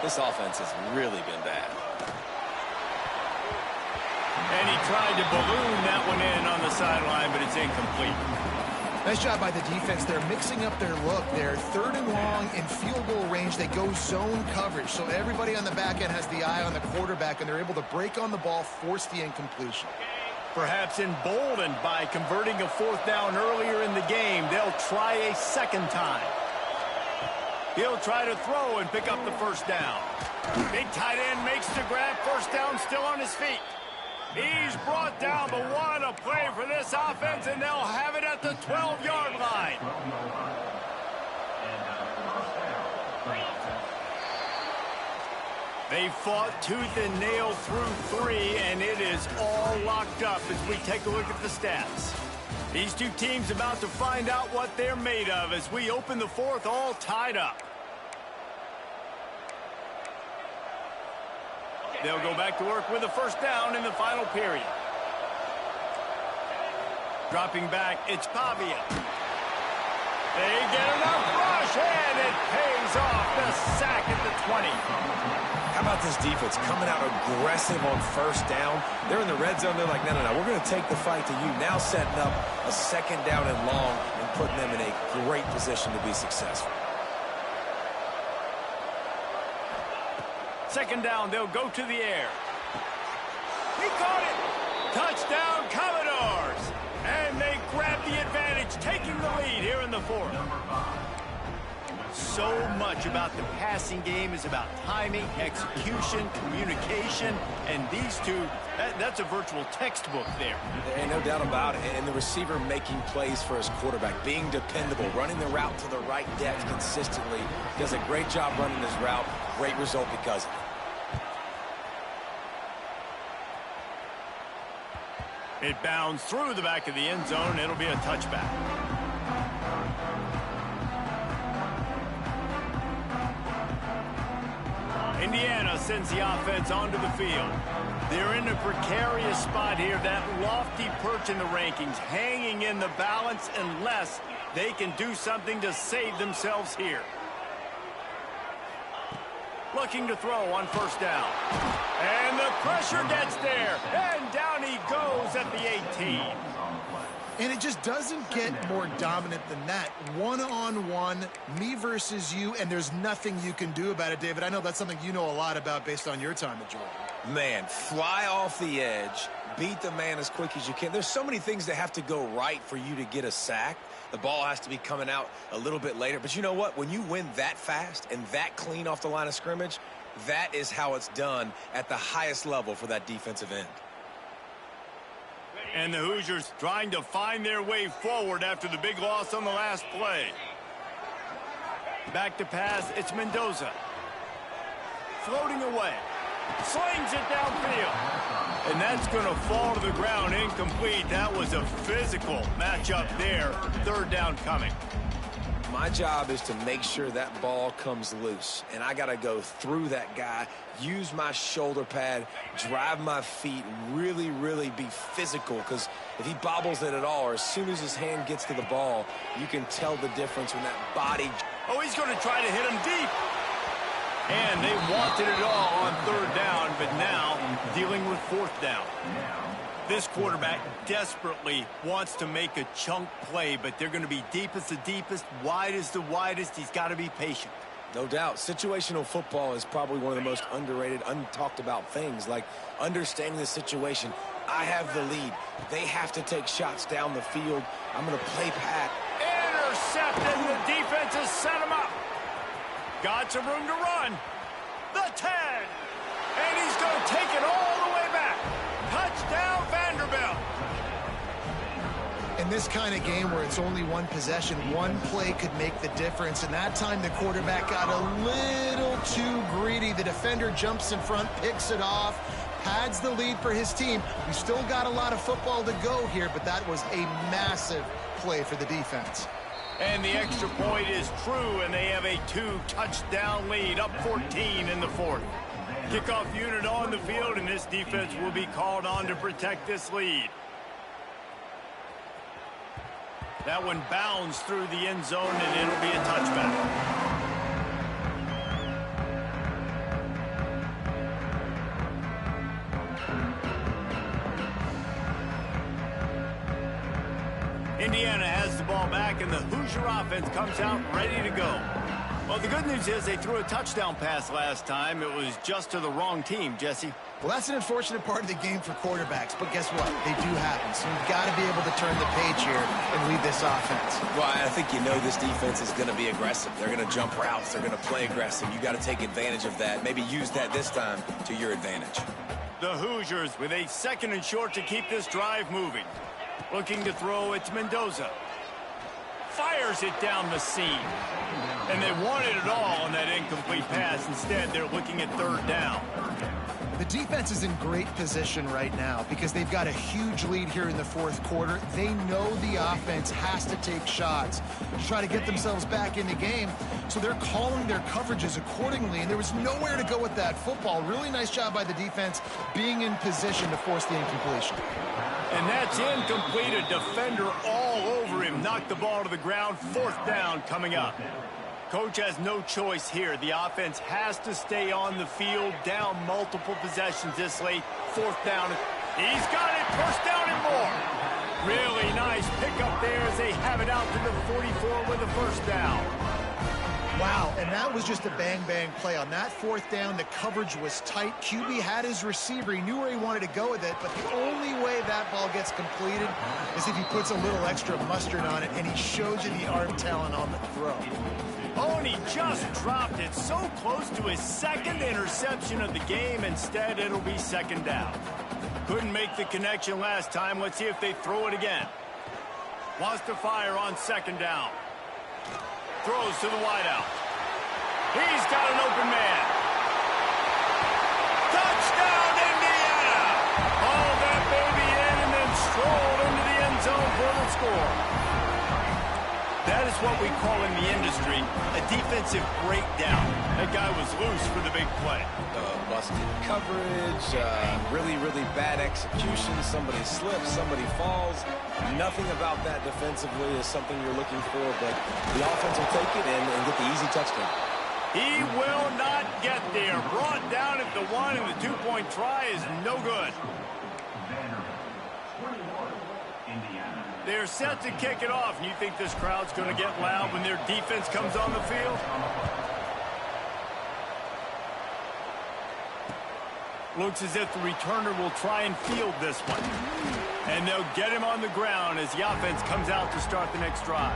This offense has really been bad. And he tried to balloon that one in on the sideline, but it's incomplete. Nice job by the defense. They're mixing up their look. They're 3rd and long in field goal range. They go zone coverage, so everybody on the back end has the eye on the quarterback, and they're able to break on the ball, force the incompletion. Perhaps emboldened by converting a 4th down earlier in the game, they'll try a second time. He'll try to throw and pick up the first down. Big tight end makes the grab, first down, still on his feet. He's brought down, but what a play for this offense, and they'll have it at the 12-yard line. They fought tooth and nail through 3, and it is all locked up as we take a look at the stats. These two teams about to find out what they're made of as we open the 4th all tied up. They'll go back to work with a first down in the final period. Dropping back, it's Pavia. They get enough rush, and it pays off. The sack at the 20. How about this defense coming out aggressive on first down? They're in the red zone. They're like, no, we're going to take the fight to you. Now setting up a second down and long and putting them in a great position to be successful. Second down, they'll go to the air. He caught it! Touchdown, Commodores! And they grab the advantage, taking the lead here in the fourth. So much about the passing game is about timing, execution, communication, and these two, that's a virtual textbook there. There ain't no doubt about it. And the receiver making plays for his quarterback, being dependable, running the route to the right depth consistently. Does a great job running his route. Great result because of it. It bounds through the back of the end zone. It'll be a touchback. Indiana sends the offense onto the field. They're in a precarious spot here, that lofty perch in the rankings, hanging in the balance unless they can do something to save themselves here. Looking to throw on first down. And the pressure gets there. And down he goes at the 18. And it just doesn't get more dominant than that. One-on-one, me versus you, and there's nothing you can do about it, David. I know that's something you know a lot about based on your time at Georgia. Man, fly off the edge, beat the man as quick as you can. There's so many things that have to go right for you to get a sack. The ball has to be coming out a little bit later. But you know what? When you win that fast and that clean off the line of scrimmage, that is how it's done at the highest level for that defensive end. And the Hoosiers trying to find their way forward after the big loss on the last play. Back to pass, it's Mendoza. Floating away. Slings it downfield. And that's going to fall to the ground incomplete. That was a physical matchup there. Third down coming. My job is to make sure that ball comes loose. And I got to go through that guy, use my shoulder pad, drive my feet, really, really be physical. Because if he bobbles it at all, or as soon as his hand gets to the ball, you can tell the difference when that body... Oh, he's going to try to hit him deep. And they wanted it all on third down, but now dealing with fourth down. This quarterback desperately wants to make a chunk play, but they're going to be deep as the deepest, wide as the widest. He's got to be patient. No doubt. Situational football is probably one of the most underrated, untalked about things, like understanding the situation. I have the lead. They have to take shots down the field. I'm going to play pat. Intercepted. The defense has set him up. Got some room to run. The 10. And he's going to take it all the way back. Touchdown, Vanderbilt. In this kind of game where it's only one possession, one play could make the difference. And that time the quarterback got a little too greedy. The defender jumps in front, picks it off, pads the lead for his team. We still got a lot of football to go here, but that was a massive play for the defense. And the extra point is true, and they have a 2-touchdown lead, up 14 in the fourth. Kickoff unit on the field, and this defense will be called on to protect this lead. That one bounds through the end zone, and it'll be a touchback. Indiana has the ball back, and the Hoosier offense comes out ready to go. Well, the good news is they threw a touchdown pass last time. It was just to the wrong team, Jesse. Well, that's an unfortunate part of the game for quarterbacks, but guess what? They do happen. So you've got to be able to turn the page here and lead this offense. Well, I think you know this defense is going to be aggressive. They're going to jump routes. They're going to play aggressive. You got to take advantage of that. Maybe use that this time to your advantage. The Hoosiers with a 2nd and short to keep this drive moving. Looking to throw, it's Mendoza. Fires it down the seam. And they wanted it all on that incomplete pass. Instead, they're looking at third down. The defense is in great position right now because they've got a huge lead here in the fourth quarter. They know the offense has to take shots to try to get themselves back in the game. So they're calling their coverages accordingly, and there was nowhere to go with that football. Really nice job by the defense being in position to force the incompletion. And that's incomplete. A defender all over him. Knocked the ball to the ground. Fourth down coming up. Coach has no choice here. The offense has to stay on the field, down multiple possessions this late. 4th down. He's got it. 1st down and more. Really nice pickup there as they have it out to the 44 with a 1st down. Wow, and that was just a bang-bang play. On that 4th down, the coverage was tight. QB had his receiver. He knew where he wanted to go with it, but the only way that ball gets completed is if he puts a little extra mustard on it, and he shows you the arm talent on the throw. Oh, and he just dropped it so close to his 2nd interception of the game. Instead, it'll be 2nd down. Couldn't make the connection last time. Let's see if they throw it again. Wants to fire on 2nd down. Throws to the wideout. He's got an open man. Touchdown, Indiana! Hauled that baby in and then strolled into the end zone for the score. That is what we call in the industry a defensive breakdown. That guy was loose for the big play. Busted coverage, really, really bad execution. Somebody slips, somebody falls. Nothing about that defensively is something you're looking for, but the offense will take it and get the easy touchdown. He will not get there. Brought down at the 1, and the 2-point try is no good. They're set to kick it off, and you think this crowd's going to get loud when their defense comes on the field? Looks as if the returner will try and field this one. And they'll get him on the ground as the offense comes out to start the next drive.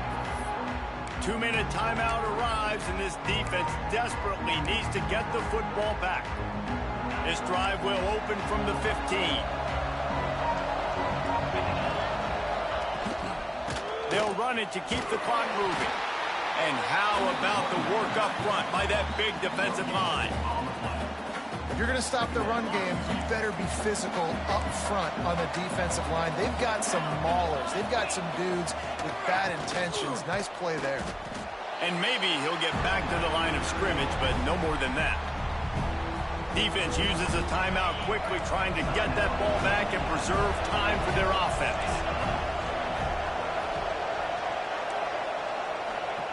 2-minute timeout arrives, and this defense desperately needs to get the football back. This drive will open from the 15. They'll run it to keep the clock moving. And how about the work up front by that big defensive line? If you're going to stop the run game, you better be physical up front on the defensive line. They've got some maulers. They've got some dudes with bad intentions. Nice play there. And maybe he'll get back to the line of scrimmage, but no more than that. Defense uses a timeout quickly, trying to get that ball back and preserve time for their offense.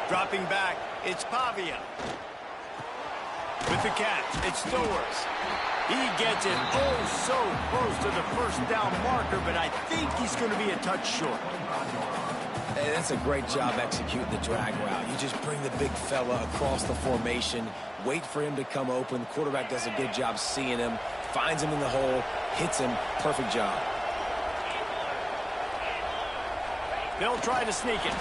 Dropping back, it's Pavia. With the catch, it's Stowers. He gets it oh so close to the 1st down marker, but I think he's going to be a touch short. Hey, that's a great job executing the drag route. You just bring the big fella across the formation, wait for him to come open. The quarterback does a good job seeing him, finds him in the hole, hits him. Perfect job. They'll try to sneak it.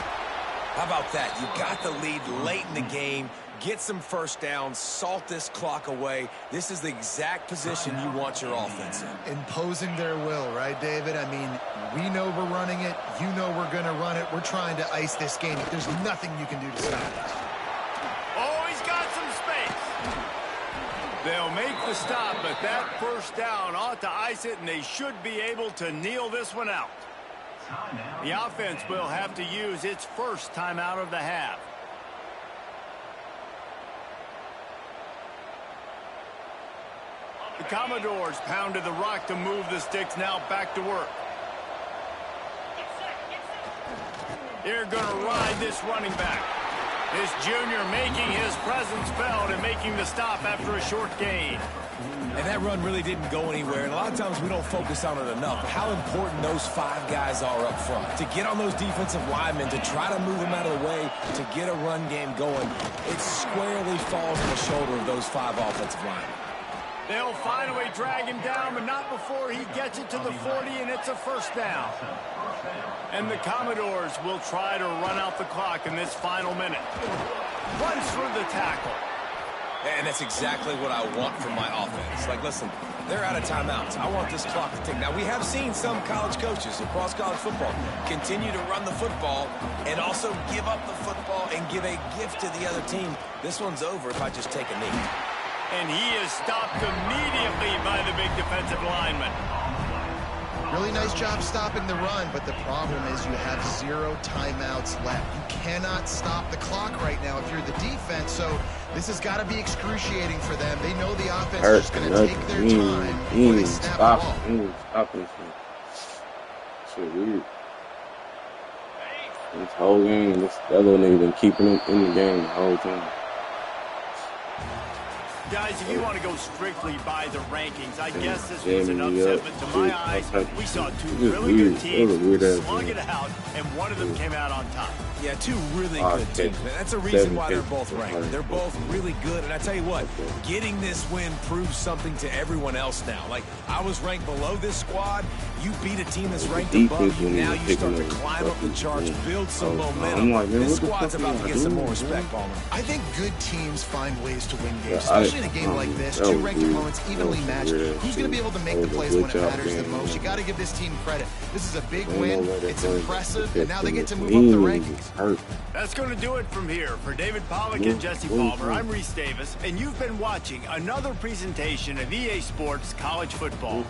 How about that? You got the lead late in the game. Get some 1st downs, salt this clock away. This is the exact position you want your offense in. Imposing their will, right, David? I mean, we know we're running it. You know we're going to run it. We're trying to ice this game. There's nothing you can do to stop it. Oh, he's got some space. They'll make the stop, but that 1st down ought to ice it, and they should be able to kneel this one out. The offense will have to use its 1st timeout of the half. The Commodores pounded the rock to move the sticks, now back to work. They're going to ride this running back. This junior making his presence felt and making the stop after a short gain. And that run really didn't go anywhere, and a lot of times we don't focus on it enough. How important those 5 guys are up front. To get on those defensive linemen, to try to move them out of the way, to get a run game going, it squarely falls on the shoulder of those 5 offensive linemen. They'll finally drag him down, but not before he gets it to the 40, and it's a 1st down. And the Commodores will try to run out the clock in this final minute. Runs through the tackle. And that's exactly what I want from my offense. Like, listen, they're out of timeouts. I want this clock to tick. Now, we have seen some college coaches across college football continue to run the football and also give up the football and give a gift to the other team. This one's over if I just take a knee. And he is stopped immediately by the big defensive lineman. Really nice job stopping the run, but the problem is you have 0 timeouts left. You cannot stop the clock right now if you're the defense, so this has got to be excruciating for them. They know the offense is just going to take their time before they snap the ball. Stop this. Shit weird. This whole game, this other nigga been keeping him in the game the whole time. Guys, if you want to go strictly by the rankings, I guess this was an upset, but to my eyes, we saw two really good teams slug it out, and one of them came out on top. Yeah, two really good teams, man. That's a reason why they're both ranked. They're both really good, and I tell you what, getting this win proves something to everyone else now. Like, I was ranked below this squad. You beat a team that's ranked above you. Now you start to climb up the charts, build some momentum. This squad's about to get some more respect, Palmer. I think good teams find ways to win games, especially in a game like this. Two ranked opponents evenly matched. Who's going to be able to make the plays when it matters the most? You got to give this team credit. This is a big win. It's impressive, and now they get to move up the rankings. That's going to do it from here. For David Pollack and Jesse Palmer, I'm Reese Davis, and you've been watching another presentation of EA Sports College Football.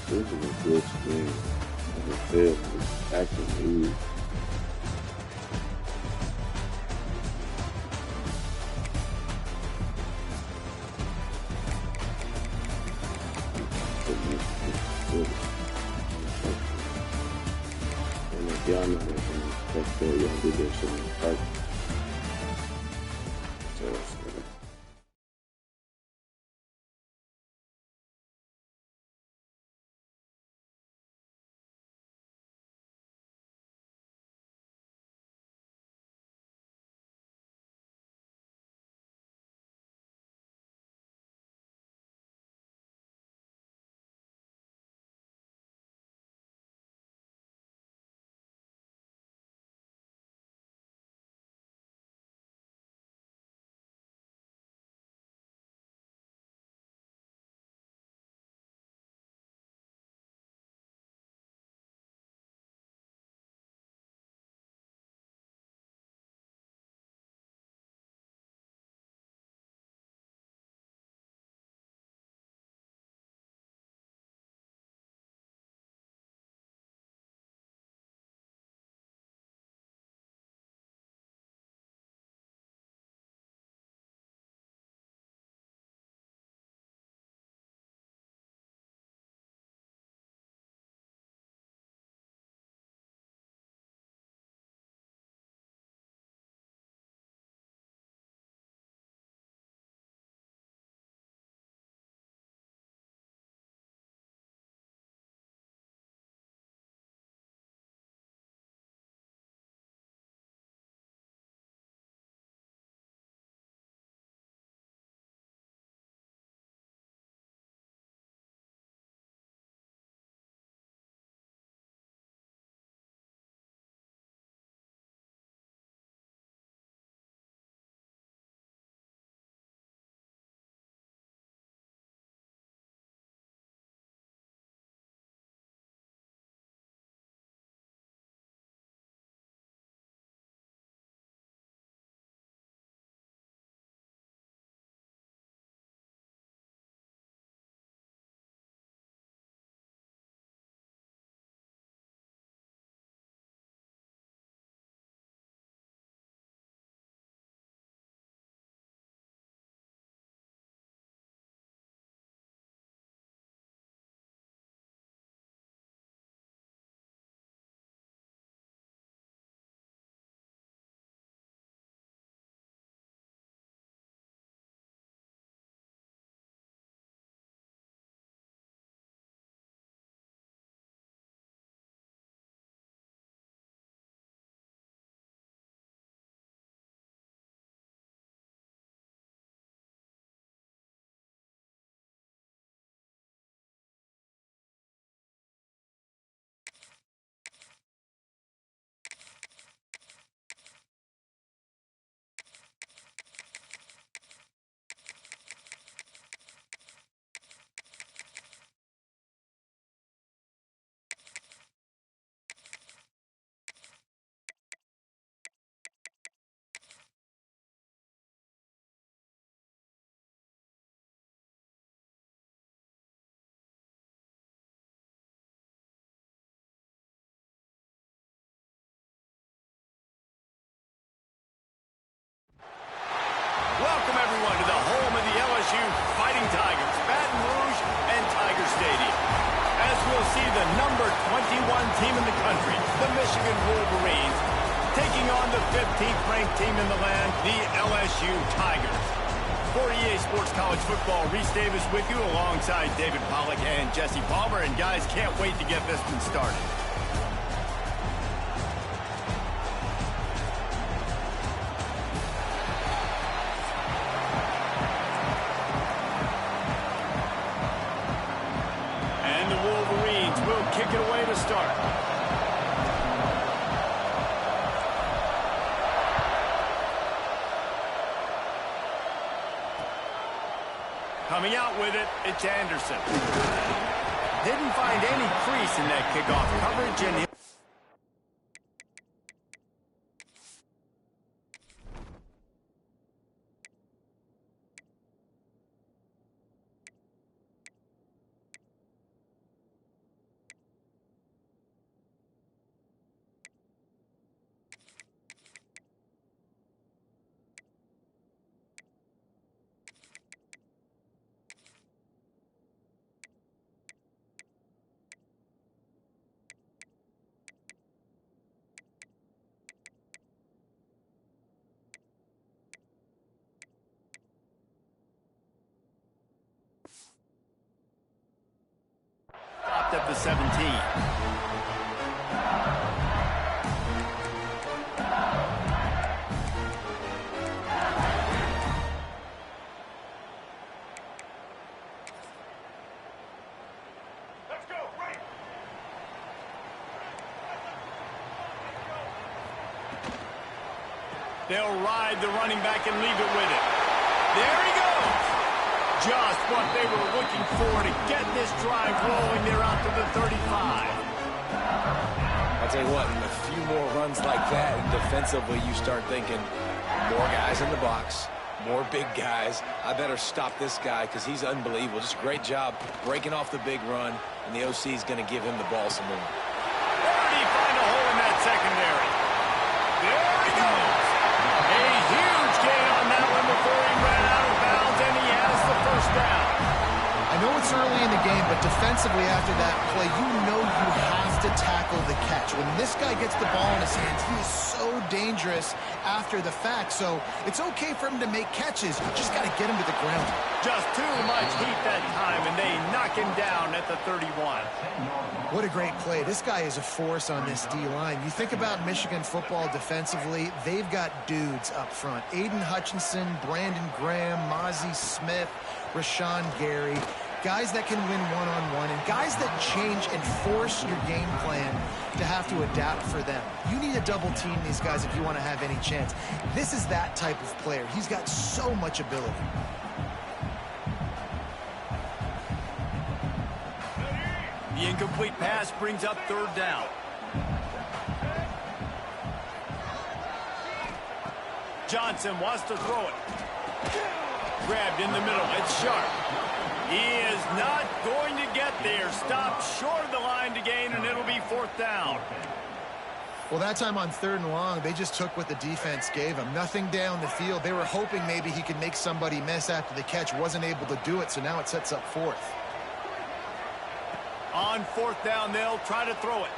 This is a good screen. Like I said, it's actually and if y'all know that, y'all do that shit in practice. So, LSU Fighting Tigers, Baton Rouge and Tiger Stadium. As we'll see the number 21 team in the country, the Michigan Wolverines, taking on the 15th ranked team in the land, the LSU Tigers. For EA Sports College Football, Reese Davis with you alongside David Pollack and Jesse Palmer. And guys, can't wait to get this one started. And the Wolverines will kick it away to start. Coming out with it, it's Anderson. Didn't find any crease in that kickoff coverage, and up to 17. Let's go, right. They'll ride the running back and leave it with it. There he goes. Just what they were looking for to get this drive rolling. They're out to the 35. I'll tell you what, in a few more runs like that, and defensively, you start thinking more guys in the box, more big guys. I better stop this guy because he's unbelievable. Just a great job breaking off the big run, and the OC is going to give him the ball some more. Where did he find a hole in that secondary? There he goes. A huge gain on that one before he ran out of bounds, and he has the first down. I know it's early in the game, but defensively after that play, you know you have to tackle the catch. When this guy gets the ball in his hands, he is so dangerous after the fact. So it's okay for him to make catches. You just got to get him to the ground. Just too much heat that time, and they knock him down at the 31. What a great play. This guy is a force on this D-line. You think about Michigan football defensively, they've got dudes up front. Aiden Hutchinson, Brandon Graham, Mozzie Smith, Rashawn Gary. Guys that can win one-on-one and guys that change and force your game plan to have to adapt for them. You need to double team these guys if you want to have any chance. This is that type of player. He's got so much ability. The incomplete pass brings up third down. Johnson wants to throw it. Grabbed in the middle. It's Sharp. He is not going to get there. Stopped short of the line to gain, and it'll be fourth down. Well, that time on third and long, they just took what the defense gave him. Nothing down the field. They were hoping maybe he could make somebody miss after the catch. Wasn't able to do it, so now it sets up fourth. On fourth down, they'll try to throw it.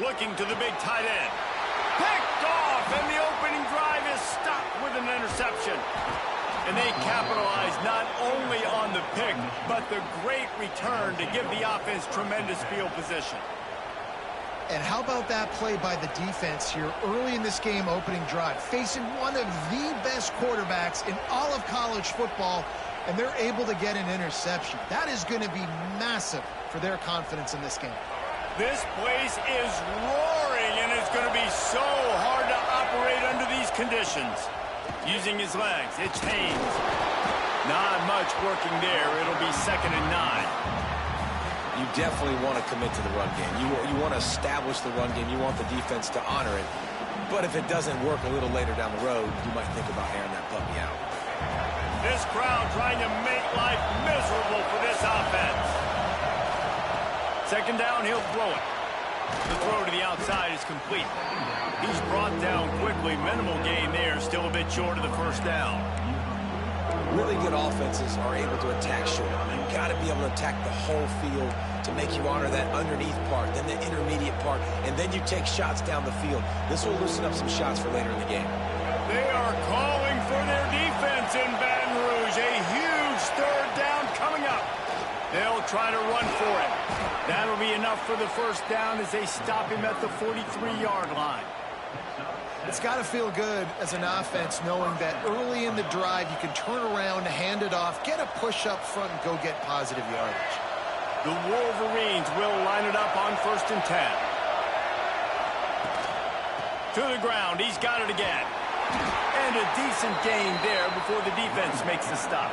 Looking to the big tight end. Picked off, and the opening drive is stopped with an interception. And they capitalize not only on the pick, but the great return to give the offense tremendous field position. And how about that play by the defense here early in this game, opening drive, facing one of the best quarterbacks in all of college football, and they're able to get an interception. That is going to be massive for their confidence in this game. This place is roaring, and it's going to be so hard to operate under these conditions. Using his legs, it's Haynes. Not much working there. It'll be 2nd and 9. You definitely want to commit to the run game. You want to establish the run game. You want the defense to honor it. But if it doesn't work a little later down the road, you might think about airing that puppy out. This crowd trying to make life miserable for this offense. 2nd down, he'll throw it. The throw to the outside is complete. He's brought down quickly. Minimal gain there. Still a bit short of the first down. Really good offenses are able to attack short. You've got to be able to attack the whole field to make you honor that underneath part, then the intermediate part, and then you take shots down the field. This will loosen up some shots for later in the game. They are calling for their defense in Baton Rouge. A huge third down coming up. They'll try to run for it. That'll be enough for the first down as they stop him at the 43-yard line. It's got to feel good as an offense knowing that early in the drive you can turn around, hand it off, get a push up front, and go get positive yardage. The Wolverines will line it up on 1st and 10. To the ground. He's got it again. And a decent gain there before the defense makes the stop.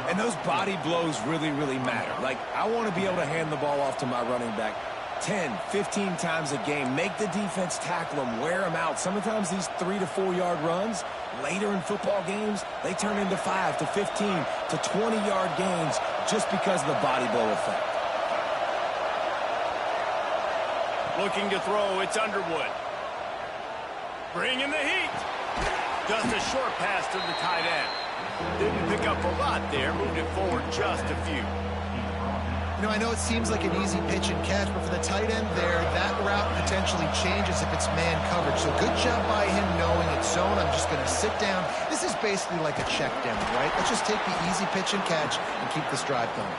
And those body blows really, really matter. Like, I want to be able to hand the ball off to my running back 10, 15 times a game. Make the defense tackle them, wear them out. Sometimes these 3 to 4 yard runs, later in football games, they turn into 5 to 15 to 20 yard gains just because of the body blow effect. Looking to throw, it's Underwood. Bringing the heat. Just a short pass to the tight end. Didn't pick up a lot there, moved it forward just a few. You know, I know it seems like an easy pitch and catch, but for the tight end there, that route potentially changes if it's man coverage. So good job by him knowing it's zone. I'm just going to sit down. This is basically like a check down, right? Let's just take the easy pitch and catch and keep this drive going.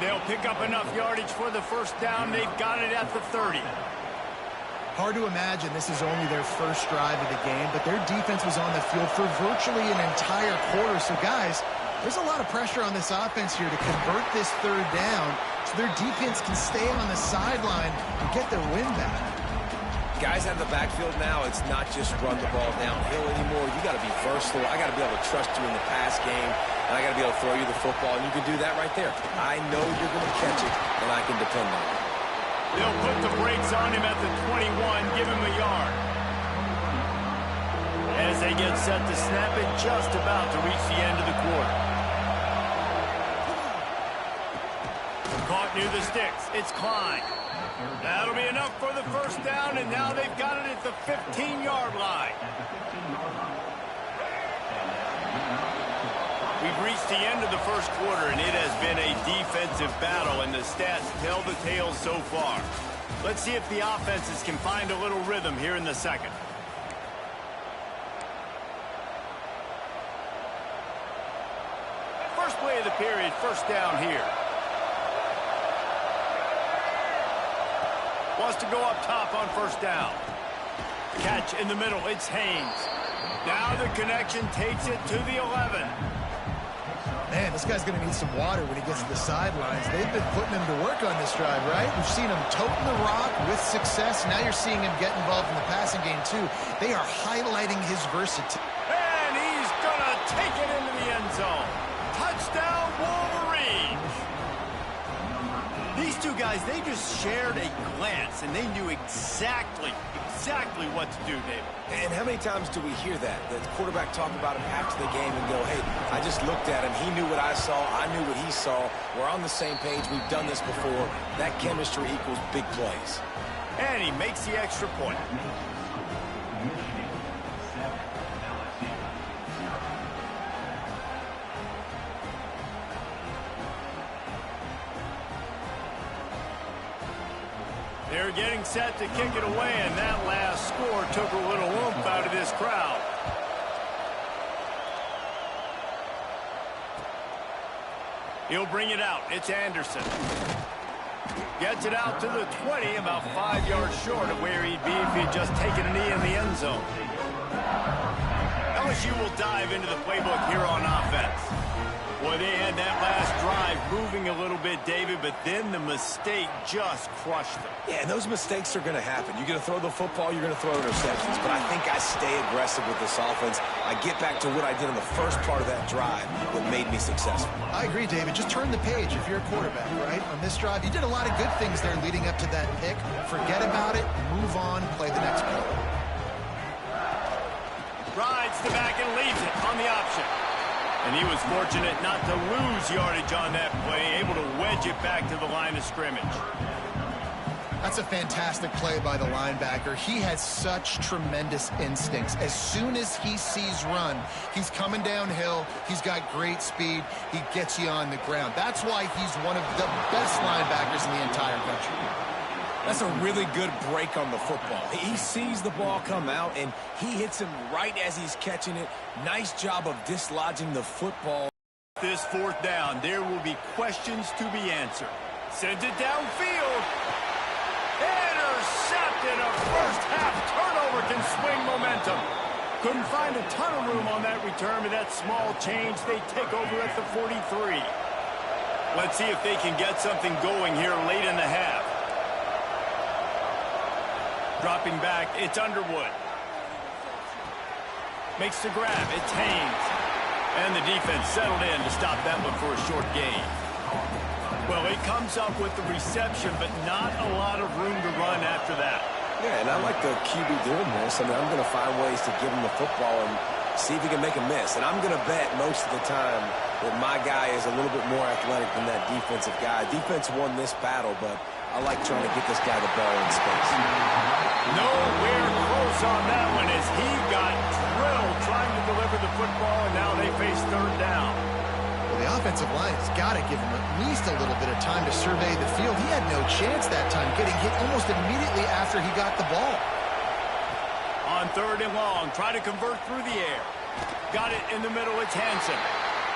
They'll pick up enough yardage for the first down. They've got it at the 30. Hard to imagine this is only their first drive of the game, but their defense was on the field for virtually an entire quarter. So, guys, there's a lot of pressure on this offense here to convert this third down so their defense can stay on the sideline and get their win back. Guys out of the backfield now, it's not just run the ball downhill anymore. You got to be versatile. I got to be able to trust you in the pass game, and I got to be able to throw you the football, and you can do that right there. I know you're going to catch it, and I can depend on it. They'll put the brakes on him at the 21, give him a yard. As they get set to snap it, just about to reach the end of the quarter. Caught near the sticks. It's Klein. That'll be enough for the first down, and now they've got it at the 15-yard line. We've reached the end of the first quarter, and it has been a defensive battle, and the stats tell the tale so far. Let's see if the offenses can find a little rhythm here in the second. First play of the period, first down here. Wants to go up top on first down. Catch in the middle, it's Haynes. Now the connection takes it to the 11. Man, this guy's going to need some water when he gets to the sidelines. They've been putting him to work on this drive, right? We've seen him toting the rock with success. Now you're seeing him get involved in the passing game, too. They are highlighting his versatility. And he's going to take it into the end zone. Touchdown, Wolverines! These two guys, they just shared a glance, and they knew exactly what to do, David. And how many times do we hear that? The quarterback talk about him after the game and go, hey, I just looked at him. He knew what I saw. I knew what he saw. We're on the same page. We've done this before. That chemistry equals big plays. And he makes the extra point. They're getting set to kick it away, and that last score took a little oomph out of this crowd. He'll bring it out. It's Anderson. Gets it out to the 20, about 5 yards short of where he'd be if he'd just taken a knee in the end zone. LSU will dive into the playbook here on offense. Boy, they had that last drive moving a little bit, David, but then the mistake just crushed them. Yeah, and those mistakes are going to happen. You're going to throw the football, you're going to throw interceptions, but I think I stay aggressive with this offense. I get back to what I did in the first part of that drive that made me successful. I agree, David. Just turn the page if you're a quarterback, right? On this drive, you did a lot of good things there leading up to that pick. Forget about it, move on, play the next play. Rides the back and leaves it on the option. And he was fortunate not to lose yardage on that play, able to wedge it back to the line of scrimmage. That's a fantastic play by the linebacker. He has such tremendous instincts. As soon as he sees run, he's coming downhill. He's got great speed. He gets you on the ground. That's why he's one of the best linebackers in the entire country. That's a really good break on the football. He sees the ball come out, and he hits him right as he's catching it. Nice job of dislodging the football. This fourth down, there will be questions to be answered. Sends it downfield. Intercepted. A first-half turnover can swing momentum. Couldn't find a ton of room on that return, but that small change, they take over at the 43. Let's see if they can get something going here late in the half. Dropping back, it's Underwood. Makes the grab, it's Haynes. And the defense settled in to stop that one for a short gain. Well, he comes up with the reception, but not a lot of room to run after that. Yeah, and I like the QB doing this. I mean, I'm going to find ways to give him the football and see if he can make a miss. And I'm going to bet most of the time that my guy is a little bit more athletic than that defensive guy. Defense won this battle, but I like trying to get this guy the ball in space. Nowhere close on that one as he got drilled trying to deliver the football, and now they face third down. Well, the offensive line has got to give him at least a little bit of time to survey the field. He had no chance that time, getting hit almost immediately after he got the ball. On third and long, try to convert through the air. Got it in the middle, it's Hansen.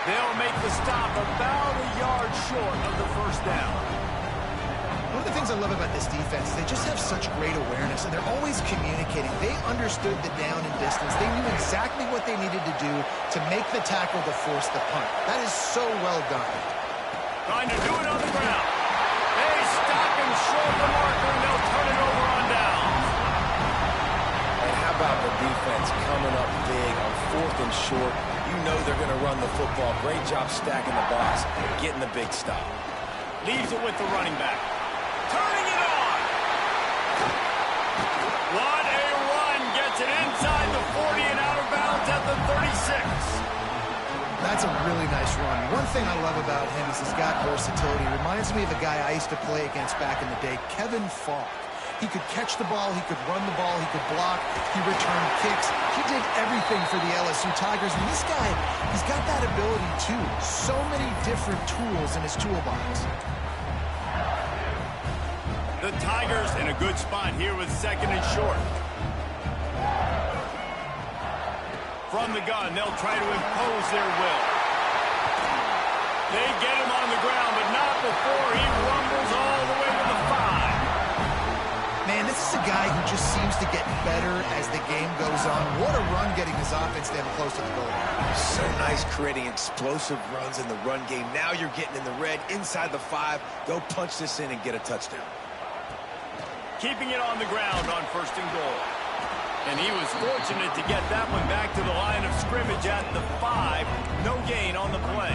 They'll make the stop about a yard short of the first down. One of the things I love about this defense is they just have such great awareness, and they're always communicating. They understood the down and distance. They knew exactly what they needed to do to make the tackle to force the punt. That is so well done. Trying to do it on the ground. They stop him short of the marker, and they'll turn it over on down. And how about the defense coming up big on fourth and short? You know they're going to run the football. Great job stacking the box, getting the big stop. Leaves it with the running back. Turning it on. What a run. Gets it inside the 40 and out of bounds at the 36. That's a really nice run. One thing I love about him is he's got versatility. Reminds me of a guy I used to play against back in the day, Kevin Falk. He could catch the ball, he could run the ball, he could block, he returned kicks. He did everything for the LSU Tigers. And this guy, he's got that ability too. So many different tools in his toolbox. The Tigers in a good spot here with second and short. From the gun, they'll try to impose their will. They get him on the ground, but not before he rumbles all the way to the 5. Man, this is a guy who just seems to get better as the game goes on. What a run getting his offense down close to the goal. So nice creating explosive runs in the run game. Now you're getting in the red inside the 5. Go punch this in and get a touchdown. Keeping it on the ground on first and goal. And he was fortunate to get that one back to the line of scrimmage at the 5. No gain on the play.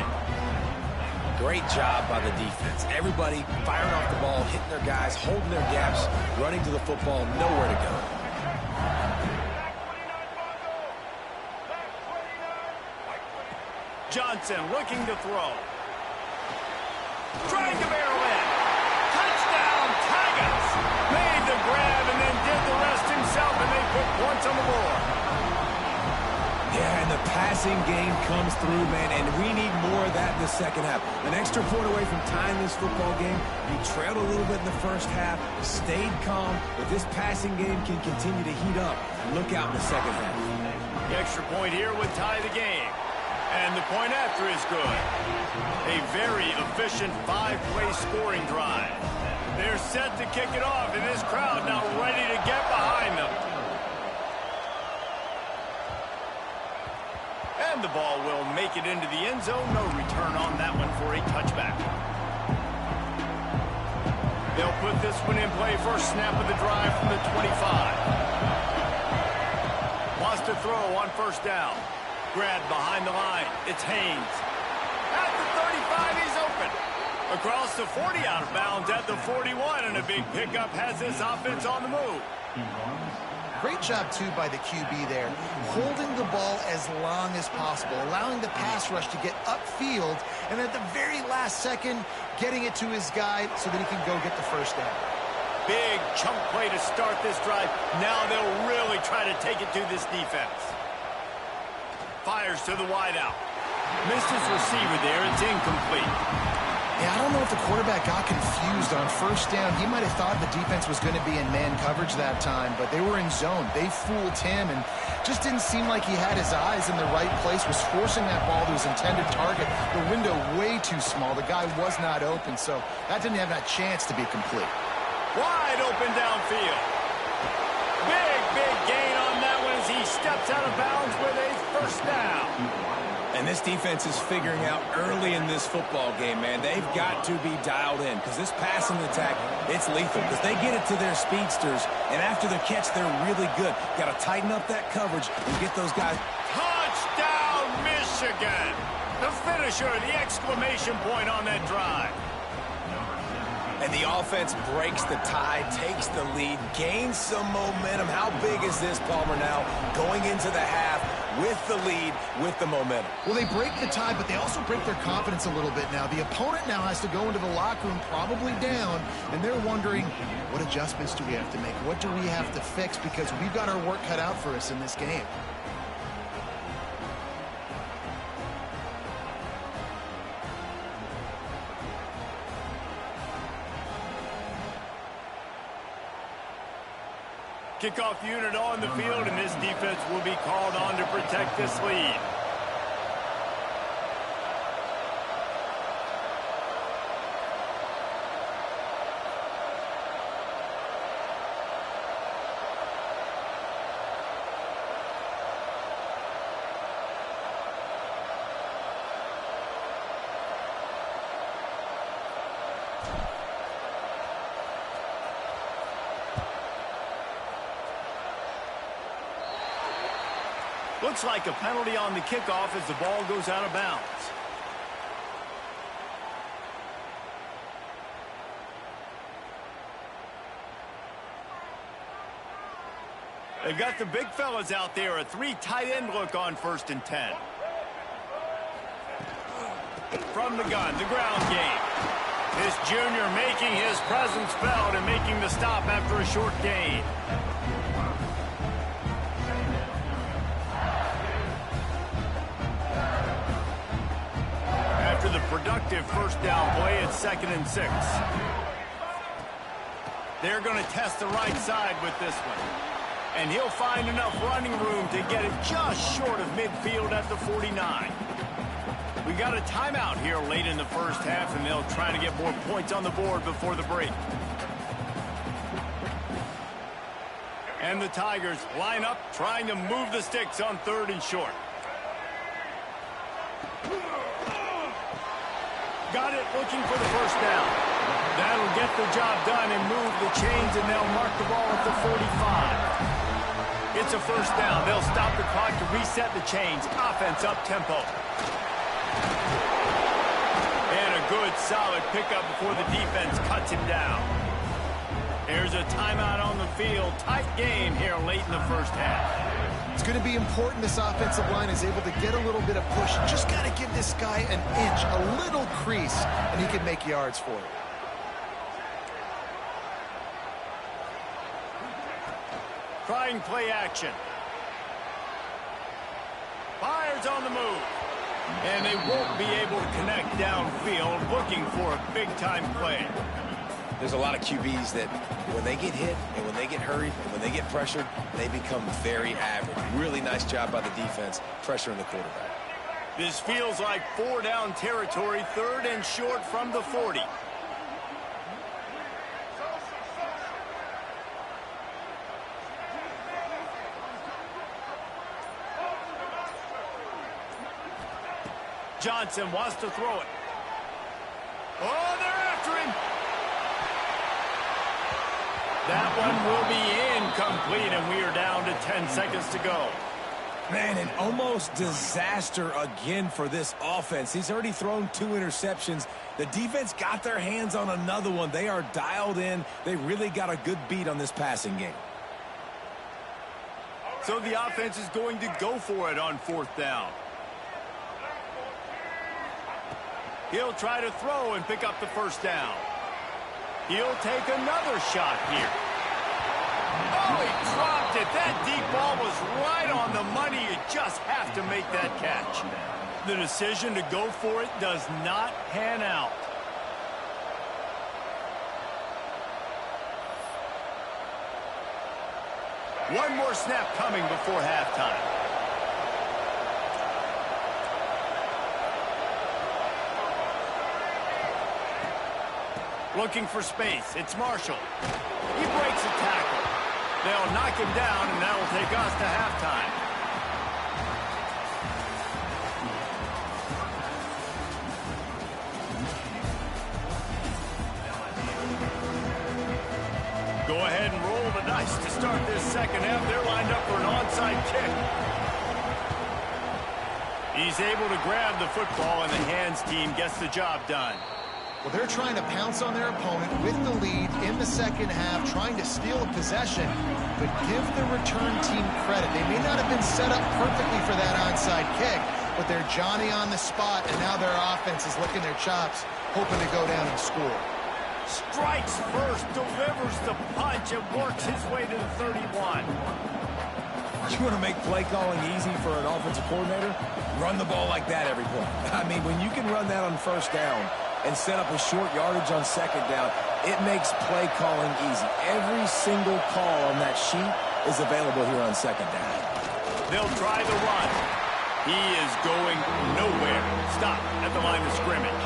Great job by the defense. Everybody firing off the ball, hitting their guys, holding their gaps, running to the football, nowhere to go. Johnson looking to throw. Trying to barrel in. Touchdown, Tigers! Made the grab and then did the rest himself, and they put points on the board. Yeah, and the passing game comes through, man, and we need more of that in the second half. An extra point away from tying this football game. You trailed a little bit in the first half, stayed calm, but this passing game can continue to heat up. Look out in the second half. The extra point here would tie the game. And the point after is good. A very efficient 5-play scoring drive. They're set to kick it off, and this crowd now ready to get behind them. And the ball will make it into the end zone. No return on that one for a touchback. They'll put this one in play. First snap of the drive from the 25. Wants to throw on first down. Grab behind the line. It's Haynes. At the 35, he's open. Across the 40, out of bounds at the 41, and a big pickup has this offense on the move. Great job, too, by the QB there, holding the ball as long as possible, allowing the pass rush to get upfield, and at the very last second, getting it to his guy so that he can go get the first down. big chunk play to start this drive. Now they'll really try to take it to this defense. Fires to the wideout. Missed his receiver there. It's incomplete. Yeah, I don't know if the quarterback got confused on first down. He might have thought the defense was going to be in man coverage that time, but they were in zone. They fooled him and just didn't seem like he had his eyes in the right place, was forcing that ball to his intended target. The window way too small. The guy was not open, so that didn't have that chance to be complete. Wide open downfield. Big gain on that one as he steps out of bounds with a first down. And this defense is figuring out early in this football game, man. They've got to be dialed in because this passing attack, it's lethal because they get it to their speedsters, and after the catch, they're really good. Got to tighten up that coverage and get those guys. Touchdown, Michigan! The finisher, the exclamation point on that drive. And the offense breaks the tie, takes the lead, gains some momentum. How big is this, Palmer, now going into the half with the lead, with the momentum? Well, they break the tie, but they also break their confidence a little bit now. The opponent now has to go into the locker room probably down, and they're wondering, what adjustments do we have to make? What do we have to fix? Because we've got our work cut out for us in this game. Kickoff unit on the field, and this defense will be called on to protect this lead. Looks like a penalty on the kickoff as the ball goes out of bounds. They've got the big fellas out there, a 3 tight end look on 1st and 10. From the gun, the ground game. This junior making his presence felt and making the stop after a short gain. After the productive first down play, it's 2nd and 6. They're going to test the right side with this one. And he'll find enough running room to get it just short of midfield at the 49. We got a timeout here late in the first half, and they'll try to get more points on the board before the break. And the Tigers line up, trying to move the sticks on 3rd and short. Got it, looking for the first down. That'll get the job done and move the chains, and they'll mark the ball at the 45. It's a first down. They'll stop the clock to reset the chains. Offense up-tempo. And a good, solid pickup before the defense cuts him down. There's a timeout on the field. Tight game here late in the first half. It's going to be important this offensive line is able to get a little bit of push. Just got to give this guy an inch, a little crease, and he can make yards for it. Trying play action. Fires on the move. And they won't be able to connect downfield, looking for a big-time play. There's a lot of QBs that when they get hit and when they get hurried and when they get pressured, they become very average. Really nice job by the defense, pressuring the quarterback. This feels like 4-down territory, 3rd and short from the 40. Johnson wants to throw it. Oh, they're after him. That one will be incomplete, and we are down to 10 seconds to go. Man, an almost disaster again for this offense. He's already thrown 2 interceptions. The defense got their hands on another one. They are dialed in. They really got a good beat on this passing game. So the offense is going to go for it on 4th down. He'll try to throw and pick up the first down. He'll take another shot here. Oh, he dropped it. That deep ball was right on the money. You just have to make that catch. The decision to go for it does not pan out. One more snap coming before halftime. Looking for space. It's Marshall. He breaks a tackle. They'll knock him down, and that will take us to halftime. Go ahead and roll the dice to start this second half. They're lined up for an onside kick. He's able to grab the football, and the hands team gets the job done. Well, they're trying to pounce on their opponent with the lead in the second half, trying to steal a possession, but give the return team credit. They may not have been set up perfectly for that onside kick, but they're Johnny on the spot, and now their offense is licking their chops, hoping to go down and score. Strikes first, delivers the punch, and works his way to the 31. You want to make play calling easy for an offensive coordinator? Run the ball like that every play. I mean, when you can run that on first down and set up a short yardage on second down, it makes play calling easy. Every single call on that sheet is available here on second down. They'll try the run. He is going nowhere. Stop at the line of scrimmage.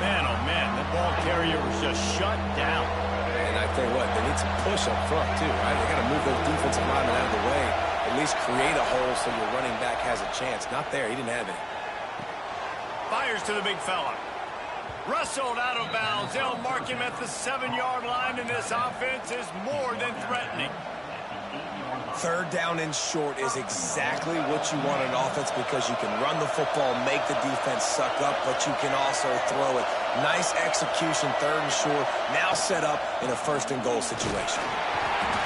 Man, oh man, the ball carrier was just shut down. And I tell you what, they need some push up front too, right? They got to move those defensive linemen out of the way, at least create a hole so your running back has a chance. Not there, he didn't have any. Fires to the big fella. Wrestled out of bounds. They'll mark him at the 7-yard line, and this offense is more than threatening. Third down and short is exactly what you want in offense because you can run the football, make the defense suck up, but you can also throw it. Nice execution, third and short, now set up in a first and goal situation.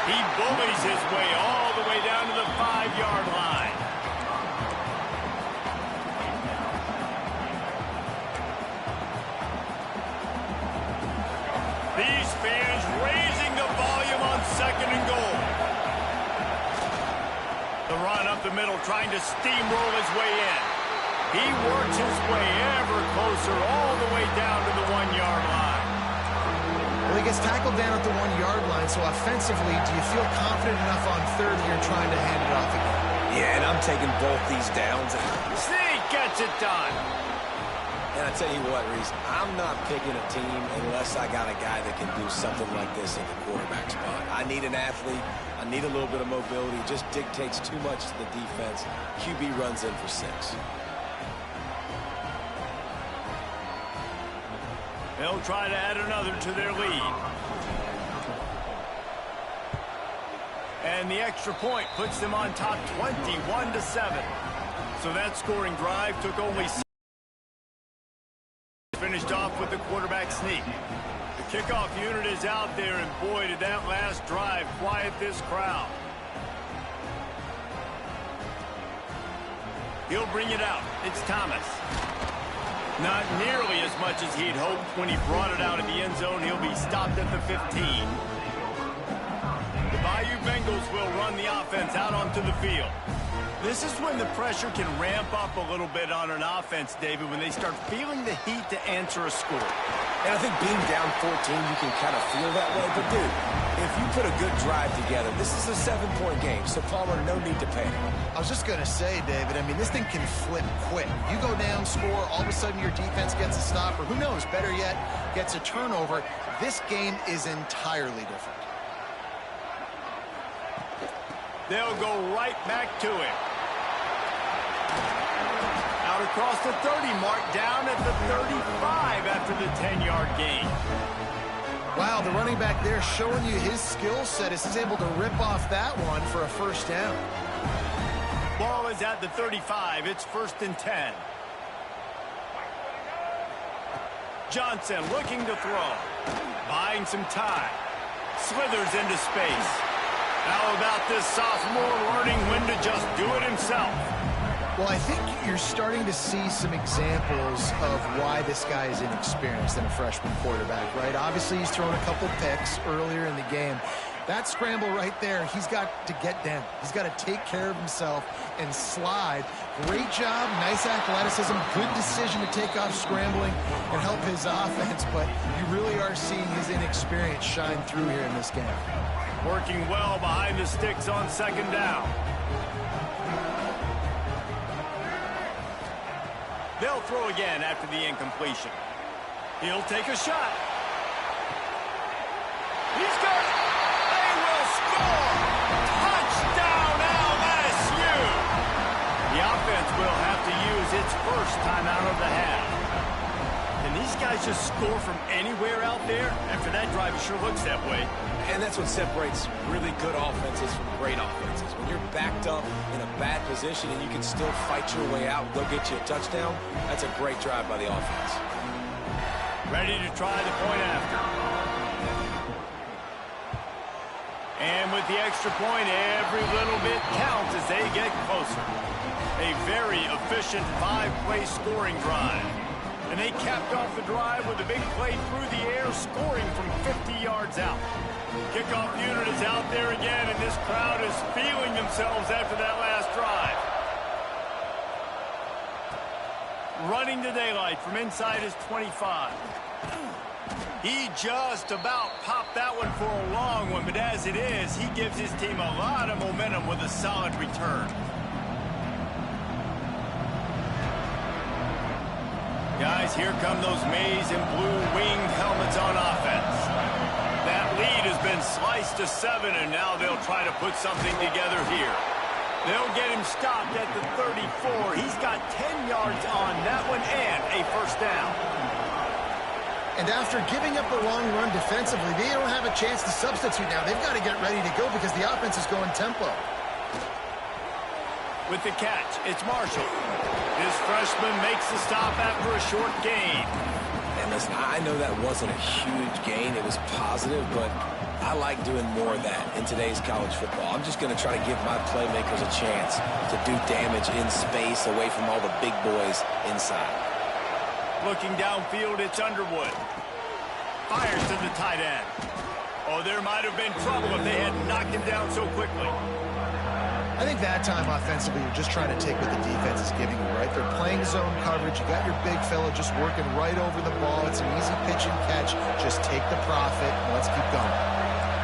He bullies his way all the way down to the 5-yard line. These fans raising the volume on second and goal. The run up the middle, trying to steamroll his way in. He works his way ever closer all the way down to the 1-yard line. Well, he gets tackled down at the 1-yard line, so offensively, do you feel confident enough on third here trying to hand it off again? Yeah, and I'm taking both these downs. Zeke gets it done. And I tell you what, Reese, I'm not picking a team unless I got a guy that can do something like this at the quarterback spot. I need an athlete. I need a little bit of mobility. It just dictates too much to the defense. QB runs in for 6. They'll try to add another to their lead. And the extra point puts them on top 21-7. So that scoring drive took only 6. Finished off with the quarterback sneak. The kickoff unit is out there, and boy, did that last drive quiet this crowd. He'll bring it out. It's Thomas. Not nearly as much as he'd hoped when he brought it out in the end zone. He'll be stopped at the 15. The Bayou Bengals will run the offense out onto the field. This is when the pressure can ramp up a little bit on an offense, David, when they start feeling the heat to answer a score. And I think being down 14, you can kind of feel that way. But, dude, if you put a good drive together, this is a 7-point game. So, Palmer, no need to panic. I was just going to say, David, I mean, this thing can flip quick. You go down, score, all of a sudden your defense gets a stop, or who knows, better yet, gets a turnover. This game is entirely different. They'll go right back to him. Out across the 30 mark, down at the 35 after the 10-yard gain. Wow, the running back there showing you his skill set as he's able to rip off that one for a first down. Ball is at the 35. It's 1st and 10. Johnson looking to throw. Buying some time. Slithers into space. How about this sophomore learning when to just do it himself? Well, I think you're starting to see some examples of why this guy is inexperienced in a freshman quarterback, right? Obviously, he's thrown a couple picks earlier in the game. That scramble right there, he's got to get down. He's got to take care of himself and slide. Great job, nice athleticism, good decision to take off scrambling and help his offense, but you really are seeing his inexperience shine through here in this game. Working well behind the sticks on second down. They'll throw again after the incompletion. He'll take a shot. He's got it. They will score. Touchdown, LSU. The offense will have to use its first timeout of the half. Can these guys just score from anywhere out there? After that drive, it sure looks that way. And that's what separates really good offenses from great offenses. When you're backed up in a bad position and you can still fight your way out and go get you a touchdown, that's a great drive by the offense. Ready to try the point after. And with the extra point, every little bit counts as they get closer. A very efficient 5-play scoring drive. And they capped off the drive with a big play through the air, scoring from 50 yards out. Kickoff unit is out there again, and this crowd is feeling themselves after that last drive. Running to daylight from inside his 25. He just about popped that one for a long one, but as it is, he gives his team a lot of momentum with a solid return. Guys, here come those maize and blue winged helmets on offense. That lead has been sliced to 7, and now they'll try to put something together here. They'll get him stopped at the 34. He's got 10 yards on that one and a first down. And after giving up the long run defensively, they don't have a chance to substitute now. They've got to get ready to go because the offense is going tempo. With the catch, it's Marshall. This freshman makes the stop after a short gain. And listen, I know that wasn't a huge gain. It was positive, but I like doing more of that in today's college football. I'm just going to try to give my playmakers a chance to do damage in space away from all the big boys inside. Looking downfield, it's Underwood. Fires to the tight end. Oh, there might have been trouble if they had knocked him down so quickly. I think that time offensively, you're just trying to take what the defense is giving you, right? They're playing zone coverage. You got your big fella just working right over the ball. It's an easy pitch and catch. Just take the profit, and let's keep going.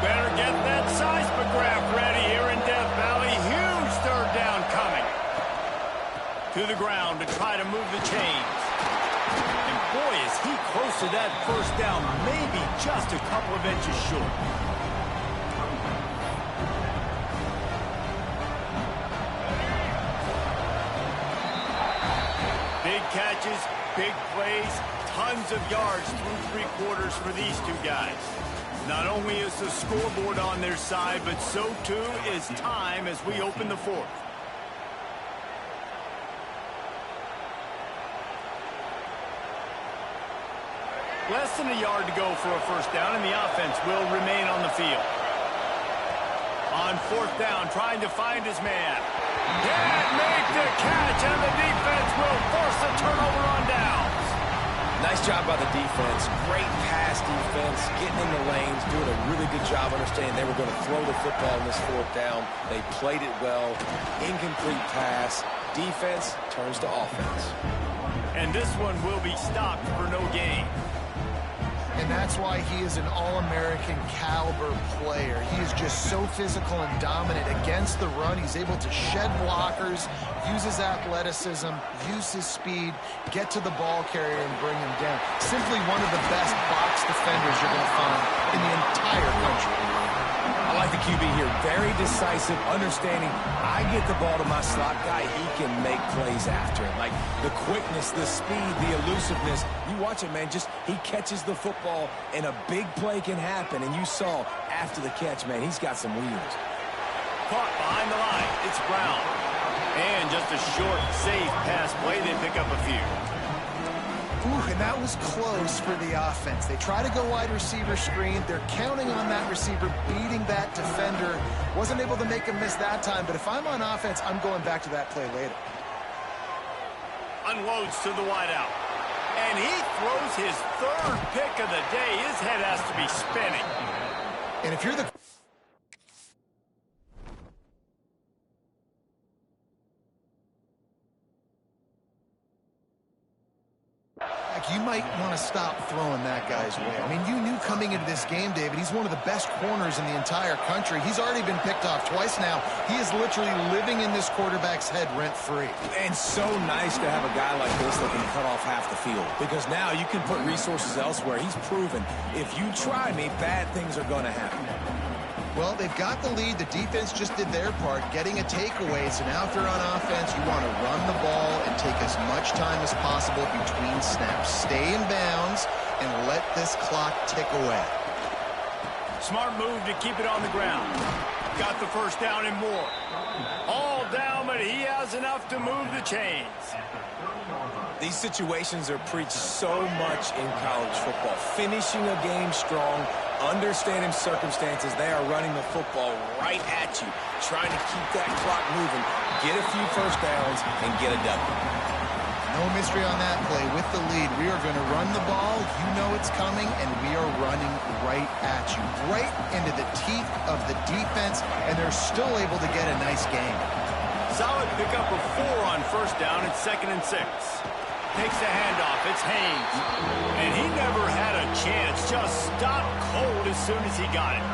Better get that seismograph ready here in Death Valley. Huge third down coming. To the ground to try to move the chains. And boy, is he close to that first down, maybe just a couple of inches short. Big catches, big plays, tons of yards through 3 quarters for these two guys. Not only is the scoreboard on their side, but so too is time as we open the fourth. Less than a yard to go for a first down, and the offense will remain on the field. On fourth down, trying to find his man. Can't make the catch, and the defense will force a turnover on downs. Nice job by the defense. Great pass defense, getting in the lanes, doing a really good job understanding they were going to throw the football in this fourth down. They played it well. Incomplete pass. Defense turns to offense. And this one will be stopped for no gain. And that's why he is an All-American caliber player. He is just so physical and dominant against the run. He's able to shed blockers, use his athleticism, use his speed, get to the ball carrier and bring him down. Simply one of the best box defenders you're going to find in the entire country. I like the QB here. Very decisive, understanding I get the ball to my slot guy, he can make plays after it. Like the quickness, the speed, the elusiveness. You watch it, man, just he catches the football and a big play can happen. And you saw after the catch, man, he's got some wheels. Caught behind the line. It's Brown. And just a short, safe pass play. They pick up a few. Ooh, and that was close for the offense. They try to go wide receiver screen. They're counting on that receiver beating that defender. Wasn't able to make him miss that time, but if I'm on offense, I'm going back to that play later. unloads to the wideout. And he throws his third pick of the day. His head has to be spinning. And if you're the you might want to stop throwing that guy's way. I mean, you knew coming into this game, David, he's one of the best corners in the entire country. He's already been picked off twice now. He is literally living in this quarterback's head rent-free. And so nice to have a guy like this that can cut off half the field, because now you can put resources elsewhere. He's proven if you try me, bad things are going to happen. Well, they've got the lead. The defense just did their part, getting a takeaway. So now if they're on offense, you want to run the ball and take as much time as possible between snaps. Stay in bounds and let this clock tick away. Smart move to keep it on the ground. Got the first down and more. All down, but he has enough to move the chains. These situations are preached so much in college football. Finishing a game strong, understanding circumstances. They are running the football right at you, trying to keep that clock moving, get a few first downs, and get a W. No mystery on that play. With the lead, we are going to run the ball. You know it's coming, and we are running right at you, right into the teeth of the defense, and they're still able to get a nice game. Solid pickup of 4 on first down and 2nd and 6. Takes the handoff. It's Haynes. And he never had a chance. Just stopped cold as soon as he got it.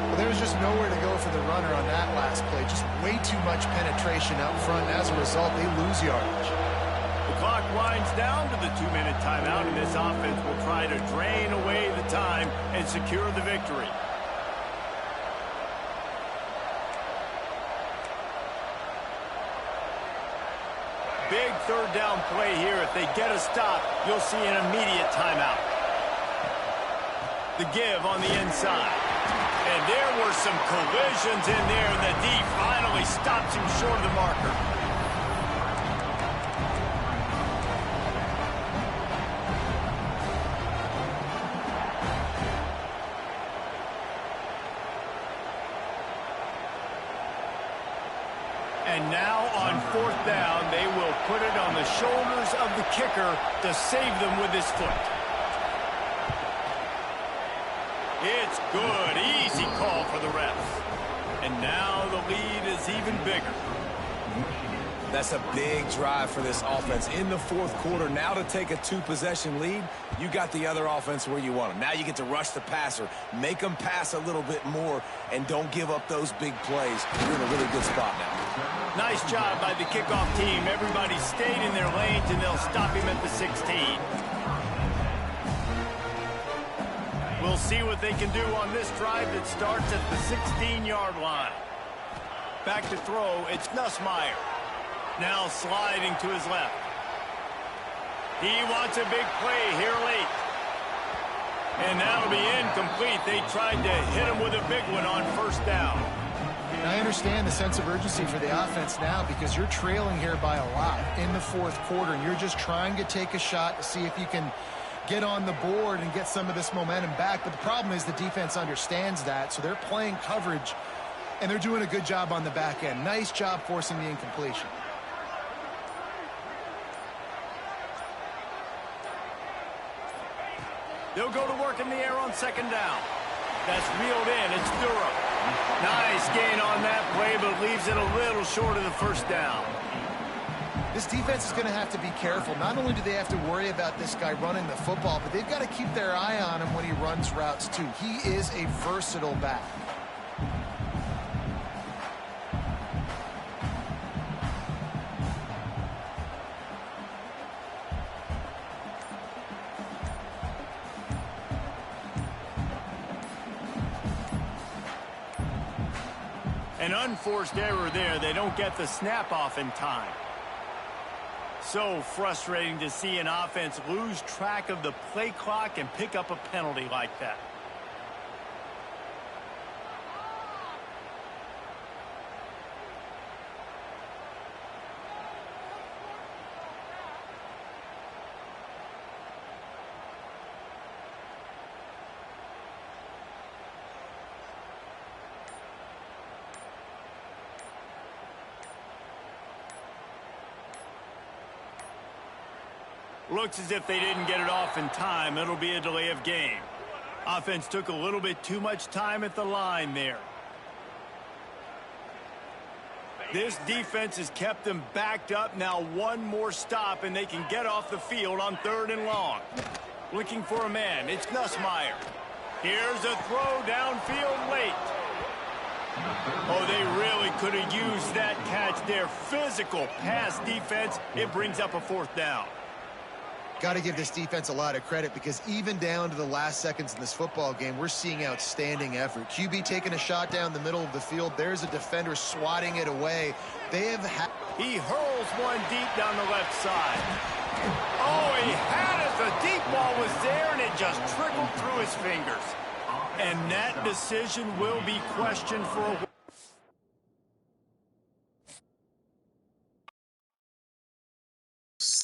Well, there was just nowhere to go for the runner on that last play. Just way too much penetration up front. And as a result, they lose yardage. The clock winds down to the 2-minute timeout, and this offense will try to drain away the time and secure the victory. Big third down play here. If they get a stop, you'll see an immediate timeout. The give on the inside. And there were some collisions in there, and the D finally stops him short of the marker. And now on 4th down, they will put it on the shoulders of the kicker to save them with his foot. It's good. Easy call for the refs. And now the lead is even bigger. That's a big drive for this offense in the 4th quarter. Now to take a 2-possession lead, you got the other offense where you want them. Now you get to rush the passer, make them pass a little bit more, and don't give up those big plays. You're in a really good spot now. Nice job by the kickoff team. Everybody stayed in their lanes, and they'll stop him at the 16. We'll see what they can do on this drive that starts at the 16-yard line. Back to throw, it's Nussmeier. Now sliding to his left. He wants a big play here late. And that'll be incomplete. They tried to hit him with a big one on first down. And I understand the sense of urgency for the offense now because you're trailing here by a lot in the 4th quarter, and you're just trying to take a shot to see if you can get on the board and get some of this momentum back. But the problem is the defense understands that, so they're playing coverage, and they're doing a good job on the back end. Nice job forcing the incompletion. They'll go to work in the air on 2nd down. That's reeled in. It's Durham. Nice gain on that play, but leaves it a little short of the first down. This defense is going to have to be careful. Not only do they have to worry about this guy running the football, but they've got to keep their eye on him when he runs routes too. He is a versatile back. An unforced error there. They don't get the snap off in time. So frustrating to see an offense lose track of the play clock and pick up a penalty like that. Looks as if they didn't get it off in time. It'll be a delay of game. Offense took a little bit too much time at the line there. This defense has kept them backed up. Now one more stop, and they can get off the field on 3rd and long. Looking for a man. It's Nussmeier. Here's a throw downfield late. Oh, they really could have used that catch there. Physical pass defense. It brings up a 4th down. Got to give this defense a lot of credit because even down to the last seconds in this football game, we're seeing outstanding effort. QB taking a shot down the middle of the field. There's a defender swatting it away. They have He hurls one deep down the left side. Oh, he had it. The deep ball was there, and it just trickled through his fingers. And that decision will be questioned for a while.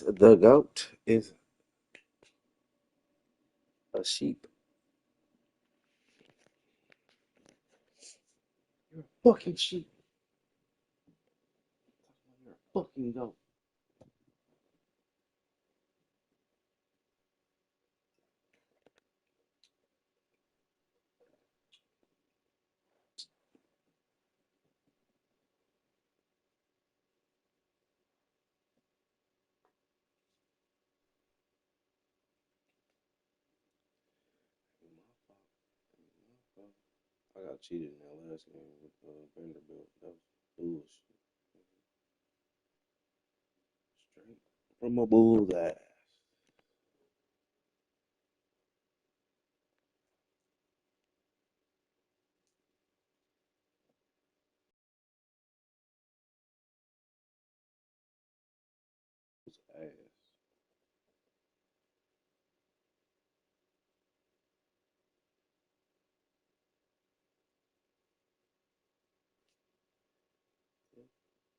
The goat is a sheep. You're a fucking sheep. You're a fucking goat. I got cheated in that last game with Vanderbilt. That was bullshit. Straight from a bull's ass. Bull's ass.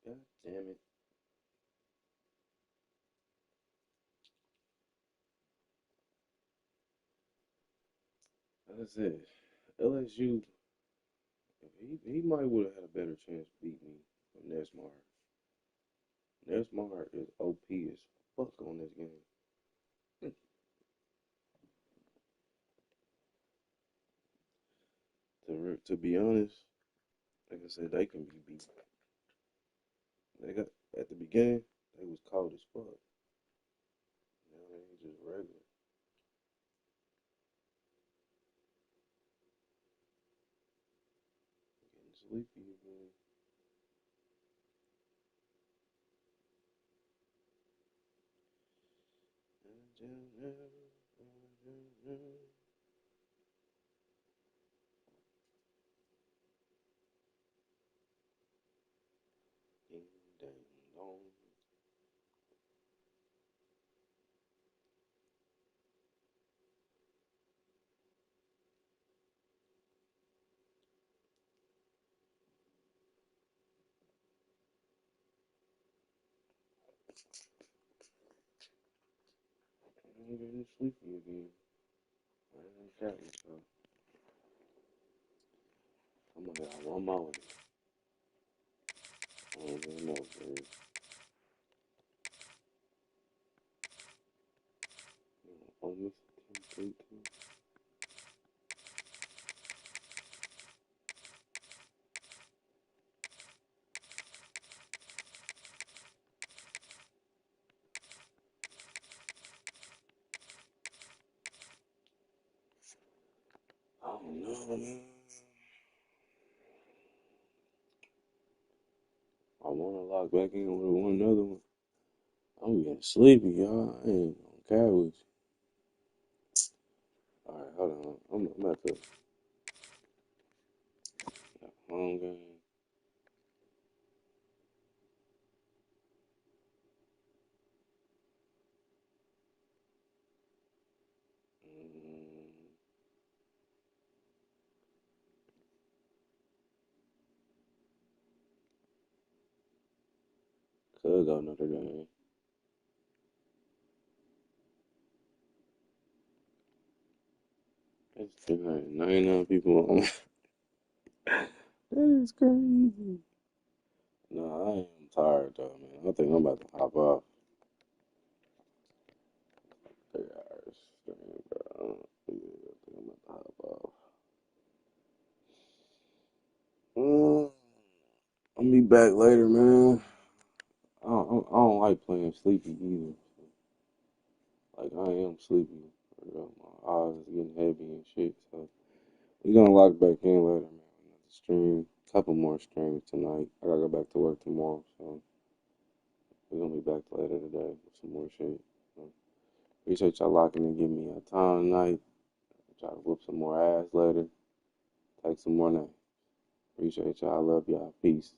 God damn it. Like I said, LSU, he might would have had a better chance to beat me than Nesmar. Nesmar is OP as fuck on this game. To be honest, like I said, they can be beat. They got at the beginning, they was cold as fuck. Now they just regular. Getting sleepy again. Ding dang dong. I'm getting sleepy again. I ain't counting, so I'm gonna get one more. I don't even know, babe. Oh, Miss Tim. I don't know, man. I want to lock back in with one another one. I'm getting sleepy, y'all. I ain't gonna care with you. Alright, hold on. I'm at the home game. Could go another game. It's 99 people on. That is crazy. No, I am tired though, man. I think I'm about to hop off. back later, man. I don't like playing sleepy either. Like, I am sleepy. My eyes is getting heavy and shit. So, we gonna lock back in later, man. Another stream. Couple more streams tonight. I gotta go back to work tomorrow. So, we're gonna be back later today with some more shit. So, appreciate y'all locking and giving me your time tonight. Try to whoop some more ass later. Take some more names. Appreciate y'all. I love y'all. Peace.